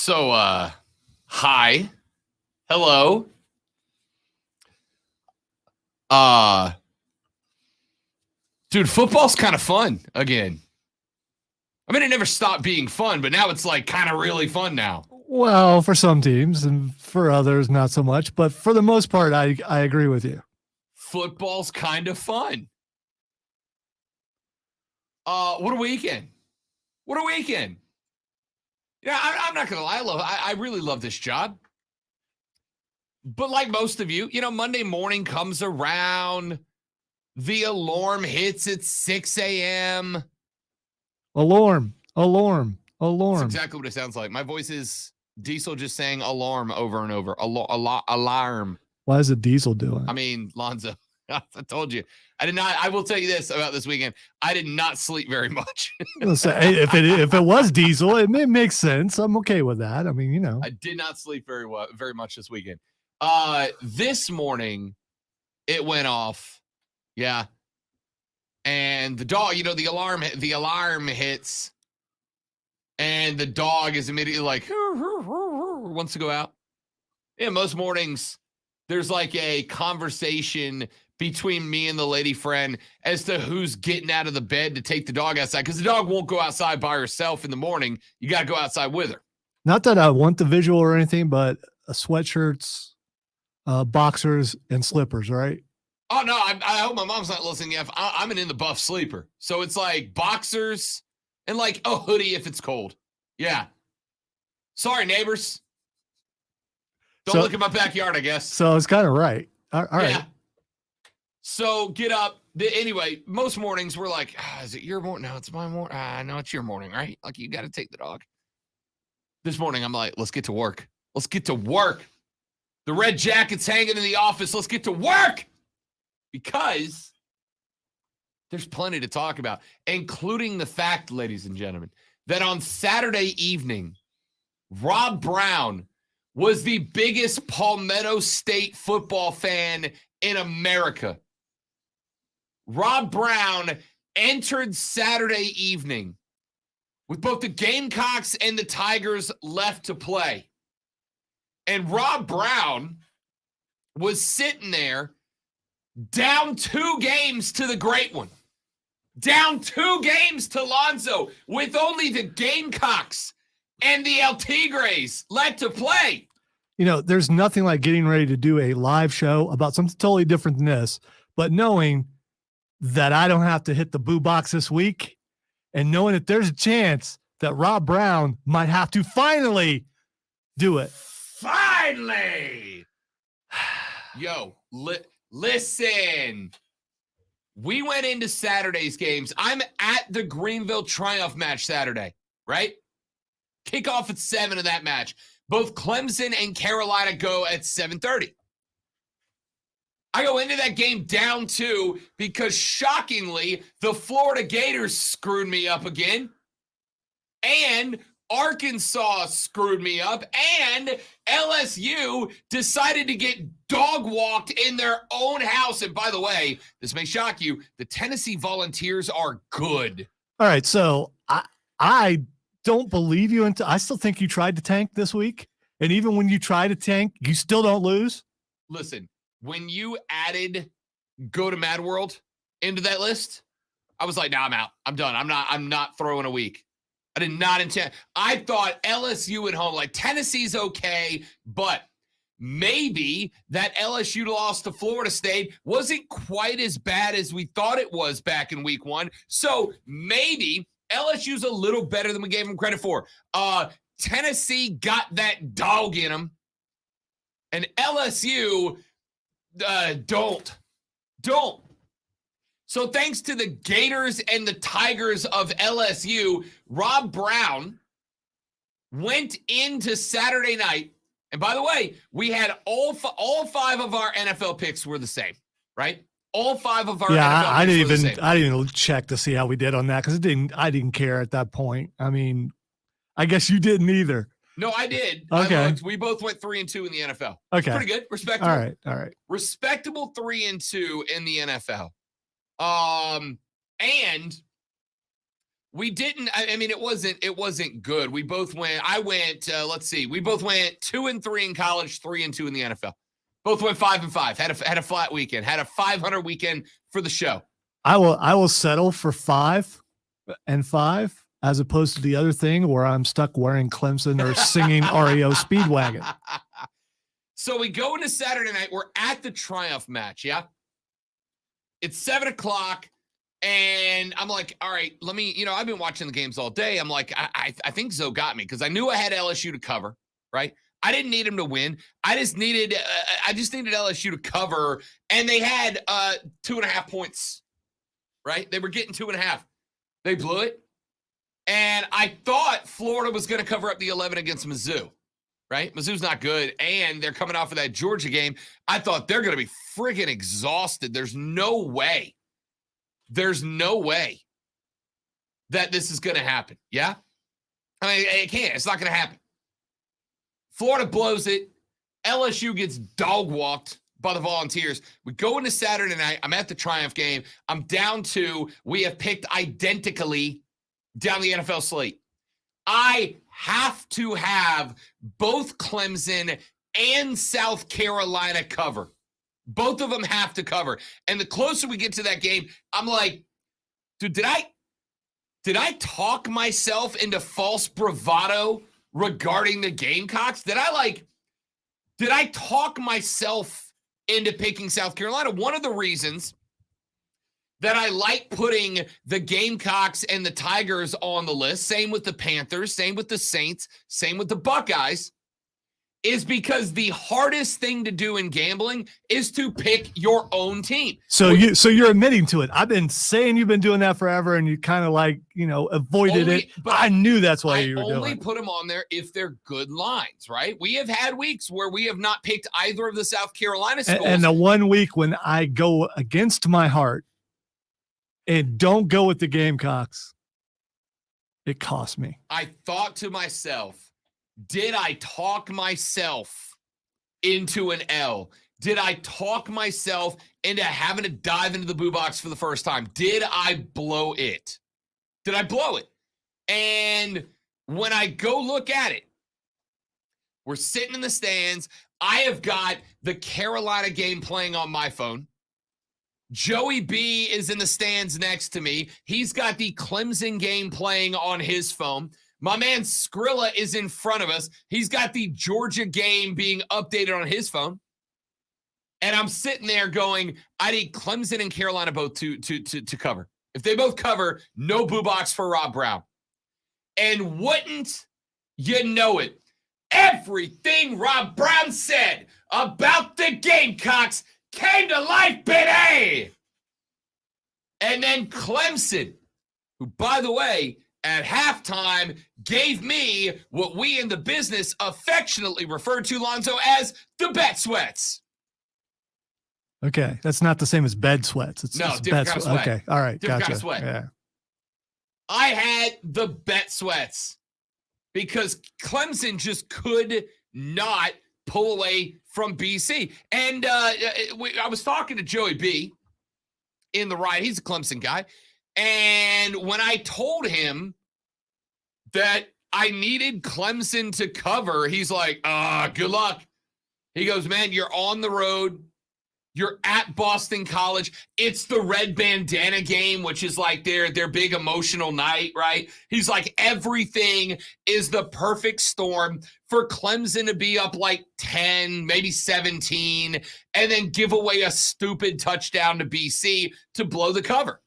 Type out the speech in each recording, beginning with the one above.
So, hi, hello. Uh, Dude, football's kind of fun again. I mean, it never stopped being fun, but now it's like kind of really fun now. Well, for some teams and for others, not so much. But for the most part, I agree with you. Football's kind of fun. What a weekend. What a weekend. Yeah, I'm not going to lie. I really love this job. But like most of you, Monday morning comes around. The alarm hits at 6 a.m. Alarm. That's exactly what it sounds like. My voice is Diesel just saying alarm over and over. Alarm. Why is it Diesel doing? I mean, Lonzo, I told you. I will tell you this about this weekend. I did not sleep very much. If it was Diesel, it makes sense. I'm okay with that. I mean, I did not sleep very much this weekend. This morning, it went off. Yeah. And the dog, the alarm hits. And the dog is immediately like, wants to go out. Yeah, most mornings, there's like a conversation between me and the lady friend as to who's getting out of the bed to take the dog outside. Because the dog won't go outside by herself in the morning. You got to go outside with her. Not that I want the visual or anything, but sweatshirts, boxers, and slippers, right? Oh, no, I hope my mom's not listening yet. I'm an in the buff sleeper. So it's like boxers and like a hoodie if it's cold. Yeah. Sorry, neighbors. Don't look at my backyard, I guess. So it's kind of right. All right. Yeah. So get up. Anyway, most mornings we're like, is it your morning? No, it's my morning. No, it's your morning, right? Like you got to take the dog. This morning I'm like, let's get to work. Let's get to work. The red jacket's hanging in the office. Let's get to work. Because there's plenty to talk about, including the fact, ladies and gentlemen, that on Saturday evening, Rob Brown was the biggest Palmetto State football fan in America. Rob Brown entered Saturday evening with both the Gamecocks and the Tigers left to play. And Rob Brown was sitting there down 2 games to the great one. Down 2 games to Lonzo with only the Gamecocks and the El Tigres left to play. There's nothing like getting ready to do a live show about something totally different than this, but knowing that I don't have to hit the boo box this week and knowing that there's a chance that Rob Brown might have to finally do it. Finally! Yo, listen. We went into Saturday's games. I'm at the Greenville Triumph match Saturday, right? Kickoff at 7 of that match. Both Clemson and Carolina go at 7:30. I go into that game down 2 because, shockingly, the Florida Gators screwed me up again. And Arkansas screwed me up. And LSU decided to get dog walked in their own house. And by the way, this may shock you, the Tennessee Volunteers are good. All right, so I don't believe you. I still think you tried to tank this week. And even when you try to tank, you still don't lose. Listen, when you added Go to Mad World into that list, I was like, I'm out. I'm done. I'm not throwing a week. I did not intend. I thought LSU at home, like Tennessee's okay, but maybe that LSU loss to Florida State wasn't quite as bad as we thought it was back in week 1. So maybe LSU's a little better than we gave them credit for. Tennessee got that dog in them, and LSU don't. So thanks to the Gators and the Tigers of LSU, Rob Brown went into Saturday night. And by the way, we had all 5 of our NFL picks were the same, right? All 5 of our NFL picks I didn't were the same. I didn't even check to see how we did on that because I didn't care at that point. I mean, I guess you didn't either. No, I did. Okay. We both went 3-2 in the NFL. Okay. Pretty good. Respectable. All right. Respectable 3-2 in the NFL. And We didn't. I mean, it wasn't good. We both went. I went. Let's see. We both went 2-3 in college, 3-2 in the NFL. Both went 5-5. Had a flat weekend. Had a 500 weekend for the show. I will settle for 5-5 as opposed to the other thing where I'm stuck wearing Clemson or singing REO Speedwagon. So we go into Saturday night. We're at the Triumph match. Yeah. It's 7:00. And I'm like, all right, let me, I've been watching the games all day. I'm like, I think Zoe got me because I knew I had LSU to cover, right? I didn't need him to win. I just needed LSU to cover. And they had 2.5 points, right? They were getting 2.5. They blew it. And I thought Florida was going to cover up the 11 against Mizzou, right? Mizzou's not good. And they're coming off of that Georgia game. I thought they're going to be friggin' exhausted. There's no way that this is going to happen. Yeah? I mean, it can't. It's not going to happen. Florida blows it. LSU gets dog walked by the Volunteers. We go into Saturday night. I'm at the Triumph game. I'm down 2. We have picked identically down the NFL slate. I have to have both Clemson and South Carolina cover. Both of them have to cover. And the closer we get to that game, I'm like, dude, did I talk myself into false bravado regarding the Gamecocks? Did I talk myself into picking South Carolina? One of the reasons that I like putting the Gamecocks and the Tigers on the list, same with the Panthers, same with the Saints, same with the Buckeyes, is because the hardest thing to do in gambling is to pick your own team. So you're admitting to it. I've been saying you've been doing that forever, and you kind of avoided it. But I knew that's why you were doing it. I only put them on there if they're good lines, right? We have had weeks where we have not picked either of the South Carolina schools. And the one week when I go against my heart and don't go with the Gamecocks, it cost me. I thought to myself, did I talk myself into an L? Did I talk myself into having to dive into the boo box for the first time? Did I blow it? Did I blow it? And when I go look at it, we're sitting in the stands. I have got the Carolina game playing on my phone. Joey B is in the stands next to me. He's got the Clemson game playing on his phone. My man Skrilla is in front of us. He's got the Georgia game being updated on his phone. And I'm sitting there going, I need Clemson and Carolina both to cover. If they both cover, no boo box for Rob Brown. And wouldn't you know it, everything Rob Brown said about the Gamecocks came to life, baby! And then Clemson, who, by the way, at halftime gave me what we in the business affectionately refer to, Lonzo, as the bet sweats. Okay, that's not the same as bed sweats. It's different kind of sweat. Okay, all right, different gotcha. Kind of sweat. Yeah. I had the bet sweats because Clemson just could not pull away from BC. And I was talking to Joey B in the ride. He's a Clemson guy. And when I told him that I needed Clemson to cover, he's like, good luck. He goes, man, you're on the road. You're at Boston College. It's the red bandana game, which is like their big emotional night, right? He's like, everything is the perfect storm for Clemson to be up like 10, maybe 17, and then give away a stupid touchdown to BC to blow the cover.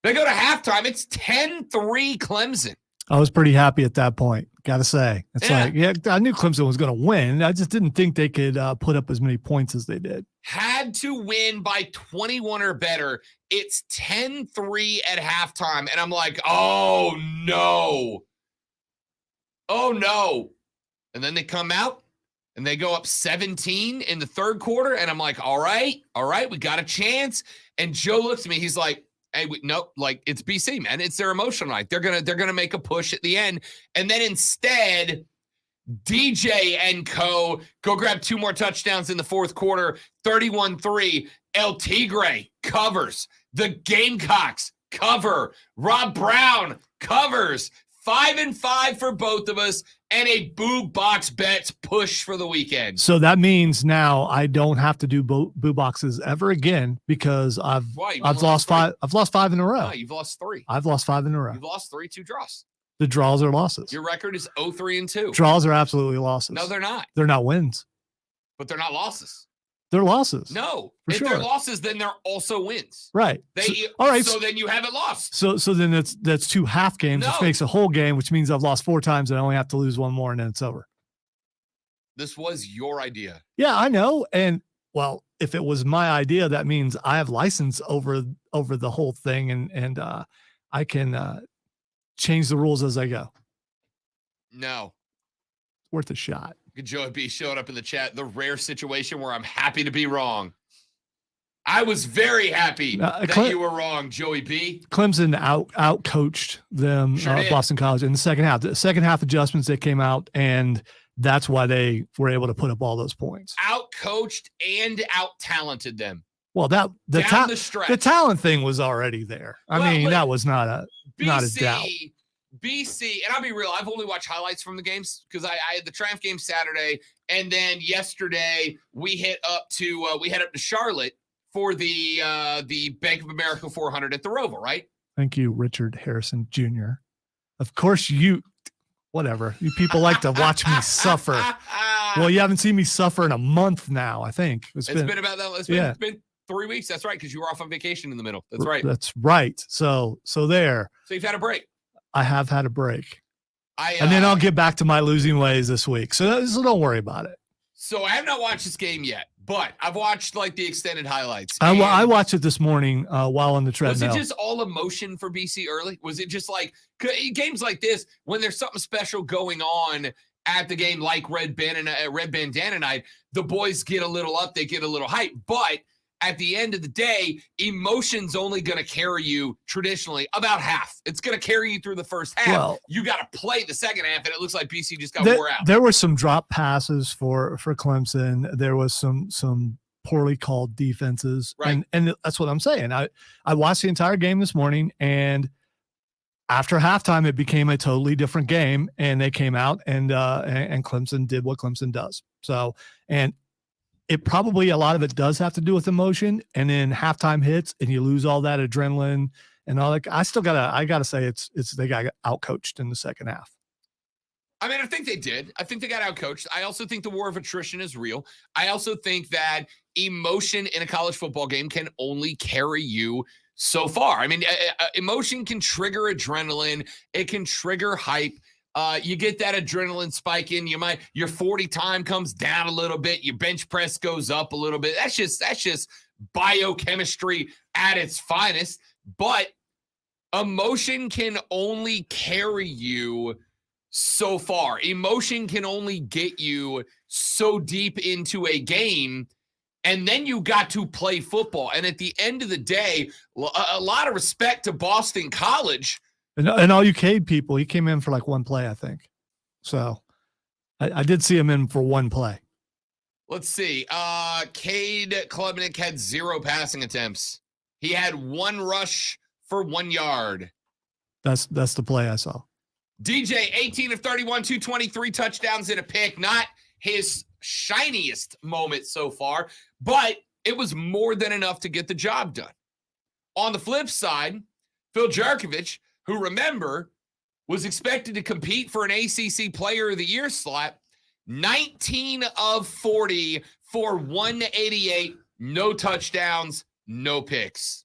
They go to halftime. It's 10-3 Clemson. I was pretty happy at that point, got to say. It's I knew Clemson was going to win. I just didn't think they could put up as many points as they did. Had to win by 21 or better. It's 10-3 at halftime. And I'm like, oh, no. Oh, no. And then they come out and they go up 17 in the third quarter. And I'm like, all right, we got a chance. And Joe looks at me. He's like, hey, no, like it's BC, man. It's their emotional night. They're gonna make a push at the end, and then instead, DJ and co go grab 2 more touchdowns in the fourth quarter. 31-3. El Tigre covers. The Gamecocks cover. Rob Brown covers. 5-5 for both of us, and a Boo Box Bets push for the weekend. So that means now I don't have to do boo boxes ever again because I've lost five. I've lost 5 in a row. No, you've lost 3. I've lost 5 in a row. You've lost 3, 2 draws. The draws are losses. Your record is 0-3-2. Draws are absolutely losses. No, they're not. They're not wins. But they're not losses. They're losses. No. For If sure. they're losses, then they're also wins. Right. All right. So then you haven't lost. So then that's 2 half games, which makes a whole game, which means I've lost 4 times and I only have to lose 1 more and then it's over. This was your idea. Yeah, I know. And well, if it was my idea, that means I have license over the whole thing and I can change the rules as I go. No. It's worth a shot. Joey B showed up in the chat. The rare situation where I'm happy to be wrong. I was very happy that you were wrong, Joey B. Clemson out coached them, Boston College, in the second half. The second half adjustments, they came out, and that's why they were able to put up all those points. Out coached and out talented them. Well, the talent thing was already there. I mean, that was not a doubt. BC, and I'll be real, I've only watched highlights from the games because I had the Triumph game Saturday, and then yesterday we head up to Charlotte for the Bank of America 400 at the Roval, right? Thank you, Richard Harrison Jr. Of course, whatever. You people like to watch me suffer. Well, you haven't seen me suffer in a month now, I think. It's been about that. It's been 3 weeks. That's right, because you were off on vacation in the middle. That's right. That's right. So there. So you've had a break. I have had a break. And then I'll get back to my losing ways this week. So don't worry about it. So I have not watched this game yet, but I've watched like the extended highlights. I watched it this morning while on the treadmill. Was it just all emotion for BC early? Was it just like games like this, when there's something special going on at the game, like Red Bandana Night, the boys get a little up, they get a little hype, but at the end of the day, emotion's only going to carry you traditionally about half. It's going to carry you through the first half. Well, you got to play the second half, and it looks like BC just got wore out. There were some drop passes for Clemson. There was some poorly called defenses. Right. And that's what I'm saying. I watched the entire game this morning, and after halftime, it became a totally different game, and they came out and Clemson did what Clemson does. So, and it probably, a lot of it does have to do with emotion, and then halftime hits and you lose all that adrenaline and all that. I gotta say they got outcoached in the second half. I mean, I think they did. I think they got outcoached. I also think the war of attrition is real. I also think that emotion in a college football game can only carry you so far. I mean, emotion can trigger adrenaline. It can trigger hype. You get that adrenaline spike in. Your 40 time comes down a little bit. Your bench press goes up a little bit. That's just biochemistry at its finest. But emotion can only carry you so far. Emotion can only get you so deep into a game, and then you got to play football. And at the end of the day, a lot of respect to Boston College. And all you Cade people, he came in for like 1 play, I think. So I did see him in for 1 play. Let's see. Cade Klubnik had 0 passing attempts. He had 1 rush for 1 yard. That's the play I saw. DJ, 18 of 31, 223 touchdowns and a pick. Not his shiniest moment so far, but it was more than enough to get the job done. On the flip side, Phil Jerkovich, who, remember, was expected to compete for an ACC Player of the Year slot, 19 of 40 for 188, no touchdowns, no picks.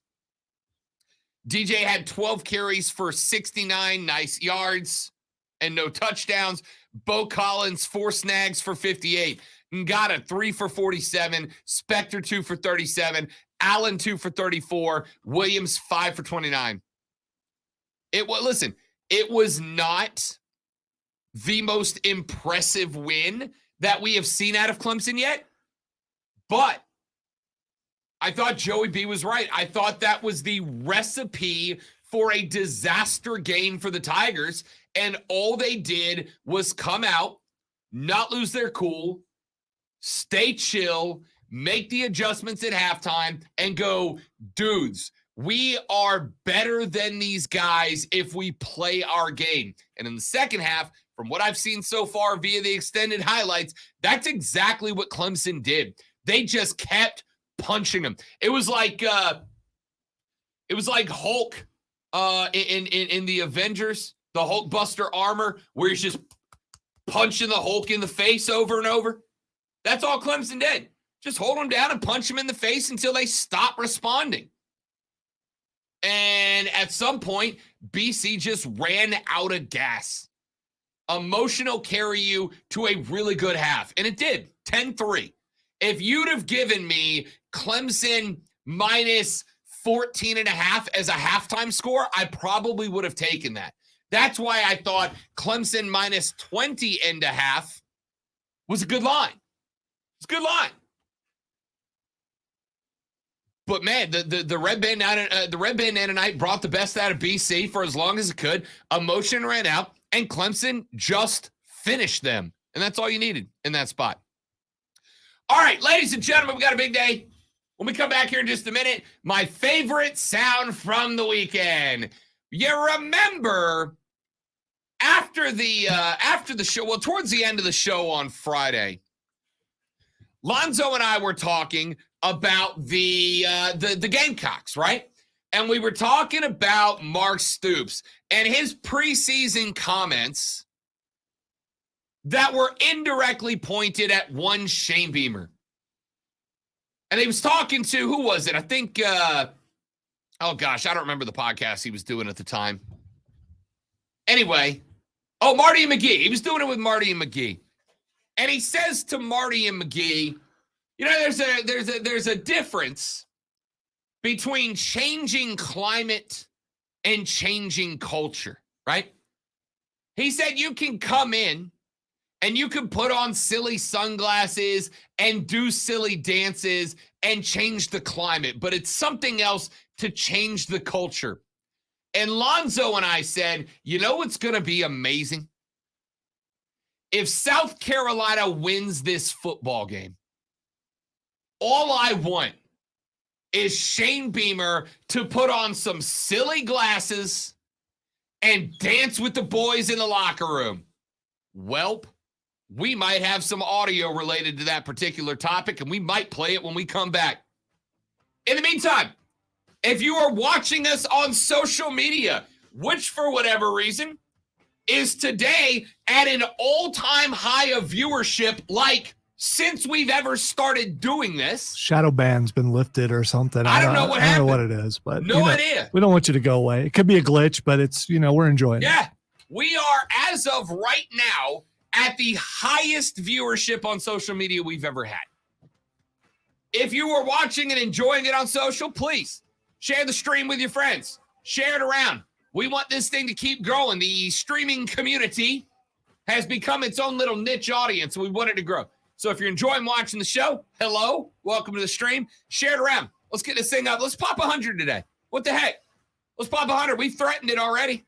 DJ had 12 carries for 69 nice yards and no touchdowns. Bo Collins, 4 snags for 58. Ngata, 3 for 47. Spector, 2 for 37. Allen, 2 for 34. Williams, 5 for 29. It was not the most impressive win that we have seen out of Clemson yet, but I thought Joey B was right. I thought that was the recipe for a disaster game for the Tigers, and all they did was come out, not lose their cool, stay chill, make the adjustments at halftime, and go, dudes, We are better than these guys if we play our game. And in the second half, from what I've seen so far via the extended highlights, that's exactly what Clemson did. They just kept punching them. It was like Hulk in the Avengers, the Hulkbuster armor, where he's just punching the Hulk in the face over and over. That's all Clemson did. Just hold them down and punch them in the face until they stop responding. And at some point, BC just ran out of gas. Emotion will carry you to a really good half. And it did, 10-3. If you'd have given me Clemson minus 14.5 as a halftime score, I probably would have taken that. That's why I thought Clemson minus 20.5 was a good line. It's a good line. But man, the red bandana night brought the best out of BC for as long as it could. Emotion ran out, and Clemson just finished them, and that's all you needed in that spot. All right, ladies and gentlemen, we got a big day. When we come back here in just a minute, my favorite sound from the weekend. You remember after the show, well, towards the end of the show on Friday, Lonzo and I were talking about the Gamecocks, right? And we were talking about Mark Stoops and his preseason comments that were indirectly pointed at one Shane Beamer. And he was talking to, who was it? I think, oh gosh, I don't remember the podcast he was doing at the time. Anyway, Marty and McGee. He was doing it with Marty and McGee. And he says to Marty and McGee, you know, there's a difference between changing climate and changing culture, right? He said you can come in and you can put on silly sunglasses and do silly dances and change the climate, but it's something else to change the culture. And Lonzo and I said, you know what's going to be amazing? If South Carolina wins this football game, all I want is Shane Beamer to put on some silly glasses and dance with the boys in the locker room. Welp, we might have some audio related to that particular topic, and we might play it when we come back. In the meantime, if you are watching us on social media, which for whatever reason is today at an all-time high of viewership, like since we've ever started doing this. Shadow ban's been lifted or something. I don't know what happened. I don't know what it is, but no idea. We don't want you to go away. It could be a glitch, but it's, we're enjoying it. Yeah. We are, as of right now, at the highest viewership on social media we've ever had. If you are watching and enjoying it on social, please share the stream with your friends. Share it around. We want this thing to keep growing. The streaming community has become its own little niche audience, and we want it to grow. So if you're enjoying watching the show, hello, welcome to the stream. Share it around. Let's get this thing up. Let's pop 100 today. What the heck? Let's pop 100. We threatened it already.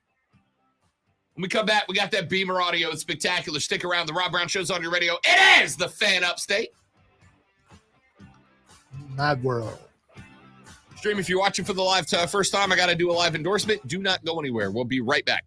When we come back, we got that Beamer audio. It's spectacular. Stick around. The Rob Brown Show's on your radio. It is the Fan Upstate. Mad world. Stream, if you're watching for the live first time, I got to do a live endorsement. Do not go anywhere. We'll be right back.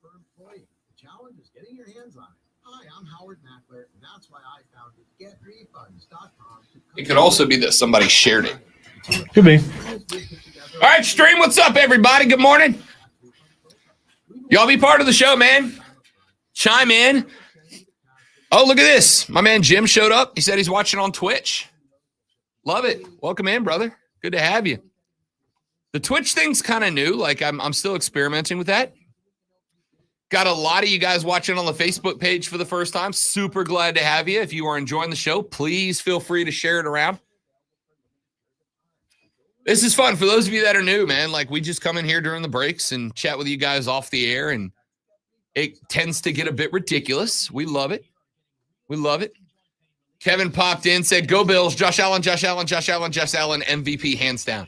per employee. The challenge is getting your hands on it. Hi, I'm Howard Mackler, and that's why I founded GetRefunds.com. It could also be that somebody shared it. Could be. All right, stream. What's up, everybody? Good morning. Y'all be part of the show, man. Chime in. Oh, look at this. My man Jim showed up. He said he's watching on Twitch. Love it. Welcome in, brother. Good to have you. The Twitch thing's kind of new. Like I'm still experimenting with that. Got a lot of you guys watching on the Facebook page for the first time. Super glad to have you. If you are enjoying the show, please feel free to share it around. This is fun. For those of you that are new, man, like we just come in here during the breaks and chat with you guys off the air, and it tends to get a bit ridiculous. We love it. We love it. Kevin popped in, said, go Bills, Josh Allen, MVP, hands down.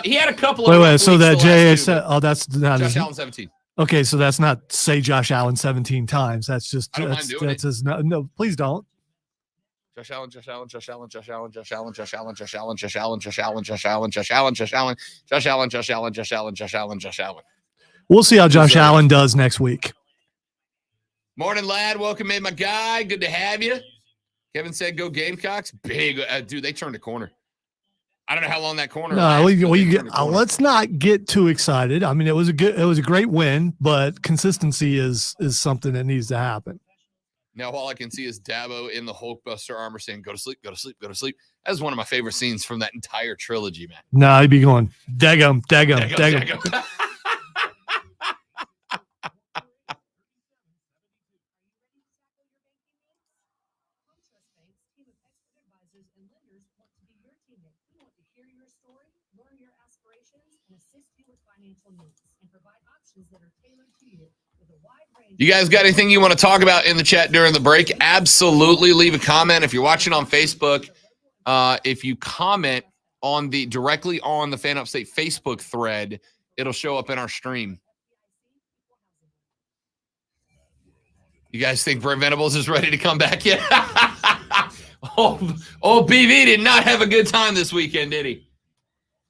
He had a couple of Wait, so that JA said, that's not Josh Allen 17. Okay, so that's not say Josh Allen 17 times. That's just I don't mind doing that's his, no, please don't. Josh Allen, Josh Allen, Josh Allen, Josh Allen, Josh Allen, Josh Allen, Josh Allen, Josh Allen, Josh Allen, Josh Allen, Josh Allen, Josh Allen, Josh Allen, Josh Allen, Josh Allen, Josh Allen, Josh Allen. We'll see how Josh Allen does next week. Morning, lad. Welcome in, my guy. Good to have you. Kevin said, go Gamecocks. Big, dude, they turned a corner. I don't know how long that corner. No, let's not get too excited. I mean, it was a great win, but consistency is something that needs to happen. Now, all I can see is Dabo in the Hulkbuster armor saying, go to sleep, go to sleep, go to sleep. That was one of my favorite scenes from that entire trilogy, man. No, he'd be going, daggum. You guys got anything you want to talk about in the chat during the break? Absolutely. Leave a comment. If you're watching on Facebook, if you comment on directly on the Fan Upstate Facebook thread, it'll show up in our stream. You guys think Brent Venables is ready to come back yet? Old BV did not have a good time this weekend, did he?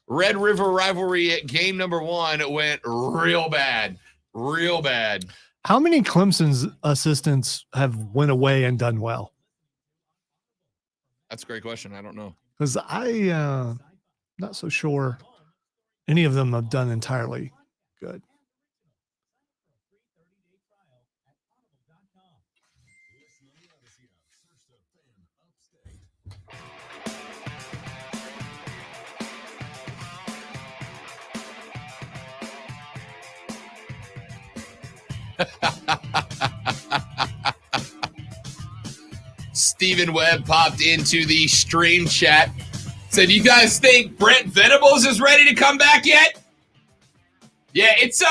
Red River rivalry at game number 1 went real bad. Real bad. How many Clemson's assistants have went away and done well? That's a great question. I don't know. Because I'm not so sure any of them have done entirely good. Stephen Webb popped into the stream chat. Said, you guys think Brent Venables is ready to come back yet? Yeah, it's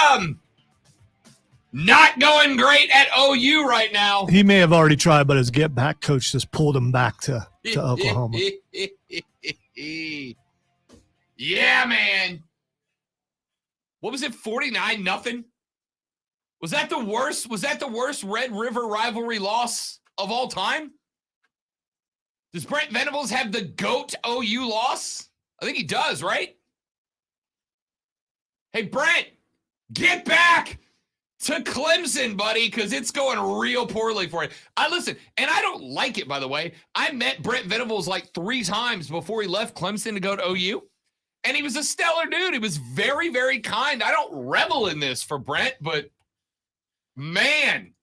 not going great at OU right now. He may have already tried, but his get back coach just pulled him back to Oklahoma. Yeah, man. What was it? 49-0? Was that the worst? Was that the worst Red River rivalry loss of all time? Does Brent Venables have the GOAT OU loss? I think he does, right? Hey, Brent, get back to Clemson, buddy, because it's going real poorly for you. Listen, and I don't like it, by the way. I met Brent Venables like 3 times before he left Clemson to go to OU, and he was a stellar dude. He was very, very kind. I don't revel in this for Brent, but man,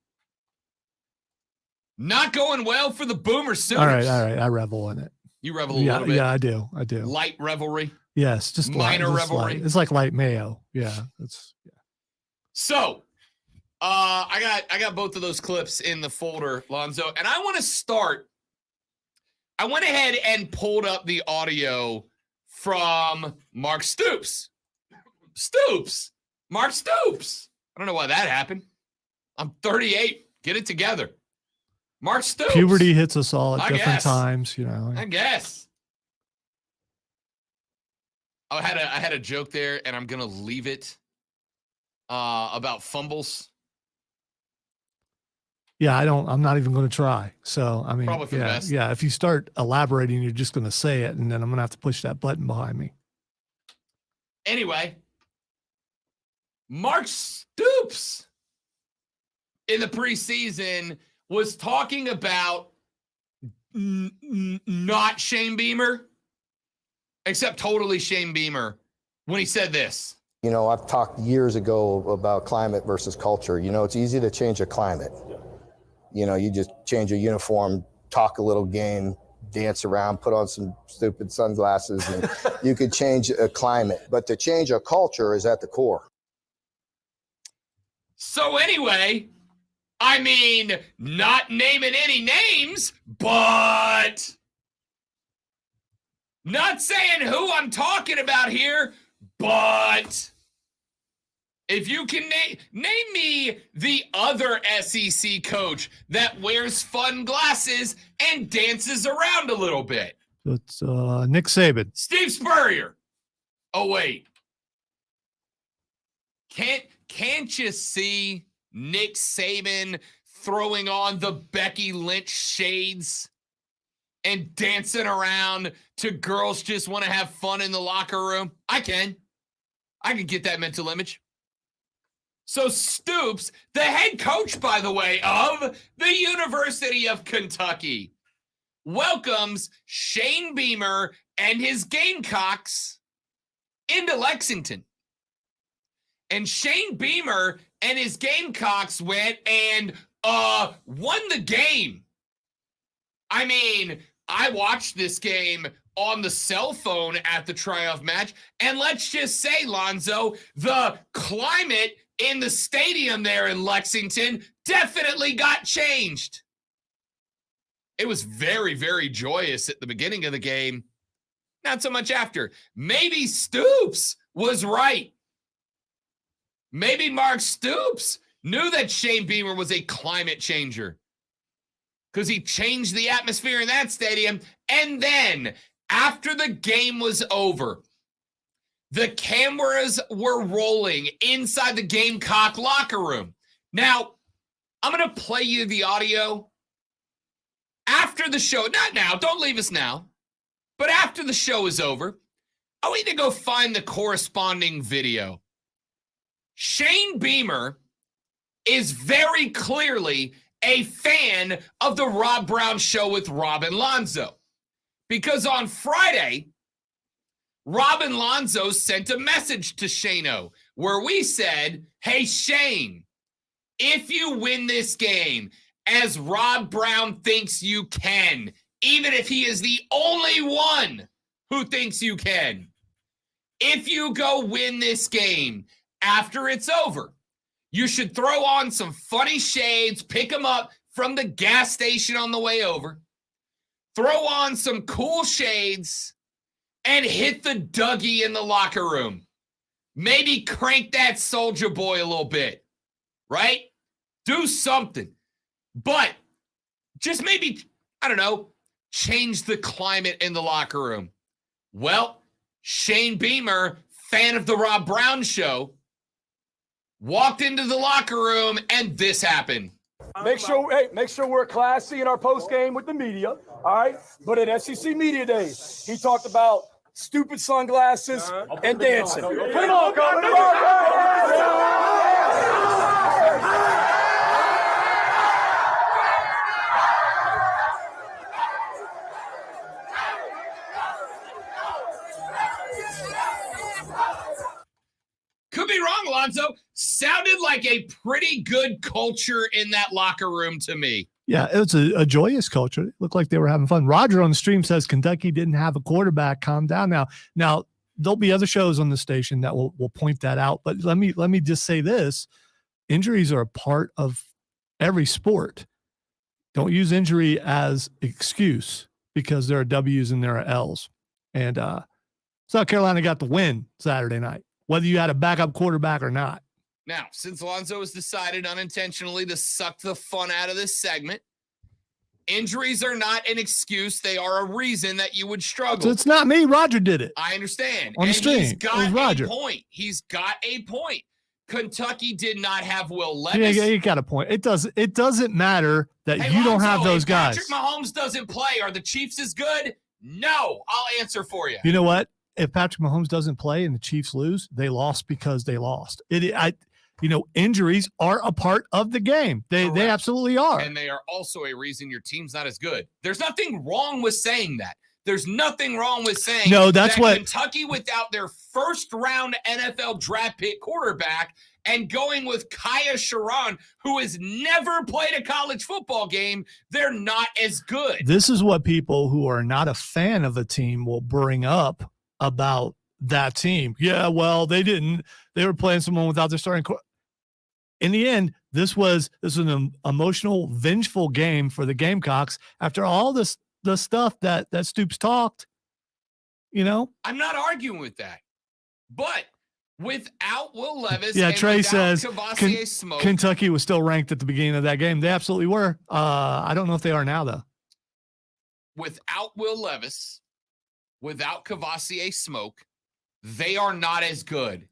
not going well for the Boomer Sooners. All right. I revel in it. You revel a little bit? Yeah, I do. Light revelry? Yes, just minor revelry. Light. It's like light mayo. Yeah. So, I got both of those clips in the folder, Lonzo, and I want to start. I went ahead and pulled up the audio from Mark Stoops. Mark Stoops. I don't know why that happened. I'm 38. Get it together. Mark Stoops. Puberty hits us all at different guess. times, you know. I guess. I had a joke there, and I'm gonna leave it about fumbles. Yeah, I'm not even going to try. So, I mean, Probably for the best. Yeah. If you start elaborating, you're just going to say it, and then I'm going to have to push that button behind me. Anyway, Mark Stoops in the preseason was talking about not Shane Beamer, except totally Shane Beamer, when he said this. You know, I've talked years ago about climate versus culture. You know, it's easy to change a climate. You know, you just change a uniform, talk a little game, dance around, put on some stupid sunglasses, and you could change a climate. But to change a culture is at the core. So anyway, I mean, not naming any names, but not saying who I'm talking about here, but if you can name me the other SEC coach that wears fun glasses and dances around a little bit. It's Nick Saban. Steve Spurrier. Oh, wait. Can't you see Nick Saban throwing on the Becky Lynch shades and dancing around to girls just want to have fun in the locker room? I can get that mental image. So Stoops, the head coach, by the way, of the University of Kentucky, welcomes Shane Beamer and his Gamecocks into Lexington. And Shane Beamer and his Gamecocks went and won the game. I mean, I watched this game on the cell phone at the Triumph match, and let's just say, Lonzo, the climate in the stadium there in Lexington definitely got changed. It was very, very joyous at the beginning of the game. Not so much after. Maybe Stoops was right. Maybe Mark Stoops knew that Shane Beamer was a climate changer because he changed the atmosphere in that stadium. And then after the game was over, the cameras were rolling inside the Gamecock locker room. Now, I'm going to play you the audio after the show. Not now. Don't leave us now. But after the show is over, I want you to go find the corresponding video. Shane Beamer is very clearly a fan of the Rob Brown Show with Rob and Lonzo. Because on Friday, Rob and Lonzo sent a message to Shane-O where we said, hey, Shane, if you win this game as Rob Brown thinks you can, even if he is the only one who thinks you can, if you go win this game after it's over, you should throw on some funny shades, pick them up from the gas station on the way over, throw on some cool shades, and hit the Dougie in the locker room. Maybe crank that Soldier Boy a little bit, right? Do something. But just maybe, I don't know, change the climate in the locker room. Well, Shane Beamer, fan of the Rob Brown Show, walked into the locker room and this happened. Make sure we're classy in our post game with the media, all right? But at SEC Media Days, he talked about stupid sunglasses and dancing. Come on, Could be wrong, Alonzo. Sounded like a pretty good culture in that locker room to me. Yeah, it was a joyous culture. It looked like they were having fun. Roger on the stream says Kentucky didn't have a quarterback. Calm down now. Now, there'll be other shows on the station that will point that out. But let me just say this. Injuries are a part of every sport. Don't use injury as excuse because there are W's and there are L's. And South Carolina got the win Saturday night, whether you had a backup quarterback or not. Now, since Alonzo has decided unintentionally to suck the fun out of this segment, injuries are not an excuse. They are a reason that you would struggle. So it's not me. Roger did it. I understand. On the stream. He's got It was Roger. a point. He's got a point. Kentucky did not have Will Levis. Yeah, you got a point. It doesn't matter that Hey, you don't Lonzo, have those if guys. Patrick Mahomes doesn't play. Are the Chiefs as good? No. I'll answer for you. You know what? If Patrick Mahomes doesn't play and the Chiefs lose, they lost because they lost. injuries are a part of the game. They Correct. absolutely are. And they are also a reason your team's not as good. There's nothing wrong with saying that. There's nothing wrong with saying No, that's that what Kentucky, without their first round NFL draft pick quarterback and going with Kaya Sharon, who has never played a college football game, they're not as good. This is what people who are not a fan of a team will bring up about that team. Yeah, well, they were playing someone without their starting in the end, this was an emotional, vengeful game for the Gamecocks after all the stuff that Stoops talked. I'm not arguing with that, but without Will Levis, Yeah, and Trey without says Kavosier Smoke, Kentucky was still ranked at the beginning of that game. They absolutely were. I don't know if they are now, though. without Will Levis, without Kavosier Smoke, they are not as good.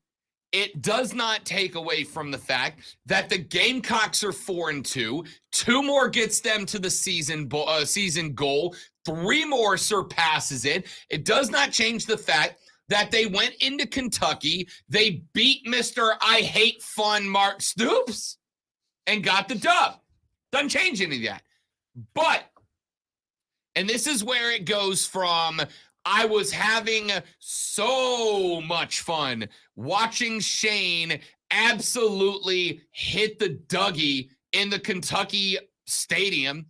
It does not take away from the fact that the Gamecocks are 4-2. 2 more gets them to the season goal. 3 more surpasses it. It does not change the fact that they went into Kentucky. They beat Mr. I Hate Fun Mark Stoops and got the dub. Doesn't change any of that. But, and this is where it goes from I was having so much fun watching Shane absolutely hit the Dougie in the Kentucky stadium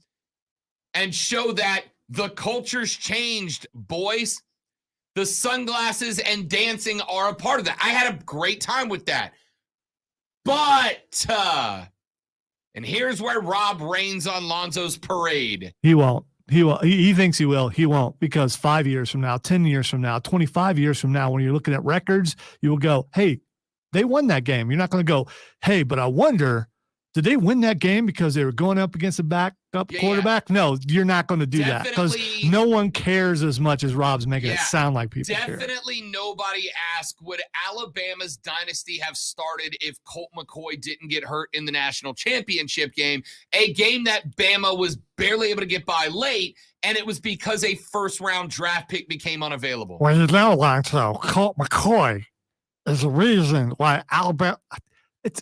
and show that the culture's changed, boys. The sunglasses and dancing are a part of that. I had a great time with that. But, and here's where Rob rains on Lonzo's parade. He won't. He will. He thinks he will. He won't, because 5 years from now, 10 years from now, 25 years from now, when you're looking at records, you will go, hey, they won that game. You're not going to go, hey, but I wonder, did they win that game because they were going up against a backup quarterback? Yeah. No, you're not going to do that, because no one cares as much as Rob's making it sound like people care. Definitely nobody asked, would Alabama's dynasty have started if Colt McCoy didn't get hurt in the national championship game, a game that Bama was barely able to get by late, and it was because a first-round draft pick became unavailable. Well, you know, Lonzo, Colt McCoy is the reason why Alabama –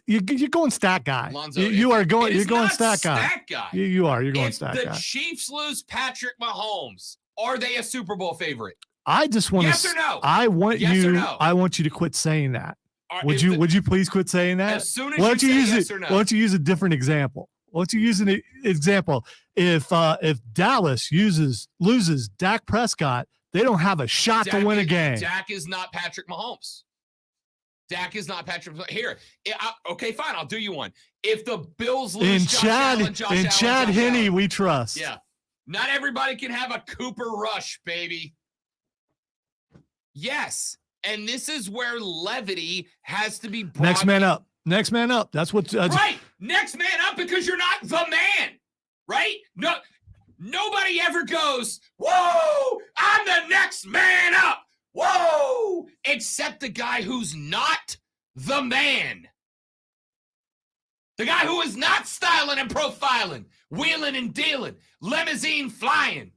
you're going stat guy. Lonzo, you're going stat guy. You are. You're going stat guy. If the Chiefs lose Patrick Mahomes, are they a Super Bowl favorite? I just want yes or no? I want yes you. Or no? I want you to quit saying that. Would you please quit saying that? As soon as you say yes or no. Why don't you use a different example? Why don't you use an example? If Dallas loses Dak Prescott, they don't have a shot to win a game. Dak is not Patrick Mahomes. Dak is not Patrick. Here, okay, fine. I'll do you one. If the Bills lose Chad Henne, we trust. Yeah, not everybody can have a Cooper Rush, baby. Yes, and this is where levity has to be brought. Next man up. Next man up. That's what. Right. Next man up, because you're not the man. Right? No. Nobody ever goes, whoa, I'm the next man up. Whoa! Except the guy who's not the man. The guy who is not styling and profiling, wheeling and dealing, limousine flying.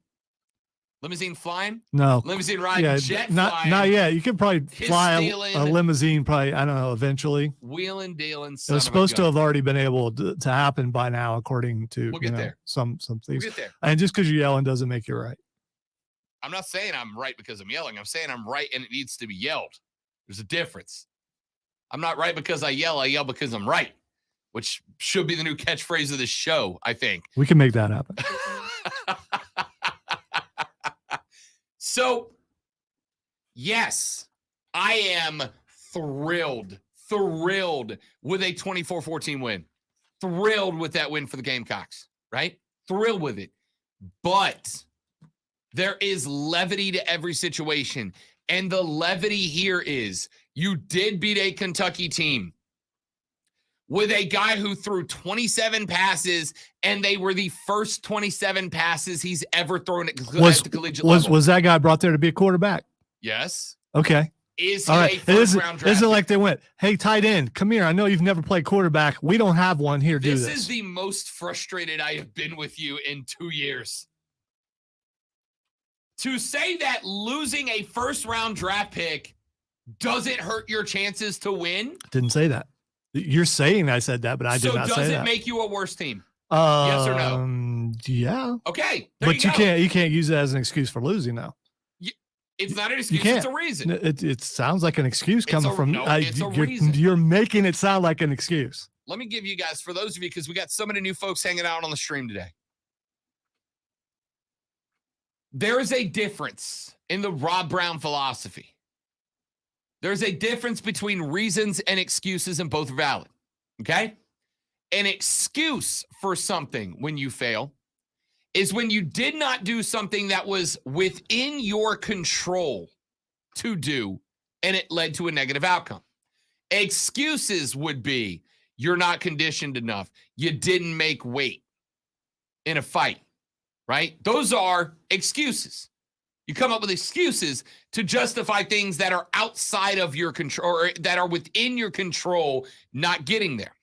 Limousine flying? No. Limousine riding, jet flying. Not yet. You could probably fly a limousine, probably, I don't know, eventually. Wheeling, dealing. It was supposed to have already been able to happen by now, according to some things. We'll get there. And just because you're yelling doesn't make you right. I'm not saying I'm right because I'm yelling. I'm saying I'm right and it needs to be yelled. There's a difference. I'm not right because I yell because I'm right, which should be the new catchphrase of this show, I think. We can make that happen. So, yes, I am thrilled with a 24-14 win. Thrilled with that win for the Gamecocks, right? Thrilled with it. But there is levity to every situation. And the levity here is you did beat a Kentucky team with a guy who threw 27 passes, and they were the first 27 passes he's ever thrown at the collegiate level. Was that guy brought there to be a quarterback? Yes. Okay. Is he a first-round draft? Is it like they went, hey, tight end, come here. I know you've never played quarterback. We don't have one here. Do this. This is the most frustrated I have been with you in 2 years. To say that losing a first-round draft pick doesn't hurt your chances to win? Didn't say that. You're saying I said that, but I did So not does say it that. make you a worse team? Yes or no? Yeah. Okay. There But you go. you can't use it as an excuse for losing now. It's not an excuse. can't. It's a reason. It sounds like an excuse coming from it's a reason. you're making it sound like an excuse. Let me give you guys, for those of you, because we got so many new folks hanging out on the stream today. There is a difference in the Rob Brown philosophy. There's a difference between reasons and excuses, and both are valid. Okay? An excuse for something when you fail is when you did not do something that was within your control to do, and it led to a negative outcome. Excuses would be, you're not conditioned enough. You didn't make weight in a fight, right? Those are excuses. You come up with excuses to justify things that are outside of your control, or that are within your control, not getting there.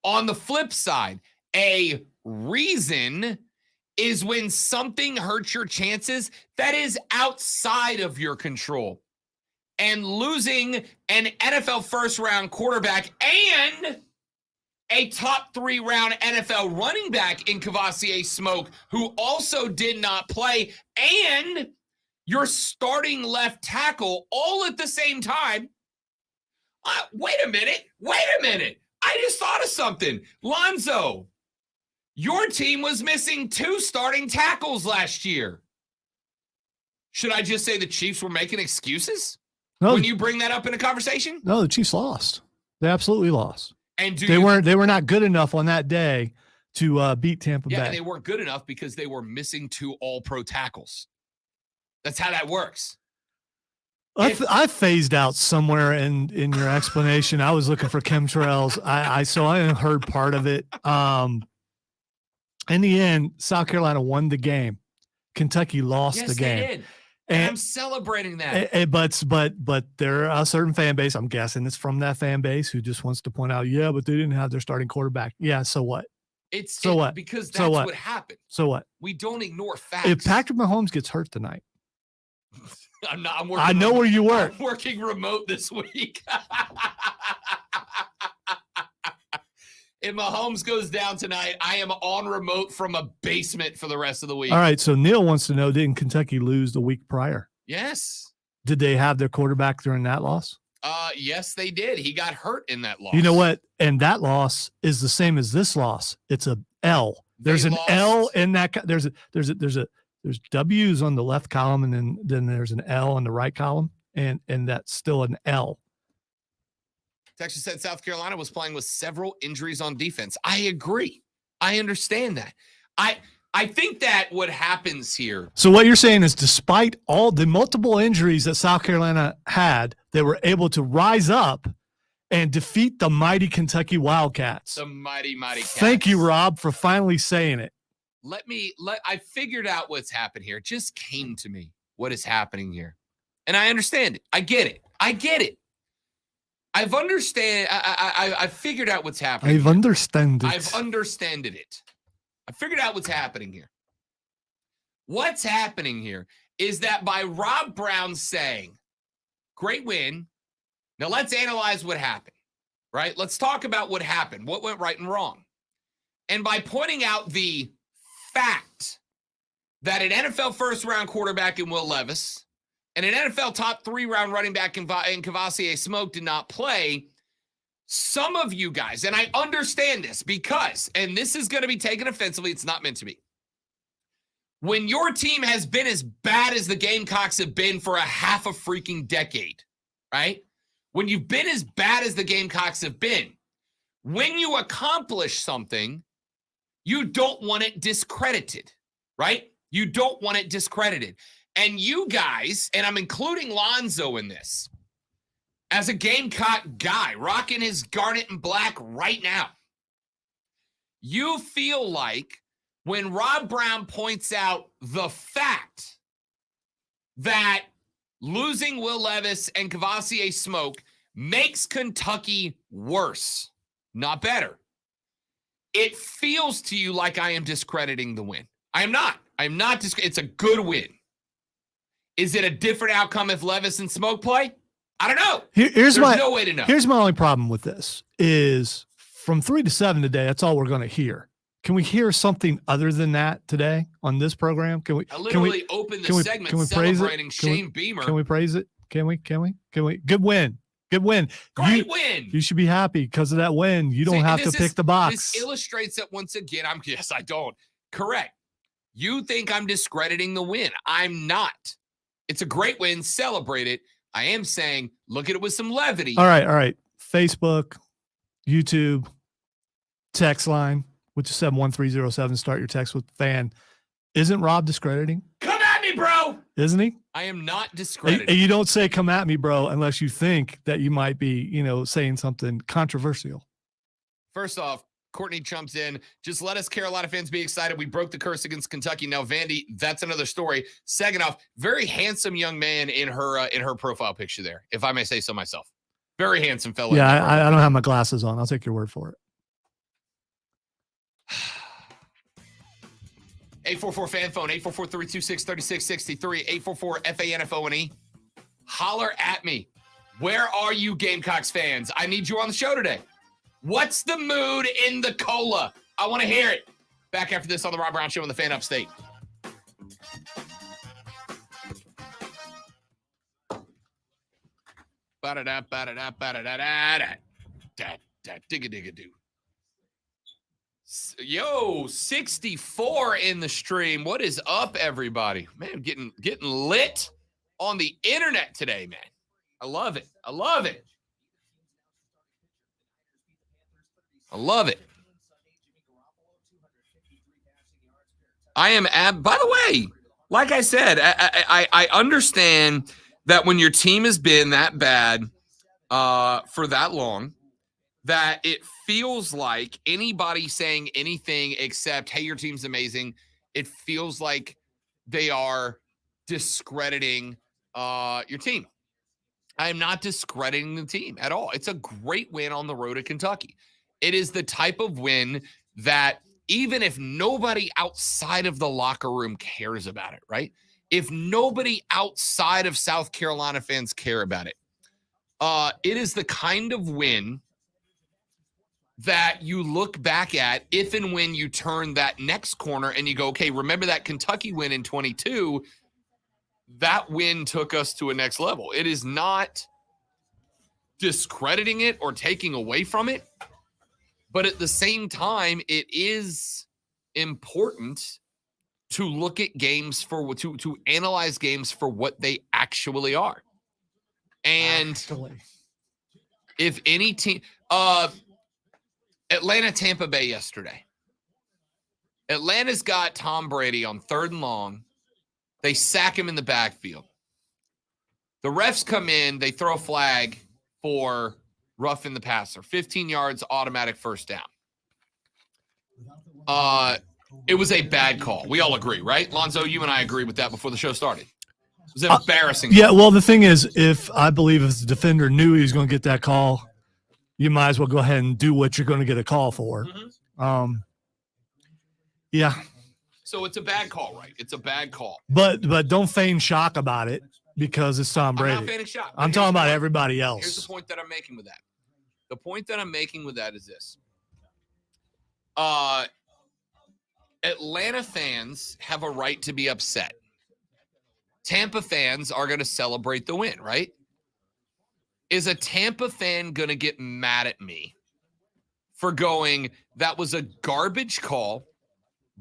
On the flip side, a reason is when something hurts your chances that is outside of your control. And losing an NFL first-round quarterback and a top 3-round NFL running back in Kavosiey Smoke, who also did not play, and your starting left tackle all at the same time. Wait a minute. I just thought of something. Lonzo, your team was missing 2 starting tackles last year. Should I just say the Chiefs were making excuses when you bring that up in a conversation? No, the Chiefs lost. They absolutely lost. And They were not good enough on that day to beat Tampa Yeah, Bay. and they weren't good enough because they were missing 2 all-pro tackles. That's how that works. I phased out somewhere in your explanation. I was looking for chemtrails. So I heard part of it. In the end, South Carolina won the game. Kentucky lost the game. They did. And I'm celebrating that. But there are a certain fan base, I'm guessing it's from that fan base, who just wants to point out, yeah, but they didn't have their starting quarterback. Yeah, so what? What? Because So that's what? what happened. So what? We don't ignore facts. If Patrick Mahomes gets hurt tonight, I'm working I know where you work. I'm working remote this week. If Mahomes goes down tonight, I am on remote from a basement for the rest of the week. All right, so Neil wants to know, didn't Kentucky lose the week prior? Yes. Did they have their quarterback during that loss? Yes, they did. He got hurt in that loss. You know what? And that loss is the same as this loss. It's a L. There's an L in that. There's W's on the left column, and then there's an L on the right column, and that's still an L. Texas said South Carolina was playing with several injuries on defense. I agree. I understand that. I think that what happens here. So what you're saying is, despite all the multiple injuries that South Carolina had, they were able to rise up and defeat the mighty Kentucky Wildcats. The mighty Cats. Thank you, Rob, for finally saying it. I figured out what's happened here. It just came to me what is happening here. And I understand it. I get it. I've figured out what's happening. I've understood it. I've understanded it. I figured out what's happening here. What's happening here is that by Rob Brown saying, great win. Now let's analyze what happened, right? Let's talk about what happened, what went right and wrong. And by pointing out the fact that an NFL first-round quarterback in Will Levis and an NFL top 3-round running back in Kavosiey Smoke did not play, some of you guys, and I understand this because, and this is going to be taken offensively, it's not meant to be. When your team has been as bad as the Gamecocks have been for a half a freaking decade, right? When you've been as bad as the Gamecocks have been, when you accomplish something, you don't want it discredited, right? You don't want it discredited. And you guys, and I'm including Lonzo in this, as a Gamecock guy, rocking his garnet and black right now, you feel like when Rob Brown points out the fact that losing Will Levis and Kavosiey Smoke makes Kentucky worse, not better. It feels to you like I am discrediting the win. I am not. It's a good win. Is it a different outcome if Levis and Smoke play? I don't know. Here's There's my no way to know. Here's my only problem with this is from 3 to 7 today. That's all we're going to hear. Can we hear something other than that today on this program? Can we? I literally opened the segment celebrating Shane Beamer. Can we praise it? Can we? Good win. Good win. Great win. You should be happy because of that win. You don't have to pick the box. This illustrates that once again. Yes, I don't. Correct. You think I'm discrediting the win. I'm not. It's a great win. Celebrate it. I am saying look at it with some levity. All right. Facebook, YouTube, text line, which is 71307. Start your text with fan. Isn't Rob discrediting? Come at me, bro. Isn't he? I am not discrediting. And you don't say come at me, bro, unless you think that you might be, saying something controversial. First off, Courtney chumps in. Just let us Carolina fans be excited. We broke the curse against Kentucky. Now, Vandy, that's another story. Second off, very handsome young man in her profile picture there, if I may say so myself. Very handsome fellow. Yeah, I don't have my glasses on. I'll take your word for it. 844 fan phone, 844-326-3663, 844-FANFONE. Holler at me. Where are you, Gamecocks fans? I need you on the show today. What's the mood in the cola? I want to hear it. Back after this on the Rob Brown Show on the Fan Upstate. Digga-digga-doo. Yo, 64 in the stream. What is up, everybody? Man, getting lit on the internet today, man. I love it. I love it. I love it. I am by the way, like I said, I understand that when your team has been that bad for that long, that it feels like anybody saying anything except, hey, your team's amazing, it feels like they are discrediting your team. I am not discrediting the team at all. It's a great win on the road at Kentucky. It is the type of win that even if nobody outside of the locker room cares about it, right? If nobody outside of South Carolina fans care about it, it is the kind of win that you look back at if and when you turn that next corner and you go, okay, remember that Kentucky win in 22? That win took us to a next level. It is not discrediting it or taking away from it, but at the same time, it is important to look at games to analyze games for what they actually are. And if any team, Atlanta, Tampa Bay yesterday. Atlanta's got Tom Brady on 3rd and long. They sack him in the backfield. The refs come in. They throw a flag for roughing the passer. 15 yards, automatic first down. It was a bad call. We all agree, right? Lonzo, you and I agree with that before the show started. It was embarrassing. Yeah, well, the thing is, if the defender knew he was going to get that call, you might as well go ahead and do what you're going to get a call for. Mm-hmm. Yeah. So it's a bad call, right? It's a bad call. But don't feign shock about it because it's Tom Brady. I'm not feigning shock. I'm talking about everybody else. Here's the point that I'm making with that. The point that I'm making with that is this. Atlanta fans have a right to be upset. Tampa fans are going to celebrate the win, right? Is a Tampa fan going to get mad at me for going, that was a garbage call?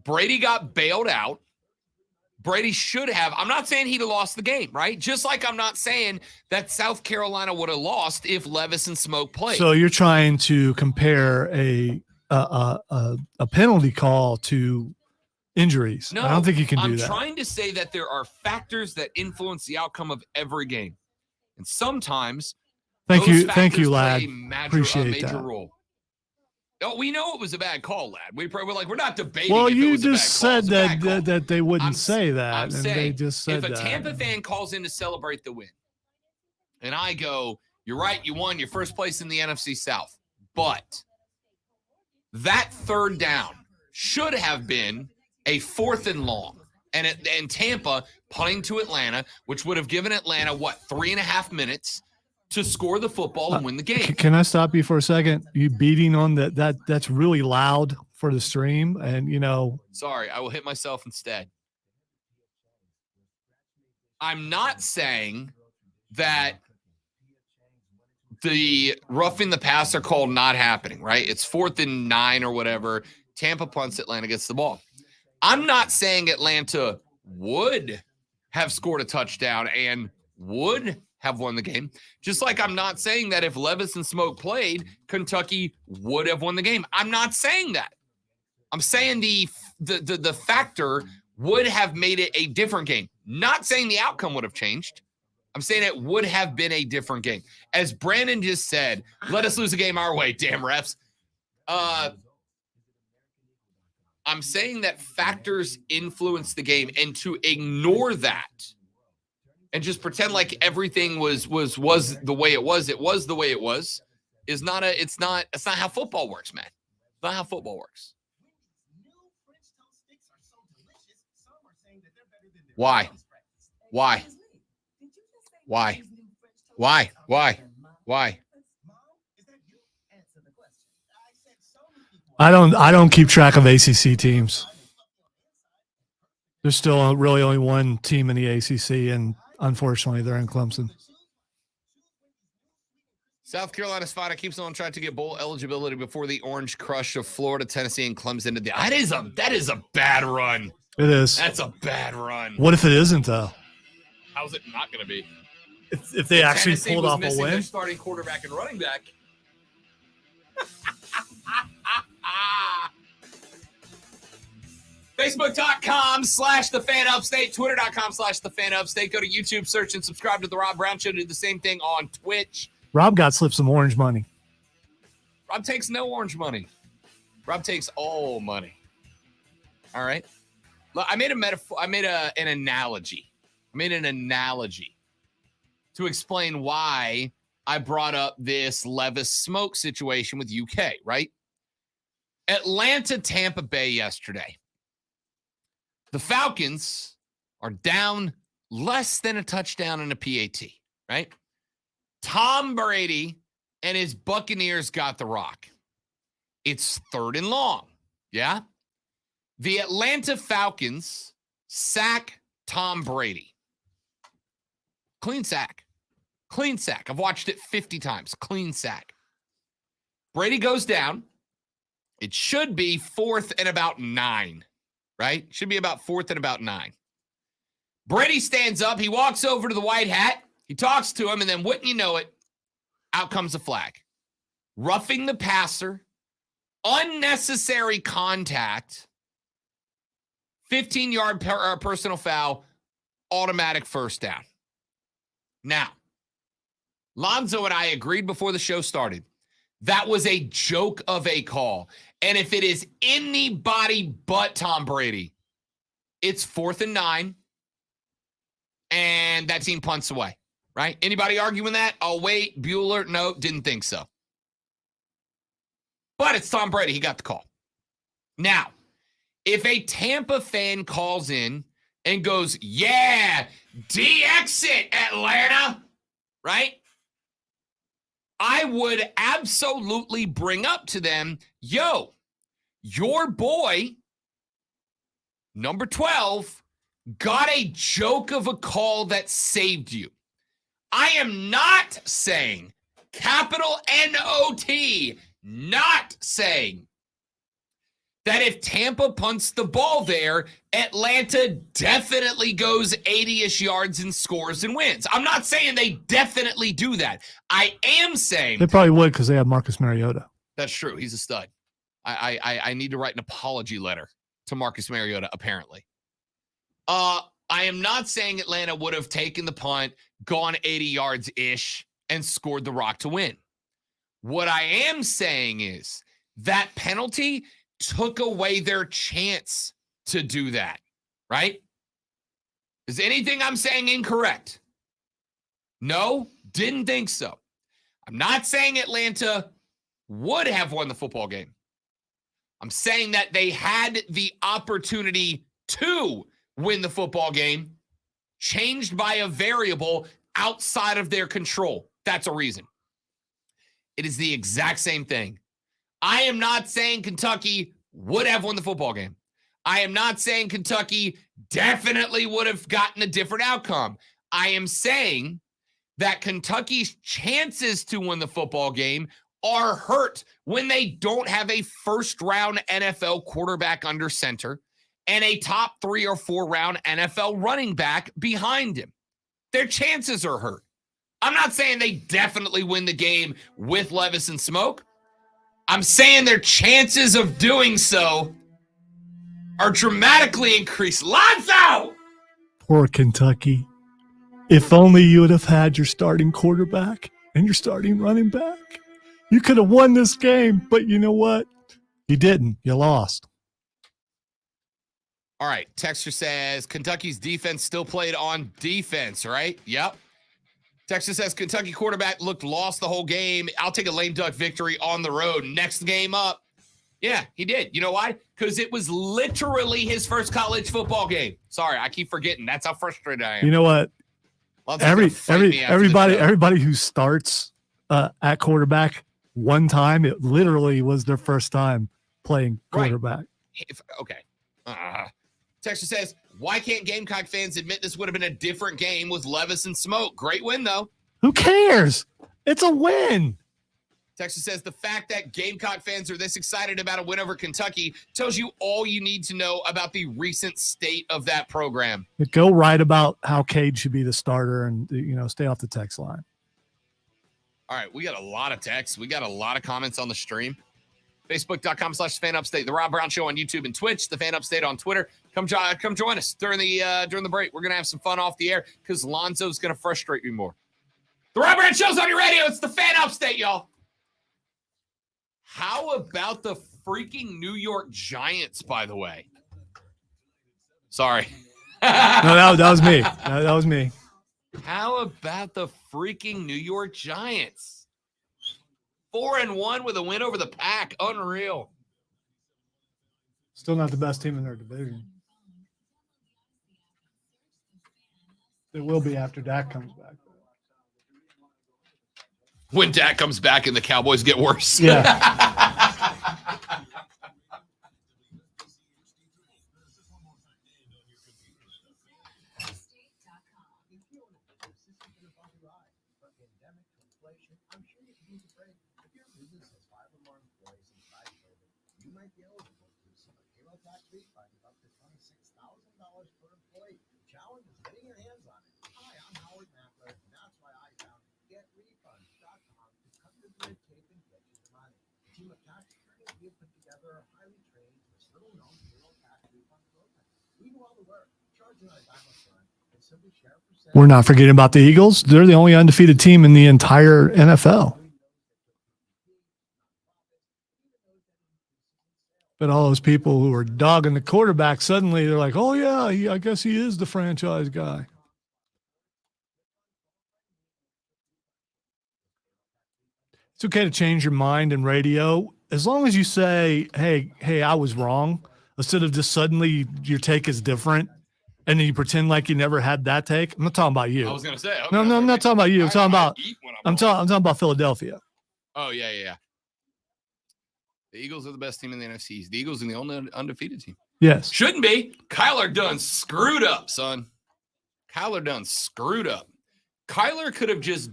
Brady got bailed out. Brady should have. I'm not saying he'd have lost the game, right? Just like I'm not saying that South Carolina would have lost if Levis and Smoke played. So you're trying to compare a penalty call to injuries. No, I don't think you can do that. I'm trying to say that there are factors that influence the outcome of every game. And sometimes Thank those you, factors lad. play a Appreciate major that. role. Oh, we know it was a bad call, lad. We're not debating. Well, if it you was a just bad call. said It's a bad call. that they wouldn't say that, I'm and saying, they just said if a that. Tampa fan calls in to celebrate the win, and I go, you're right, you won, your first place in the NFC South, but that 3rd down should have been a 4th and long, and Tampa punting to Atlanta, which would have given Atlanta 3.5 minutes to score the football and win the game. Can I stop you for a second? You beating on that's really loud for the stream, and Sorry, I will hit myself instead. I'm not saying that the roughing the passer call not happening, right? It's 4th and 9 or whatever. Tampa punts, Atlanta gets the ball. I'm not saying Atlanta would have scored a touchdown and would have won the game. Just like I'm not saying that if Levis and Smoke played, Kentucky would have won the game. I'm not saying that. I'm saying the factor would have made it a different game. Not saying the outcome would have changed. I'm saying it would have been a different game. As Brandon just said, let us lose a game our way, damn refs. I'm saying that factors influence the game, and to ignore that and just pretend like everything was the way it was the way it was, is not it's not how football works, man. It's not how football works. Why? Why? Why? Why? Why? Why? I don't keep track of ACC teams. There's still really only one team in the ACC, and unfortunately, they're in Clemson. South Carolina Spada keeps on trying to get bowl eligibility before the Orange Crush of Florida, Tennessee, and Clemson. That is a bad run. It is. That's a bad run. What if it isn't, though? How's it not going to be? If they actually Tennessee pulled was off a missing win? their starting quarterback and running back. Facebook.com/TheFanUpstate, Twitter.com/TheFanUpstate. Go to YouTube, search and subscribe to The Rob Brown Show. Do the same thing on Twitch. Rob got slipped some orange money. Rob takes no orange money. Rob takes all money. All right. Look, I made a metaphor. I made an analogy. I made an analogy to explain why I brought up this Levis Smoke situation with UK, right? Atlanta, Tampa Bay yesterday. The Falcons are down less than a touchdown and a PAT, right? Tom Brady and his Buccaneers got the rock. It's 3rd and long, yeah? The Atlanta Falcons sack Tom Brady. Clean sack. Clean sack. I've watched it 50 times. Clean sack. Brady goes down. It should be 4th and about 9, right? Should be about 4th and about 9. Brady stands up. He walks over to the white hat. He talks to him, and then wouldn't you know it, out comes a flag. Roughing the passer, unnecessary contact, 15-yard personal foul, automatic first down. Now, Lonzo and I agreed before the show started. That was a joke of a call. And if it is anybody but Tom Brady, it's 4th and 9, and that team punts away, right? Anybody arguing that? Oh, wait, Bueller, no, didn't think so. But it's Tom Brady. He got the call. Now, if a Tampa fan calls in and goes, yeah, DX it, Atlanta, right? I would absolutely bring up to them, yo, your boy, number 12, got a joke of a call that saved you. I am not saying, capital N-O-T, not saying that if Tampa punts the ball there, Atlanta definitely goes 80-ish yards and scores and wins. I'm not saying they definitely do that. I am saying They probably would because they have Marcus Mariota. that's true. He's a stud. I need to write an apology letter to Marcus Mariota, apparently. I am not saying Atlanta would have taken the punt, gone 80 yards-ish, and scored the rock to win. What I am saying is that penalty took away their chance to do that, right? Is anything I'm saying incorrect? No, didn't think so. I'm not saying Atlanta would have won the football game. I'm saying that they had the opportunity to win the football game, changed by a variable outside of their control. That's a reason. It is the exact same thing. I am not saying Kentucky would have won the football game. I am not saying Kentucky definitely would have gotten a different outcome. I am saying that Kentucky's chances to win the football game are hurt when they don't have a first-round NFL quarterback under center and a top 3 or 4 round NFL running back behind him. Their chances are hurt. I'm not saying they definitely win the game with Levis and Smoke. I'm saying their chances of doing so are dramatically increased. Lights out! Poor Kentucky. If only you would have had your starting quarterback and your starting running back. You could have won this game, but you know what? You didn't. You lost. All right. Texture says Kentucky's defense still played on defense, right? Yep. Texture says Kentucky quarterback looked lost the whole game. I'll take a lame duck victory on the road. Next game up. Yeah, he did. You know why? Because it was literally his first college football game. Sorry, I keep forgetting. That's how frustrated I am. You know what? Lonzo's gonna fight me after the show. Everybody who starts at quarterback one time, it literally was their first time playing quarterback. Okay. Texture says, why can't Gamecock fans admit this would have been a different game with Levis and Smoke? Great win, though. Who cares? It's a win. Texas says the fact that Gamecock fans are this excited about a win over Kentucky tells you all you need to know about the recent state of that program. Go right about how Cade should be the starter and, stay off the text line. All right, we got a lot of texts. We got a lot of comments on the stream. Facebook.com/FanUpstate, The Rob Brown Show on YouTube and Twitch, The Fan Upstate on Twitter. Come join us during the break. We're going to have some fun off the air because Lonzo's going to frustrate me more. The Rob Brown Show's on your radio. It's The Fan Upstate, y'all. How about the freaking New York Giants, by the way? Sorry. No, that was me. That was me. How about the freaking New York Giants? 4-1 with a win over the Pack. Unreal. Still not the best team in their division. It will be after Dak comes back. When Dak comes back and the Cowboys get worse. Yeah. We're not forgetting about the Eagles. They're the only undefeated team in the entire NFL. But all those people who are dogging the quarterback, suddenly they're like, oh, yeah, I guess he is the franchise guy. It's okay to change your mind in radio as long as you say, hey, I was wrong, instead of just suddenly your take is different. And then you pretend like you never had that take. I'm not talking about you. I was gonna say. No, I'm not talking about you. I'm talking about Philadelphia. Oh yeah. The Eagles are the best team in the NFC. The Eagles are the only undefeated team. Yes. Shouldn't be. Kyler done screwed up, son. Kyler done screwed up. Kyler could have just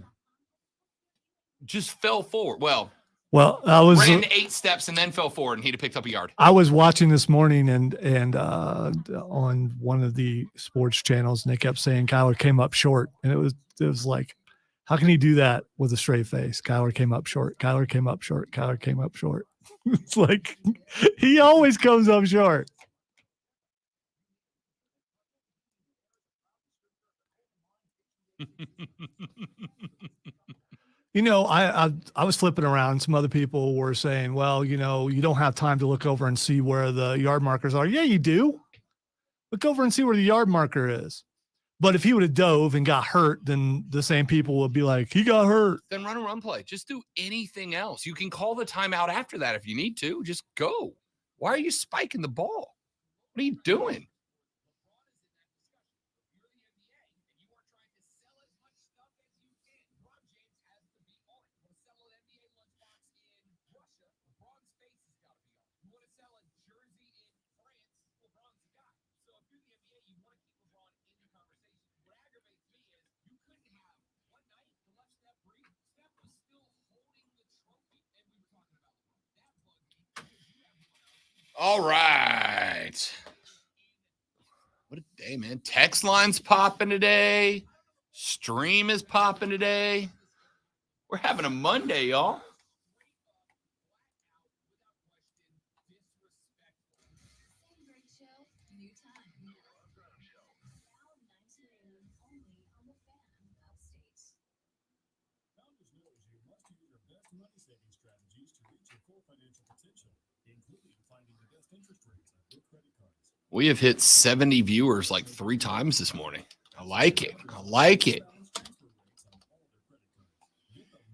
fell forward. Well, I was ran 8 steps and then fell forward, and he'd have picked up a yard. I was watching this morning and on one of the sports channels, and they kept saying Kyler came up short, and it was like, how can he do that with a straight face? Kyler came up short. Kyler came up short. Kyler came up short. It's like he always comes up short. I was flipping around. Some other people were saying, well, you don't have time to look over and see where the yard markers are. Yeah, you do. Look over and see where the yard marker is. But if he would have dove and got hurt, then the same people would be like, he got hurt. Then run a run play. Just do anything else. You can call the timeout after that if you need to. Just go. Why are you spiking the ball? What are you doing? All right. What a day, man. Text line's popping today. Stream is popping today. We're having a Monday, y'all. We have hit 70 viewers like 3 times this morning. I like it. I like it.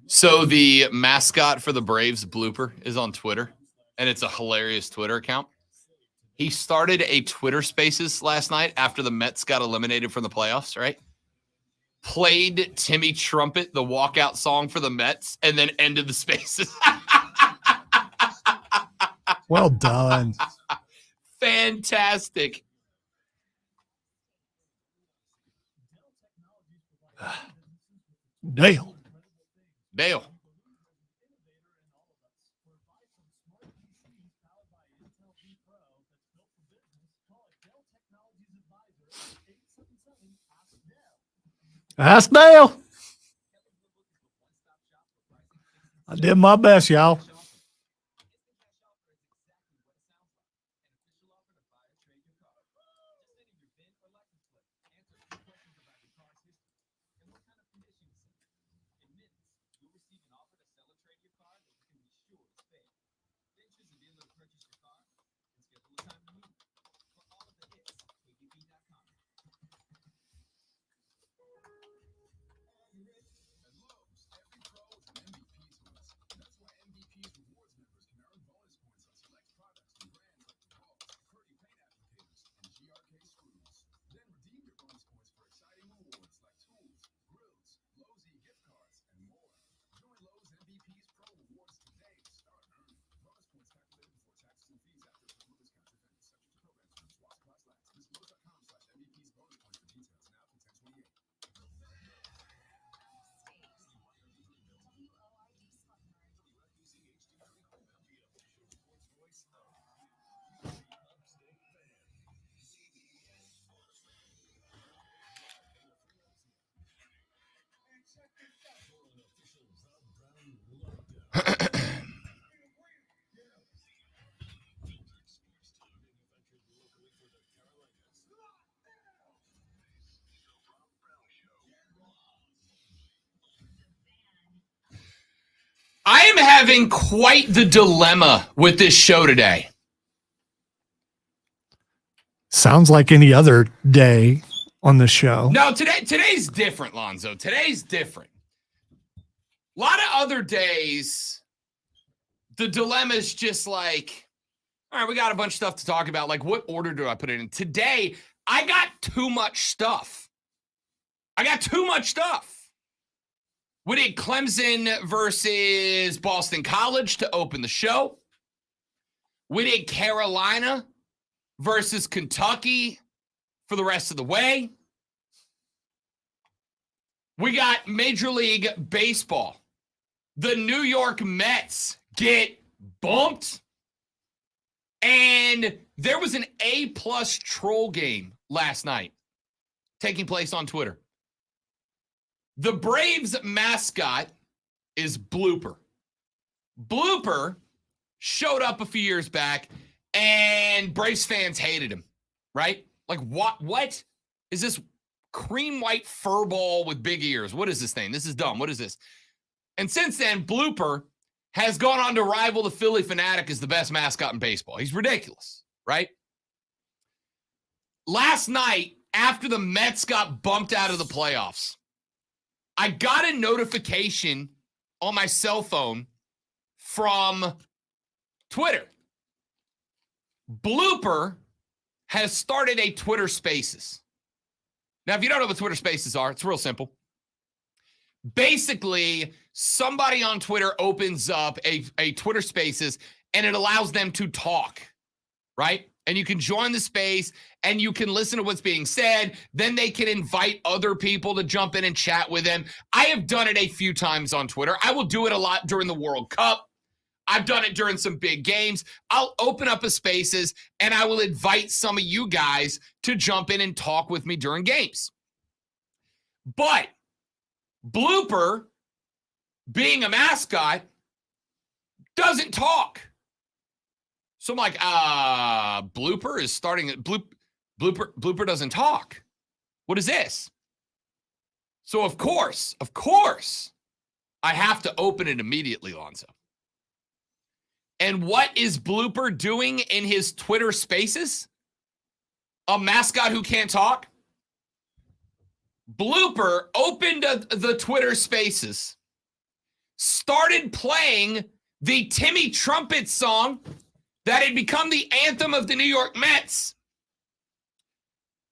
So the mascot for the Braves, Blooper, is on Twitter, and it's a hilarious Twitter account. He started a Twitter Spaces last night after the Mets got eliminated from the playoffs, right? Played Timmy Trumpet, the walkout song for the Mets, and then ended the Spaces. Well done. Fantastic. Dale. Dale. Ask Dale. I did my best, y'all. I am having quite the dilemma with this show today. Sounds like any other day on the show. No, today's different, Lonzo. Today's different. A lot of other days, the dilemma is just like, all right, we got a bunch of stuff to talk about. Like, what order do I put it in? Today, I got too much stuff. We did Clemson versus Boston College to open the show. We did Carolina versus Kentucky for the rest of the way. We got Major League Baseball. The New York Mets get bumped. And there was an A-plus troll game last night taking place on Twitter. The Braves mascot is Blooper. Blooper showed up a few years back, and Braves fans hated him, right? Like, what is this cream white fur ball with big ears? What is this thing? This is dumb. What is this? And since then, Blooper has gone on to rival the Philly Fanatic as the best mascot in baseball. He's ridiculous, right? Last night, after the Mets got bumped out of the playoffs, I got a notification on my cell phone from Twitter. Blooper has started a Twitter Spaces. Now, if you don't know what Twitter Spaces are, it's real simple. Basically, somebody on Twitter opens up a Twitter Spaces, and it allows them to talk, right? And you can join the space, and you can listen to what's being said. Then they can invite other people to jump in and chat with them. I have done it a few times on Twitter. I will do it a lot during the World Cup. I've done it during some big games. I'll open up a spaces and I will invite some of you guys to jump in and talk with me during games. But Blooper, being a mascot, doesn't talk. So I'm like, Blooper is starting. Blooper doesn't talk. What is this? So of course, I have to open it immediately, Lonzo. And what is Blooper doing in his Twitter spaces? A mascot who can't talk? Blooper opened the Twitter spaces, started playing the Timmy Trumpet song that had become the anthem of the New York Mets.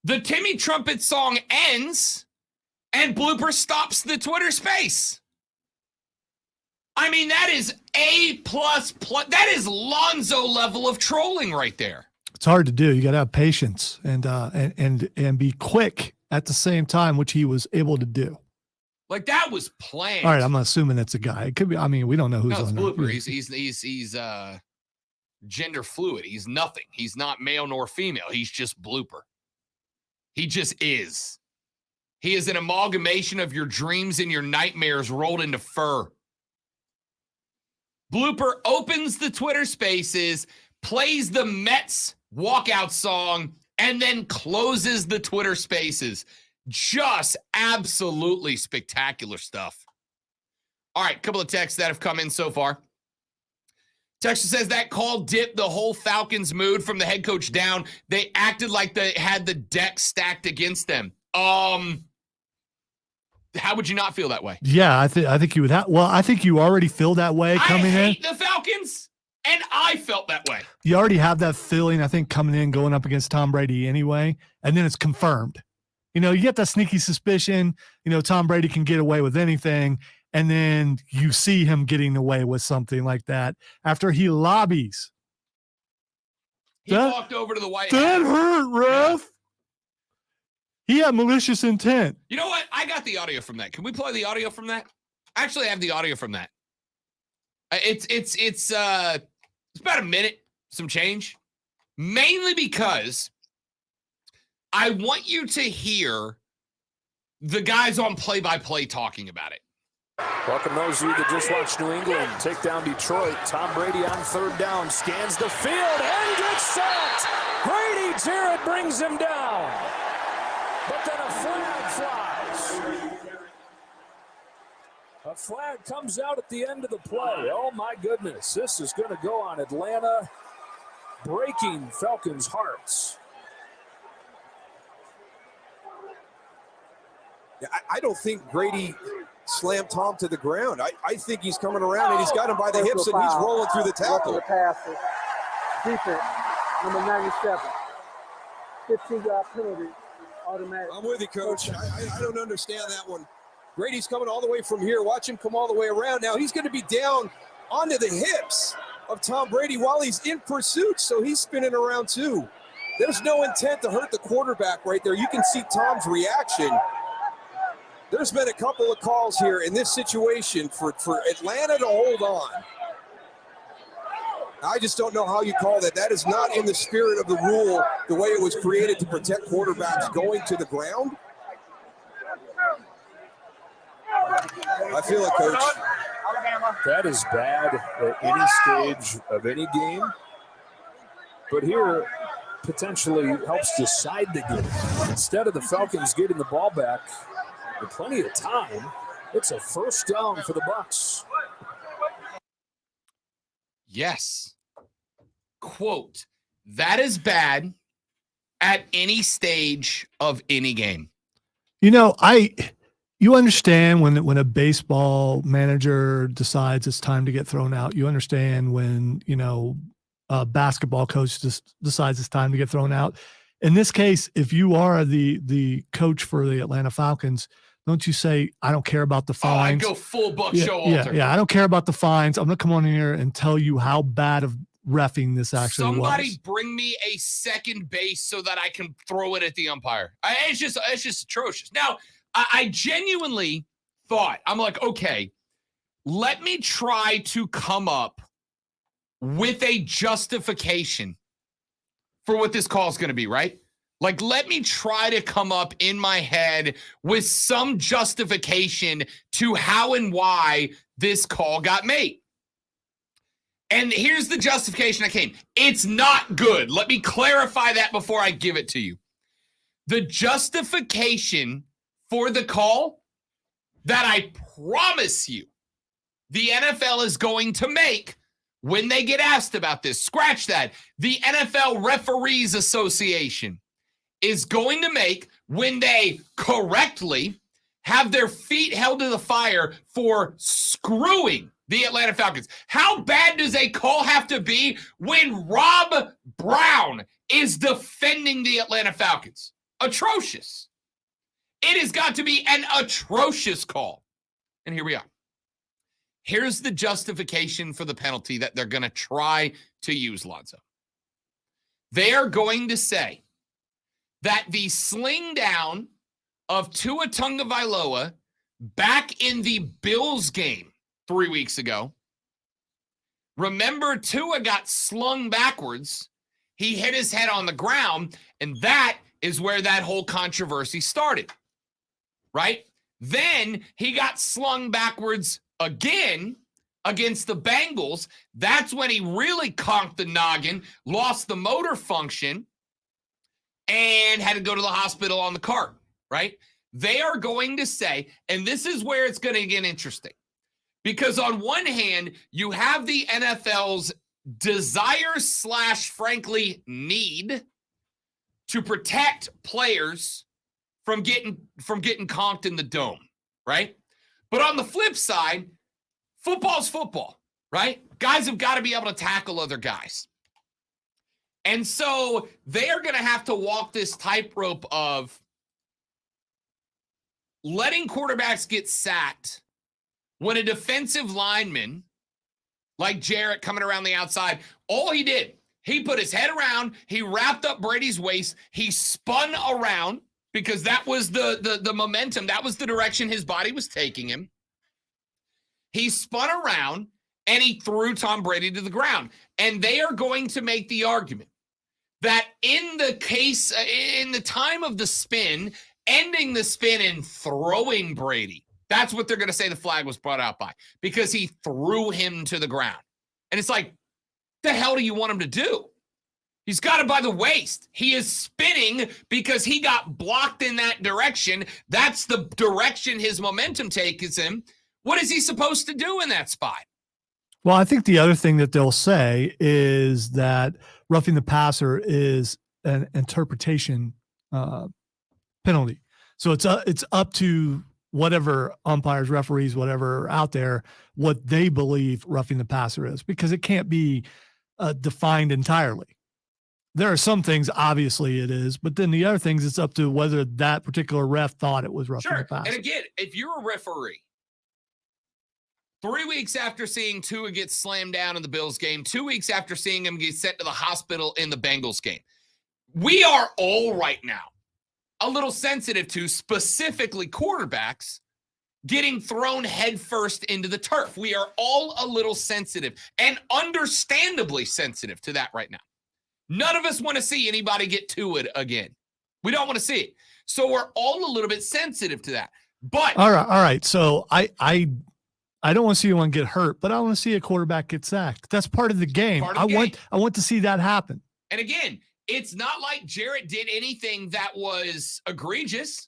The Timmy Trumpet song ends, and Blooper stops the Twitter space. I mean, that is A++. That is Lonzo level of trolling right there. It's hard to do. You got to have patience and be quick at the same time, which he was able to do. Like, that was planned. All right, I'm assuming it's a guy. It could be. I mean, we don't know who's No, it's on Blooper. there. He's gender fluid. He's nothing. He's not male nor female. He's just Blooper. He just is. He is an amalgamation of your dreams and your nightmares rolled into fur. Blooper opens the Twitter spaces, plays the Mets walkout song, and then closes the Twitter spaces. Just absolutely spectacular stuff. All right, couple of texts that have come in so far. Texter says that call dipped the whole Falcons mood from the head coach down. They acted like they had the deck stacked against them. How would you not feel that way? Yeah, I think you would have. Well, I think you already feel that way coming in. I hate the Falcons, and I felt that way. You already have that feeling, I think, coming in, going up against Tom Brady anyway, and then it's confirmed. You know, you get that sneaky suspicion, you know, Tom Brady can get away with anything, and then you see him getting away with something like that after he lobbies. He walked over to the White House. That hurt, ref. He had malicious intent. You know what? I got the audio from that. Can we play the audio from that? Actually, I have the audio from that. It's about a minute, some change. Mainly because I want you to hear the guys on play-by-play talking about it. Welcome those of you that just watched New England take down Detroit. Tom Brady on third down, scans the field and gets sacked. Grady Jarrett brings him down. But then a flag flies. A flag comes out at the end of the play. Oh, my goodness. This is going to go on Atlanta, breaking Falcons' hearts. Yeah, I don't think Grady slammed Tom to the ground. I think he's coming around and he's got him by the hips and he's rolling through the tackle. The passer. Defense, number 97. 15-yard penalty. Automatic. I'm with you, Coach. I don't understand that one. Grady's coming all the way from here. Watch him come all the way around. Now he's going to be down onto the hips of Tom Brady while he's in pursuit, so he's spinning around too. There's no intent to hurt the quarterback right there. You can see Tom's reaction. There's been a couple of calls here in this situation for Atlanta to hold on. I just don't know how you call that. That is not in the spirit of the rule, the way it was created to protect quarterbacks going to the ground. I feel it, Coach. That is bad at any stage of any game. But here, potentially helps decide the game. Instead of the Falcons getting the ball back with plenty of time, it's a first down for the Bucs. Yes. Quote, that is bad at any stage of any game. You know, you understand when a baseball manager decides it's time to get thrown out. You understand when, you know, a basketball coach just decides it's time to get thrown out. In this case, if you are the coach for the Atlanta Falcons, don't you say, I don't care about the fines. Oh, I go full Buck Showalter. Yeah, I don't care about the fines. I'm going to come on here and tell you how bad of reffing this actually Somebody was. bring me a second base so that I can throw it at the umpire. It's just atrocious. Now, I genuinely thought, I'm like, okay, let me try to come up with a justification for what this call is going to be, right? Like, let me try to come up in my head with some justification to how and why this call got made. And here's the justification I came. It's not good. Let me clarify that before I give it to you. The justification for the call that I promise you the NFL is going to make when they get asked about this, scratch that, the NFL Referees Association is going to make when they correctly have their feet held to the fire for screwing the Atlanta Falcons. How bad does a call have to be when Rob Brown is defending the Atlanta Falcons? Atrocious. It has got to be an atrocious call. And here we are. Here's the justification for the penalty that they're going to try to use, Lonzo. They are going to say that the sling down of Tua Tagovailoa back in the Bills game 3 weeks ago, remember Tua got slung backwards. He hit his head on the ground, and that is where that whole controversy started, right? Then he got slung backwards again against the Bengals. That's when he really conked the noggin, lost the motor function, and had to go to the hospital on the cart, right? They are going to say, and this is where it's going to get interesting, because on one hand, you have the NFL's desire / frankly need to protect players from getting conked in the dome, right? But on the flip side, football's football, right? Guys have got to be able to tackle other guys. And so they are going to have to walk this tightrope of letting quarterbacks get sacked when a defensive lineman like Jarrett coming around the outside, all he did, he put his head around, he wrapped up Brady's waist, he spun around because that was the momentum, that was the direction his body was taking him. He spun around and he threw Tom Brady to the ground. And they are going to make the argument that in the case, in the time of the spin, ending the spin and throwing Brady, that's what they're going to say the flag was brought out by, because he threw him to the ground. And it's like, the hell do you want him to do? He's got it by the waist. He is spinning because he got blocked in that direction. That's the direction his momentum takes him. What is he supposed to do in that spot? Well, I think the other thing that they'll say is that roughing the passer is an interpretation penalty. So it's up to whatever umpires, referees, whatever are out there, what they believe roughing the passer is, because it can't be defined entirely. There are some things, obviously it is, but then the other things, it's up to whether that particular ref thought it was roughing the passer. And again, if you're a referee, 3 weeks after seeing Tua get slammed down in the Bills game, 2 weeks after seeing him get sent to the hospital in the Bengals game, we are all right now a little sensitive to specifically quarterbacks getting thrown headfirst into the turf. We are all a little sensitive, and understandably sensitive to that right now. None of us want to see anybody get to it again. We don't want to see it. So we're all a little bit sensitive to that. But all right. So I don't want to see anyone get hurt, but I want to see a quarterback get sacked. That's part of the game. I want to see that happen. And again, it's not like Jarrett did anything that was egregious.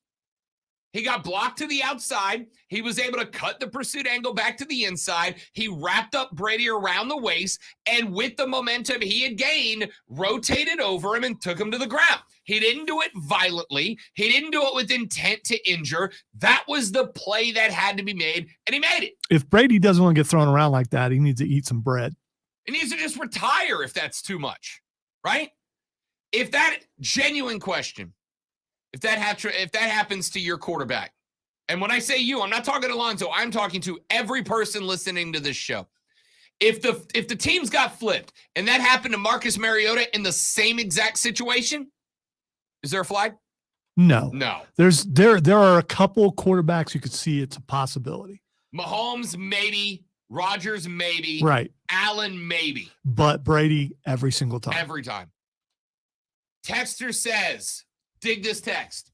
He got blocked to the outside. He was able to cut the pursuit angle back to the inside. He wrapped up Brady around the waist, and with the momentum he had gained, rotated over him and took him to the ground. He didn't do it violently. He didn't do it with intent to injure. That was the play that had to be made, and he made it. If Brady doesn't want to get thrown around like that, he needs to eat some bread. He needs to just retire if that's too much, right? If that genuine question, if that happens to your quarterback, and when I say you, I'm not talking to Alonzo, I'm talking to every person listening to this show. If the teams got flipped and that happened to Marcus Mariota in the same exact situation, is there a flag? No. There are a couple quarterbacks you could see it's a possibility. Mahomes, maybe. Rodgers, maybe. Right. Allen, maybe. But Brady every single time. Every time. Texter says, dig this text.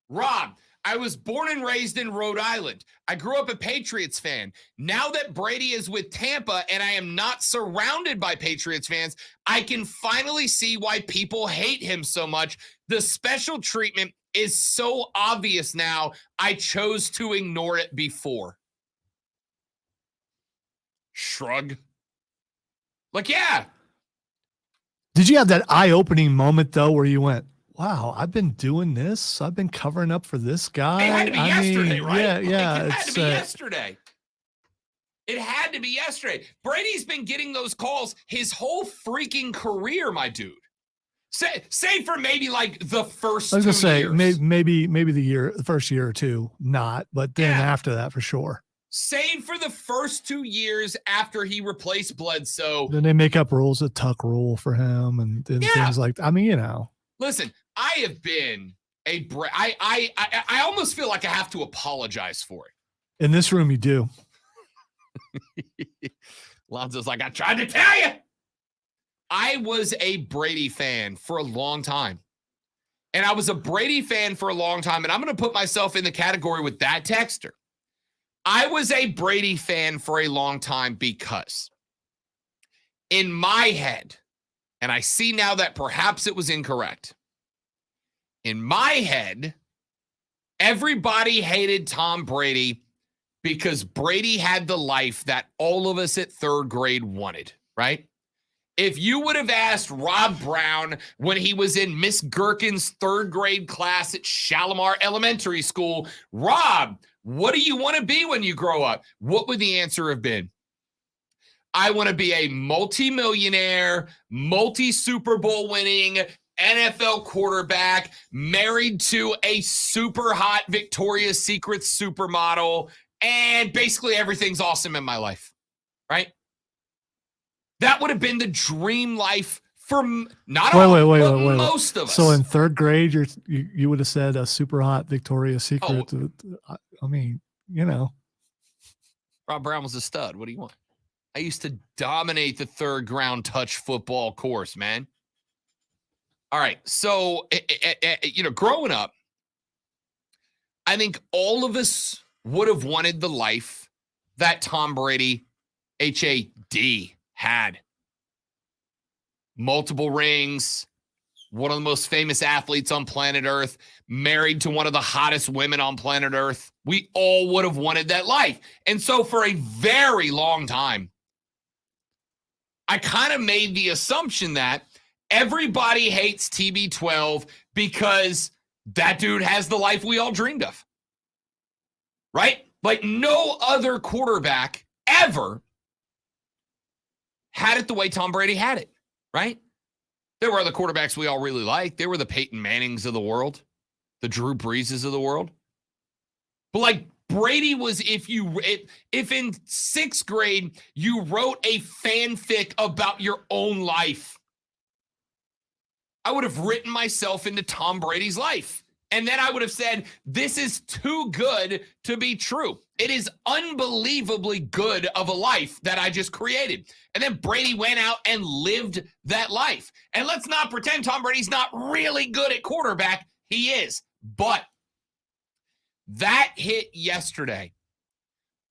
Rob, I was born and raised in Rhode Island. I grew up a Patriots fan. Now that Brady is with Tampa and I am not surrounded by Patriots fans, I can finally see why people hate him so much. The special treatment is so obvious now. I chose to ignore it before. Shrug. Like, yeah. Did you have that eye-opening moment, though, where you went, wow, I've been doing this. I've been covering up for this guy. It had to be yesterday, right? Yeah, yeah. It had to be yesterday. It had to be yesterday. Brady's been getting those calls his whole freaking career, my dude. Say for maybe like the first 2 years. I was going to say, maybe the first year or two, not. But then after that, for sure. Save for the first 2 years after he replaced Bledsoe. Then they make up rules, a tuck rule for him and things like that. I mean, you know. Listen, I have been I almost feel like I have to apologize for it. In this room, you do. Lonzo's like, I tried to tell you. I was a Brady fan for a long time. And I was a Brady fan for a long time. And I'm going to put myself in the category with that texter. I was a Brady fan for a long time because in my head, and I see now that perhaps it was incorrect. In my head, everybody hated Tom Brady because Brady had the life that all of us at third grade wanted, right? If you would have asked Rob Brown when he was in Miss Gherkin's third grade class at Shalimar Elementary School, Rob, what do you want to be when you grow up? What would the answer have been? I want to be a multimillionaire, multi-Super Bowl winning NFL quarterback, married to a super hot Victoria's Secret supermodel, and basically everything's awesome in my life, right? That would have been the dream life for not all, but most of us. So in third grade, you would have said a super hot Victoria's Secret. Oh. I mean, you know. Rob Brown was a stud. What do you want? I used to dominate the third ground touch football course, man. All right. So, growing up, I think all of us would have wanted the life that Tom Brady, HAD, had. Multiple rings, one of the most famous athletes on planet Earth, married to one of the hottest women on planet Earth. We all would have wanted that life. And so for a very long time, I kind of made the assumption that everybody hates TB12 because that dude has the life we all dreamed of. Right? Like no other quarterback ever had it the way Tom Brady had it, right? There were other quarterbacks we all really liked. There were the Peyton Mannings of the world, the Drew Breeses of the world. But like Brady was, if in sixth grade you wrote a fanfic about your own life, I would have written myself into Tom Brady's life. And then I would have said, this is too good to be true. It is unbelievably good of a life that I just created. And then Brady went out and lived that life. And let's not pretend Tom Brady's not really good at quarterback. He is. But that hit yesterday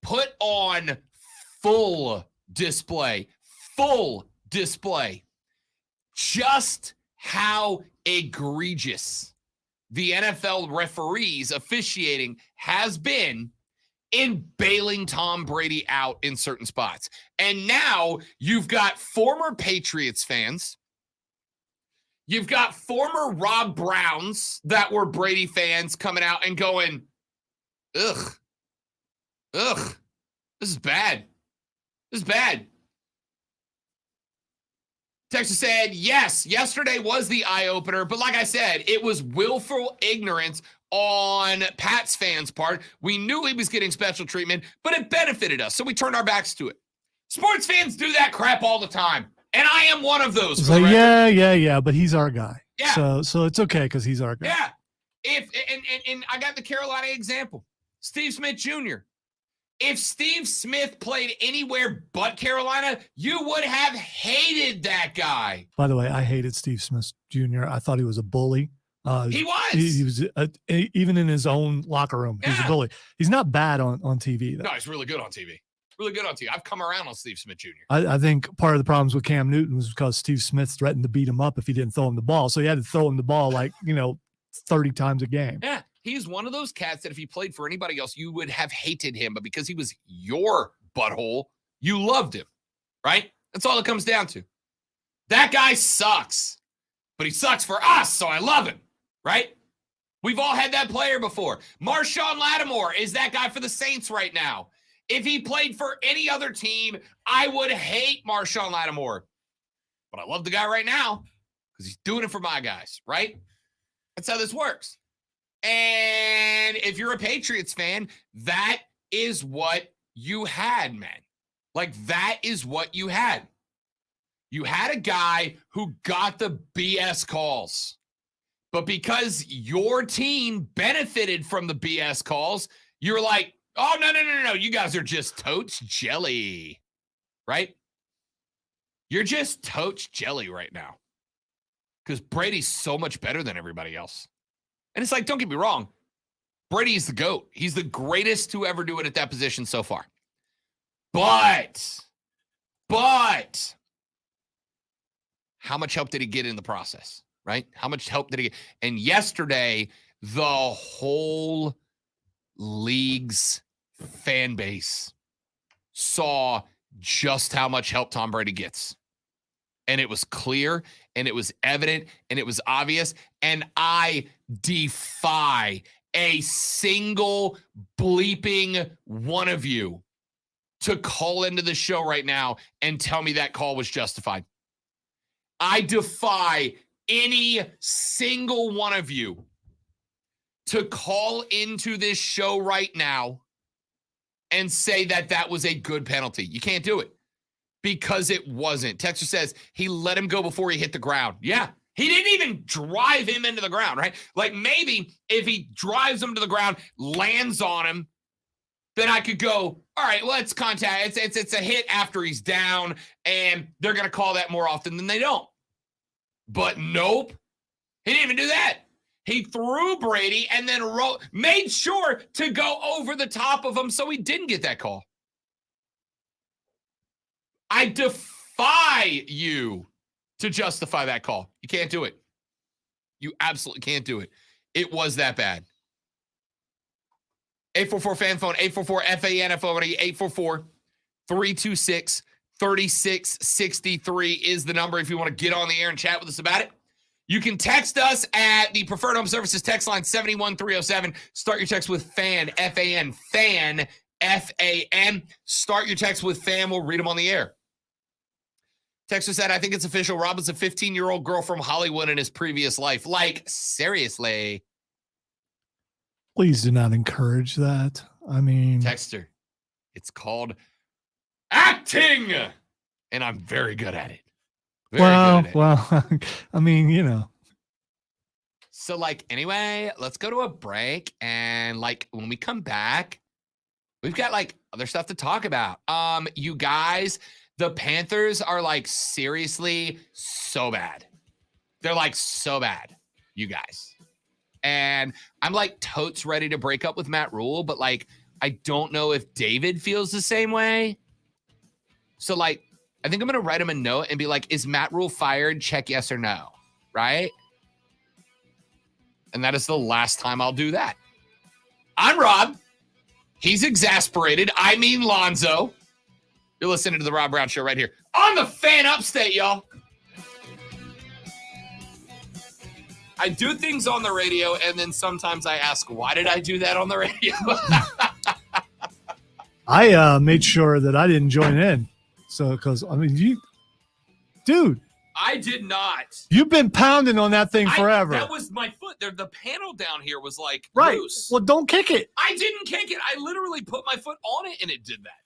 put on full display just how egregious the NFL referees officiating has been in bailing Tom Brady out in certain spots. And now you've got former Patriots fans. You've got former Rob Browns that were Brady fans coming out and going, ugh, this is bad. This is bad. Texas said, yes, yesterday was the eye-opener, but like I said, it was willful ignorance on Pat's fans' part. We knew he was getting special treatment, but it benefited us, so we turned our backs to it. Sports fans do that crap all the time, and I am one of those. So yeah, but he's our guy. Yeah. So it's okay because he's our guy. Yeah. And I got the Carolina example. Steve Smith Jr. If Steve Smith played anywhere but Carolina, you would have hated that guy. By the way, I hated Steve Smith Jr. I thought he was a bully. He was. He was even in his own locker room. He was a Yeah. bully. He's not bad on TV, though. No, he's really good on TV. Really good on TV. I've come around on Steve Smith Jr. I think part of the problems with Cam Newton was because Steve Smith threatened to beat him up if he didn't throw him the ball. So he had to throw him the ball 30 times a game. Yeah, he's one of those cats that if he played for anybody else, you would have hated him. But because he was your butthole, you loved him, right? That's all it comes down to. That guy sucks, but he sucks for us, so I love him, right? We've all had that player before. Marshawn Lattimore is that guy for the Saints right now. If he played for any other team, I would hate Marshawn Lattimore. But I love the guy right now because he's doing it for my guys, right? That's how this works. And if you're a Patriots fan, that is what you had, man. Like, that is what you had. You had a guy who got the BS calls. But because your team benefited from the BS calls, you're like, oh, no. You guys are just totes jelly, right? You're just totes jelly right now because Brady's so much better than everybody else. And it's like, don't get me wrong. Brady's the GOAT. He's the greatest to ever do it at that position so far. But how much help did he get in the process, right? How much help did he get? And yesterday, the whole league's fan base saw just how much help Tom Brady gets. And it was clear, and it was evident, and it was obvious. And I defy a single bleeping one of you to call into the show right now and tell me that call was justified. I defy any single one of you to call into this show right now and say that that was a good penalty. You can't do it because it wasn't. Texter says he let him go before he hit the ground. Yeah, he didn't even drive him into the ground, right? Like maybe if he drives him to the ground, lands on him, then I could go, all right, well, it's contact. It's a hit after he's down, and they're going to call that more often than they don't. But nope, he didn't even do that. He threw Brady and then made sure to go over the top of him so he didn't get that call. I defy you to justify that call. You can't do it. You absolutely can't do it. It was that bad. 844-FAN phone, 844-FAN-FONE, 844-326-3663 is the number if you want to get on the air and chat with us about it. You can text us at the Preferred Home Services text line 71307. Start your text with FAN, F-A-N, FAN, F-A-N. Start your text with FAN. We'll read them on the air. Texter said, I think it's official. Rob is a 15-year-old girl from Hollywood in his previous life. Like, seriously. Please do not encourage that. I mean, Texter, it's called acting, and I'm very good at it. Very good at it. Well, I mean, you know. So, like, anyway, let's go to a break, and like when we come back, we've got like other stuff to talk about. You guys, the Panthers are like seriously so bad. They're like so bad, you guys. And I'm like totes ready to break up with Matt Rule, but like I don't know if David feels the same way. So like I think I'm gonna write him a note and be like, is Matt Rule fired? Check yes or no, right? And that is the last time I'll do that. I'm Rob. He's exasperated. I mean Lonzo. You're listening to the Rob Brown Show right here on the Fan Upstate, y'all. I do things on the radio, and then sometimes I ask, why did I do that on the radio? I made sure that I didn't join in. So, because, I mean, dude. I did not. You've been pounding on that thing forever. That was my foot. The panel down here was like right. Loose. Well, don't kick it. I didn't kick it. I literally put my foot on it, and it did that.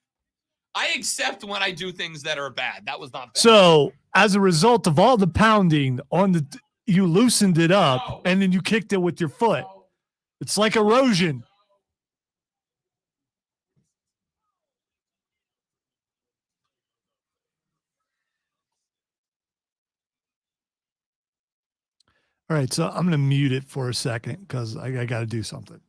I accept when I do things that are bad. That was not bad. So, as a result of all the pounding on the... You loosened it up, and then you kicked it with your foot. It's like erosion. All right, so I'm going to mute it for a second because I got to do something.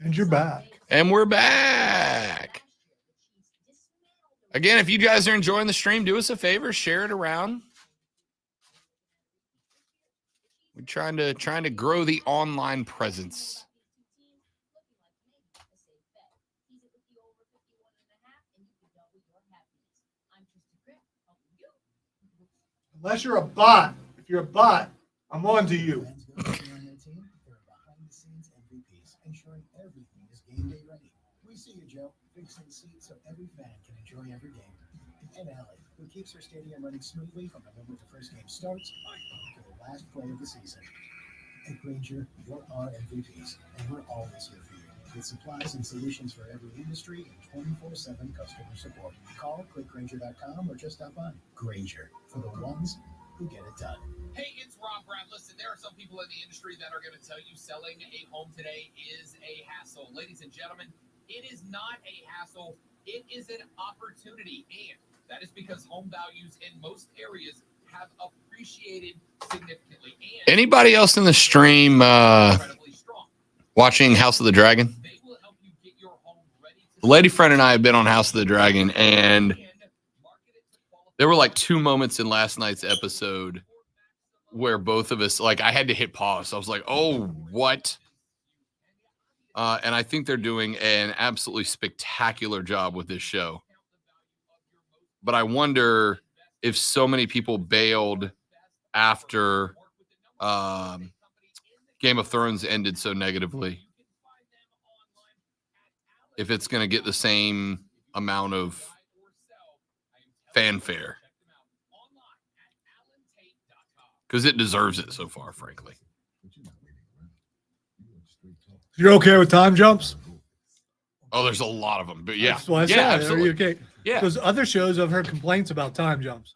And you're back. And we're back. Again, if you guys are enjoying the stream, do us a favor, share it around. We're trying to grow the online presence. Unless you're a bot. If you're a bot, I'm on to you. Ensuring everything is game day ready. We see you, Joe, fixing seats so every fan can enjoy every game. And Allie, who keeps her stadium running smoothly from the moment the first game starts to the last play of the season. At Grainger, you're our MVPs, and we're always here for you, with supplies and solutions for every industry and 24/7 customer support. Call clickgrainger.com or just stop by. Grainger, for the ones who get it done. Hey, it's Rob Brown. Listen, there are some people in the industry that are going to tell you selling a home today is a hassle. Ladies and gentlemen, it is not a hassle. It is an opportunity. And that is because home values in most areas have appreciated significantly. And anybody else in the stream watching House of the Dragon? They will help you get your home ready. The lady friend and I have been on House of the Dragon, and there were like 2 moments in last night's episode where both of us, like, I had to hit pause. I was like, oh, what? And I think they're doing an absolutely spectacular job with this show. But I wonder if so many people bailed after Game of Thrones ended so negatively, if it's going to get the same amount of fanfare. Because it deserves it so far, frankly. You're okay with time jumps? Oh, there's a lot of them. But yeah. That's what I yeah, said. absolutely. Are you okay? Yeah. Because other shows I've heard complaints about time jumps.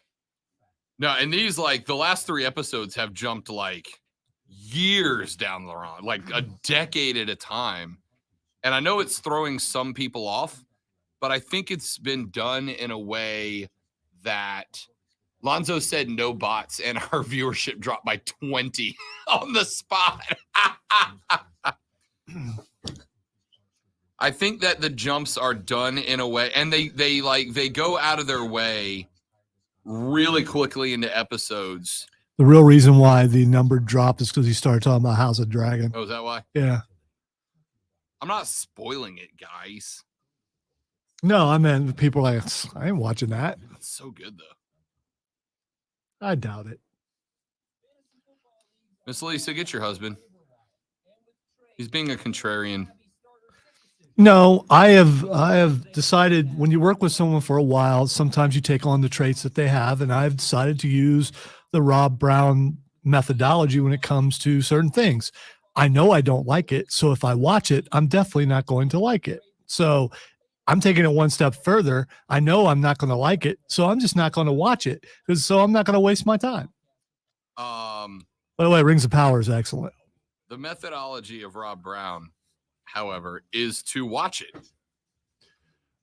No, and these like the last 3 episodes have jumped like years down the road, like a decade at a time. And I know it's throwing some people off, but I think it's been done in a way that Lonzo said no bots and our viewership dropped by 20 on the spot. I think that the jumps are done in a way, and they go out of their way really quickly into episodes. The real reason why the number dropped is because he started talking about House of Dragon. Oh, is that why? Yeah. I'm not spoiling it, guys. No, I mean, people are like, I ain't watching that. It's so good, though. I doubt it. Miss Lisa, get your husband. He's being a contrarian. No, I have decided when you work with someone for a while, sometimes you take on the traits that they have, and I've decided to use the Rob Brown methodology when it comes to certain things. I know I don't like it, so if I watch it, I'm definitely not going to like it. So I'm taking it one step further. I know I'm not going to like it, so I'm just not going to watch it. So I'm not going to waste my time. By the way, Rings of Power is excellent. The methodology of Rob Brown, however, is to watch it.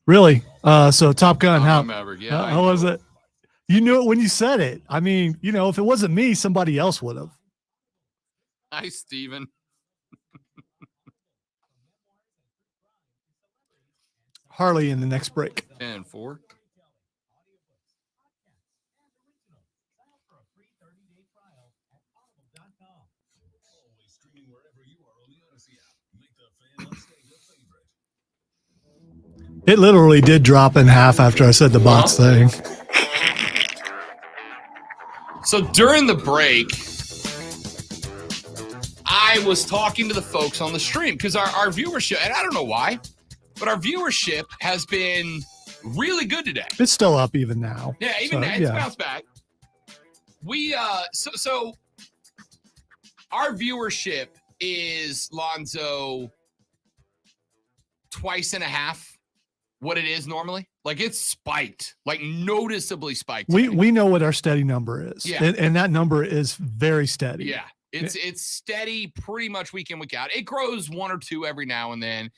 Really? So Top Gun, how Maverick, yeah, how was it? You knew it when you said it. I mean, you know, if it wasn't me, somebody else would have. Hi, Steven. Harley in the next break. 10-4. It literally did drop in half after I said the bots thing. So during the break, I was talking to the folks on the stream because our viewership, and I don't know why, but our viewership has been really good today. It's still up even now. Yeah, even now, it's bounced back. We so our viewership is, Lonzo, twice and a half what it is normally. Like, it's spiked, like noticeably spiked. We know what our steady number is. Yeah. And that number is very steady. Yeah. It's steady pretty much week in, week out. It grows 1 or 2 every now and then.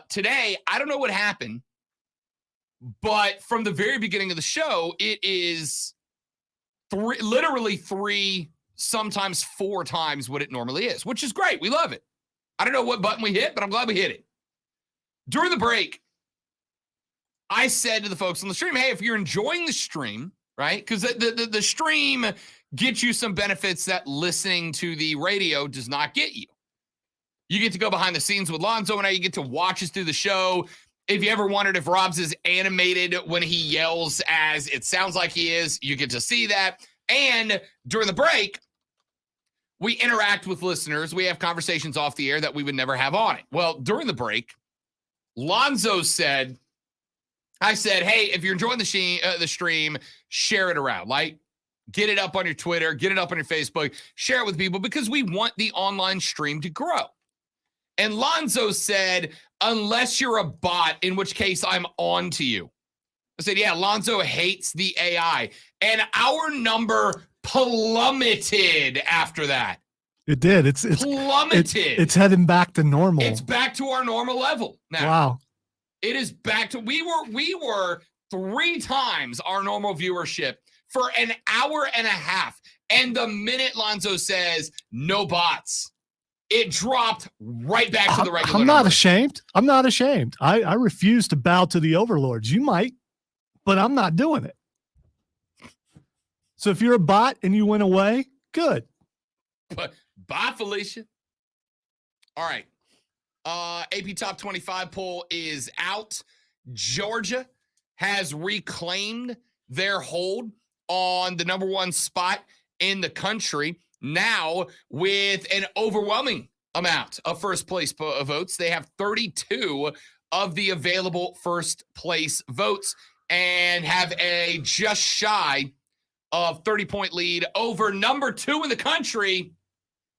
Today, I don't know what happened, but from the very beginning of the show, it is literally 3, sometimes 4 times what it normally is, which is great. We love it. I don't know what button we hit, but I'm glad we hit it. During the break, I said to the folks on the stream, hey, if you're enjoying the stream, right? Because the stream gets you some benefits that listening to the radio does not get you. You get to go behind the scenes with Lonzo, and now you get to watch us through the show. If you ever wondered if Rob's is animated when he yells as it sounds like he is, you get to see that. And during the break, we interact with listeners. We have conversations off the air that we would never have on it. Well, during the break, Lonzo said, I said, hey, if you're enjoying the stream, share it around. Like, get it up on your Twitter, get it up on your Facebook, share it with people because we want the online stream to grow. And Lonzo said, unless you're a bot, in which case I'm on to you. I said, yeah, Lonzo hates the AI. And our number plummeted after that. It did. It's plummeted. It's heading back to normal. It's back to our normal level now. Wow. It is back to we were 3 times our normal viewership for an hour and a half. And the minute Lonzo says no bots, it dropped right back to the regular. I'm not ashamed. I'm not ashamed. I refuse to bow to the overlords. You might, but I'm not doing it. So if you're a bot and you went away, good. But bye, Felicia. All right. AP Top 25 poll is out. Georgia has reclaimed their hold on the #1 spot in the country. Now, with an overwhelming amount of first place votes, they have 32 of the available first place votes and have a just shy of 30-point lead over #2 in the country,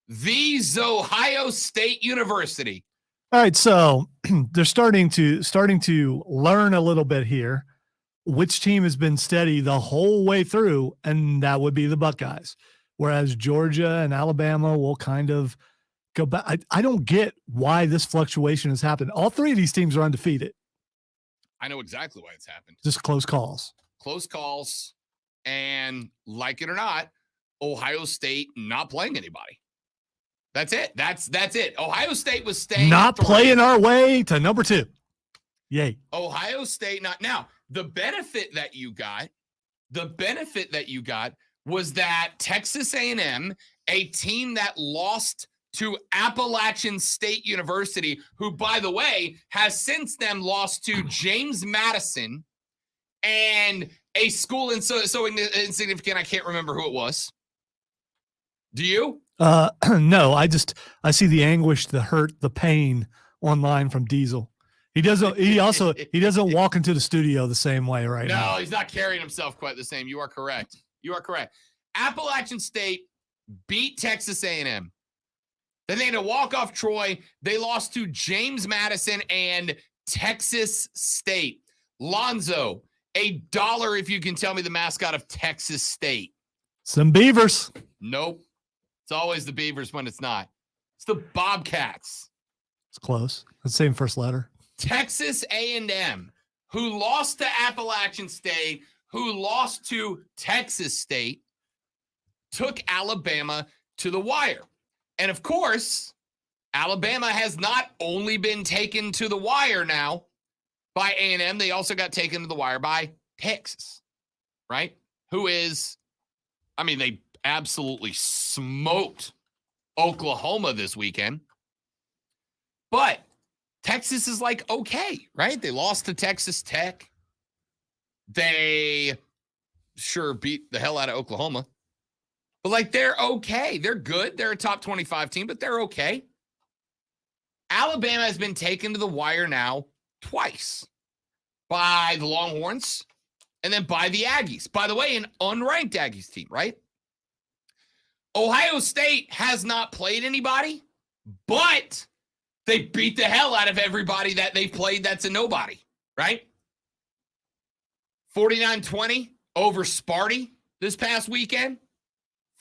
the Ohio State University. All right, so they're starting to learn a little bit here. which team has been steady the whole way through, and that would be the Buckeyes. Whereas Georgia and Alabama will kind of go back. I don't get why this fluctuation has happened. All three of these teams are undefeated. I know exactly why it's happened. Just close calls. Close calls, and like it or not, Ohio State not playing anybody. That's it. That's it. Ohio State was staying. Not playing our way to number 2. Yay. Ohio State not. Now, the benefit that you got was that Texas A&M, a team that lost to Appalachian State University, who, by the way, has since then lost to James Madison and a school so insignificant I can't remember who it was. Do you? No, I see the anguish, the hurt, the pain online from Diesel. He doesn't walk into the studio the same way right now. No, he's not carrying himself quite the same. You are correct. Appalachian State beat Texas A&M. Then they had to walk off Troy. They lost to James Madison and Texas State. Lonzo, $1 if you can tell me the mascot of Texas State. Some Beavers. Nope. It's always the Beavers when it's not. It's the Bobcats. It's close. The same first letter. Texas A&M, who lost to Appalachian State, who lost to Texas State, took Alabama to the wire. And of course, Alabama has not only been taken to the wire now by A&M, they also got taken to the wire by Texas, right? They absolutely smoked Oklahoma this weekend. But Texas is like, okay, right? They lost to Texas Tech. They sure beat the hell out of Oklahoma. But, they're okay. They're good. They're a top 25 team, but they're okay. Alabama has been taken to the wire now twice by the Longhorns and then by the Aggies. By the way, an unranked Aggies team, right? Ohio State has not played anybody, but they beat the hell out of everybody that they've played that's a nobody, right? 49-20 over Sparty this past weekend.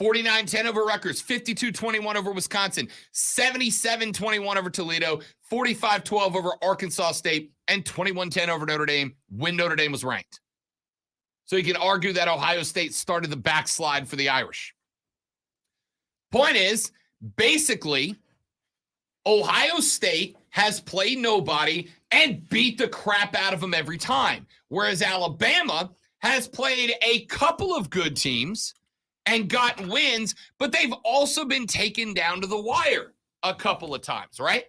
49-10 over Rutgers, 52-21 over Wisconsin, 77-21 over Toledo, 45-12 over Arkansas State, and 21-10 over Notre Dame when Notre Dame was ranked. So you can argue that Ohio State started the backslide for the Irish. Point is, basically, Ohio State has played nobody and beat the crap out of them every time, whereas Alabama has played a couple of good teams and gotten wins, but they've also been taken down to the wire a couple of times, right?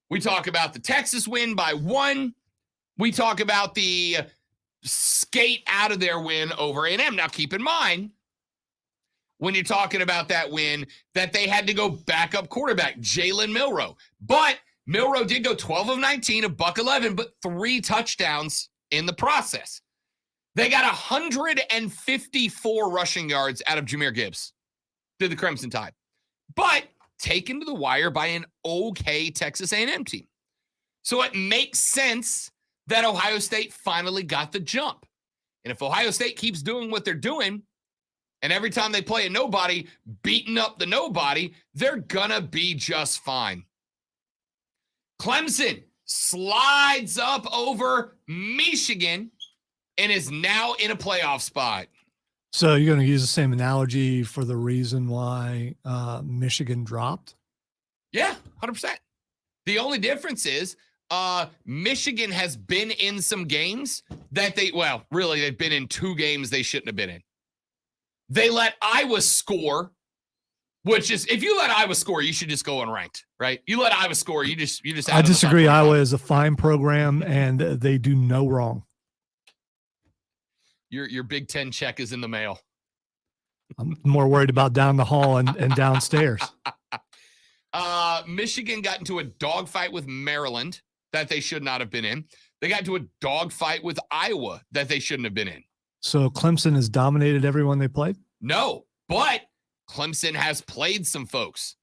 We talk about the Texas win by 1. We talk about the skate out of their win over A&M. Now, keep in mind, when you're talking about that win, that they had to go backup quarterback, Jalen Milroe. But Milroe did go 12 of 19, $111, but 3 touchdowns in the process. They got 154 rushing yards out of Jahmyr Gibbs, did the Crimson Tide, but taken to the wire by an okay Texas A&M team. So it makes sense that Ohio State finally got the jump. And if Ohio State keeps doing what they're doing, and every time they play a nobody, beating up the nobody, they're gonna be just fine. Clemson slides up over Michigan and is now in a playoff spot. So you're going to use the same analogy for the reason why Michigan dropped? Yeah, 100%. The only difference is Michigan has been in some games that they've been in 2 games they shouldn't have been in. They let Iowa score, which is, if you let Iowa score, you should just go unranked, right? You let Iowa score, you just. I disagree. Iowa is a fine program, and they do no wrong. Your Big Ten check is in the mail. I'm more worried about down the hall and downstairs. Michigan got into a dogfight with Maryland that they should not have been in. They got into a dogfight with Iowa that they shouldn't have been in. So Clemson has dominated everyone they played? No, but Clemson has played some folks.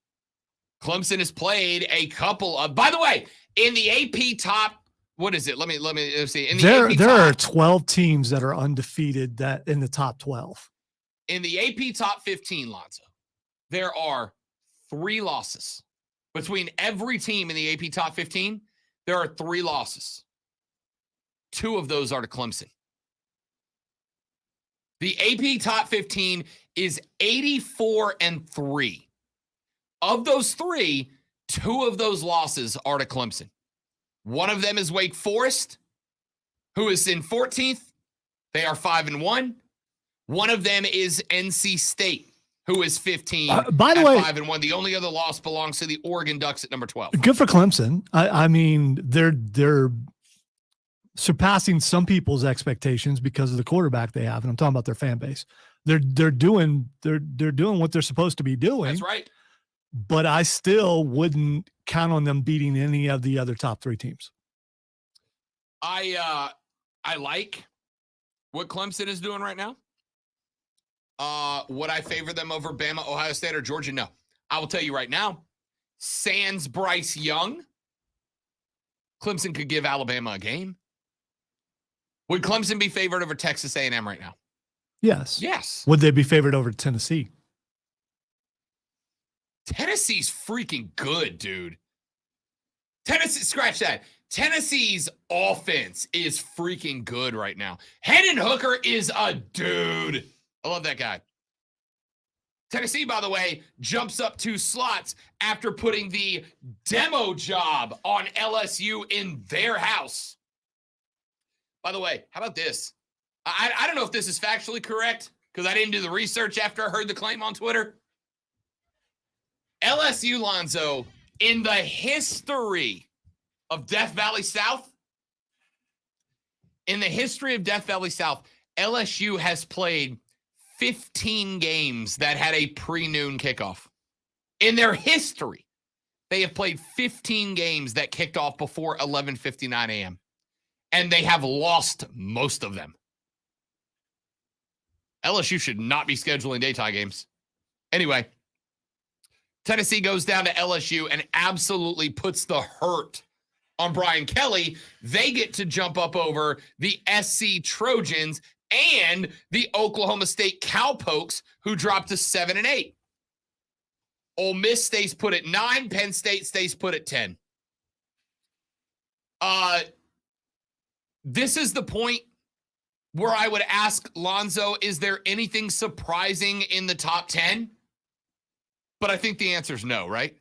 Clemson has played a couple of, by the way, in the AP top what is it? Let me see. In the There AP are top, 12 teams that are undefeated that in the top 12. in the AP top 15, Lonzo, there are 3 losses. Between every team in the AP top 15, there are 3 losses. 2 of those are to Clemson. The AP top 15 is 84-3. Of those 3, 2 of those losses are to Clemson. One of them is Wake Forest, who is in 14th. They are 5-1. One of them is NC State, who is 15. By the way, 5-1. The only other loss belongs to the Oregon Ducks at number 12. good for Clemson. I mean, they're surpassing some people's expectations because of the quarterback they have, and I'm talking about their fan base. They're doing what they're supposed to be doing. That's right. But I still wouldn't count on them beating any of the other top 3 teams. I like what Clemson is doing right now. Would I favor them over Bama, Ohio State, or Georgia? No. I will tell you right now, sans Bryce Young, Clemson could give Alabama a game. Would Clemson be favored over Texas A&M right now? Yes. Yes. Would they be favored over Tennessee? Tennessee's freaking good, dude. Tennessee, scratch that. Tennessee's offense is freaking good right now. Hendon Hooker is a dude. I love that guy. Tennessee, by the way, jumps up 2 slots after putting the demo job on LSU in their house. By the way, how about this? I don't know if this is factually correct because I didn't do the research after I heard the claim on Twitter. LSU, Lonzo, in the history of Death Valley South, LSU has played 15 games that had a pre-noon kickoff. In their history, they have played 15 games that kicked off before 11:59 a.m. And they have lost most of them. LSU should not be scheduling daytime games. Anyway, Tennessee goes down to LSU and absolutely puts the hurt on Brian Kelly. They get to jump up over the SC Trojans and the Oklahoma State Cowpokes, who dropped to 7-8. Ole Miss stays put at 9. Penn State stays put at 10. This is the point where I would ask Lonzo, is there anything surprising in the top 10? But I think the answer is no, right?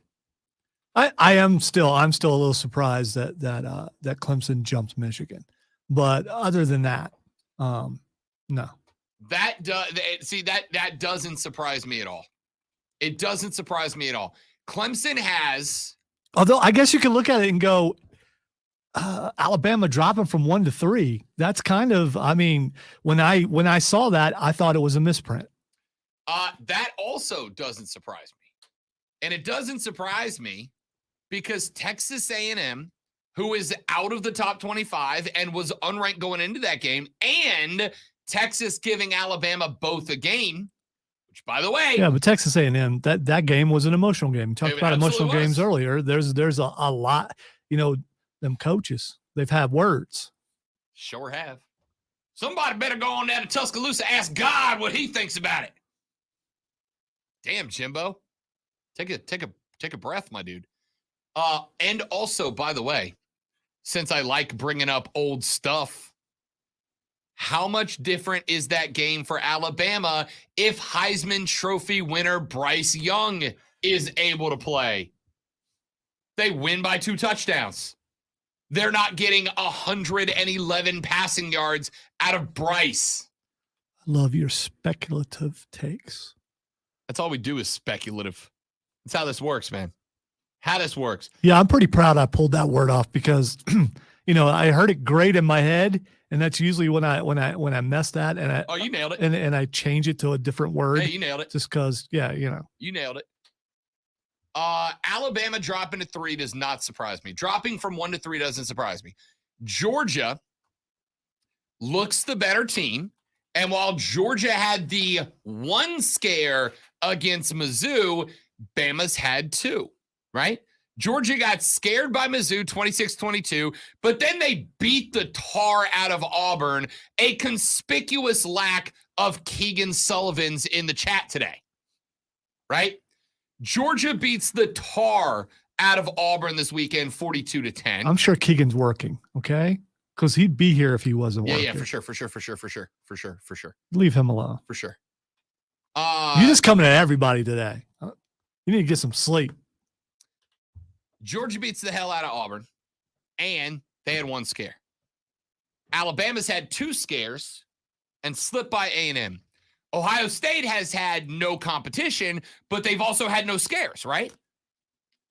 I'm still a little surprised that Clemson jumped Michigan. But other than that, no. That doesn't surprise me at all. It doesn't surprise me at all. Clemson has, Although I guess you could look at it and go, Alabama dropping from 1 to 3. That's kind of, I mean, when I saw that, I thought it was a misprint. that also doesn't surprise me. And it doesn't surprise me because Texas A&M, who is out of the top 25 and was unranked going into that game, and Texas giving Alabama both a game, which, by the way, Yeah, but Texas A&M, that game was an emotional game. We talked It about emotional absolutely games was. earlier. There's a lot, them coaches, they've had words. sure have. Somebody better go on down to Tuscaloosa, ask God what he thinks about it. Damn, Jimbo. Take a breath, my dude. And also, by the way, since I like bringing up old stuff, how much different is that game for Alabama if Heisman Trophy winner Bryce Young is able to play? They win by 2 touchdowns. They're not getting 111 passing yards out of Bryce. I love your speculative takes. That's all we do is speculative. That's how this works, man. How this works. Yeah, I'm pretty proud I pulled that word off because, I heard it great in my head, and that's usually when I mess that and Oh, you nailed it. and I change it to a different word Hey, you nailed it. just because, You nailed it. Alabama dropping to 3 does not surprise me. Dropping from 1 to 3 doesn't surprise me. Georgia looks the better team. And while Georgia had the 1 scare against Mizzou, Bama's had 2, right? Georgia got scared by Mizzou 26-22, but then they beat the tar out of Auburn, a conspicuous lack of Keegan Sullivan's in the chat today, right? Georgia beats the tar out of Auburn this weekend 42-10. I'm sure Keegan's working, okay? Because he'd be here if he wasn't working. Yeah, for sure. Leave him alone. For sure. You're just coming at everybody today. You need to get some sleep. Georgia beats the hell out of Auburn, and they had one scare. Alabama's had two scares and slipped by A&M. Ohio State has had no competition, but they've also had no scares, right?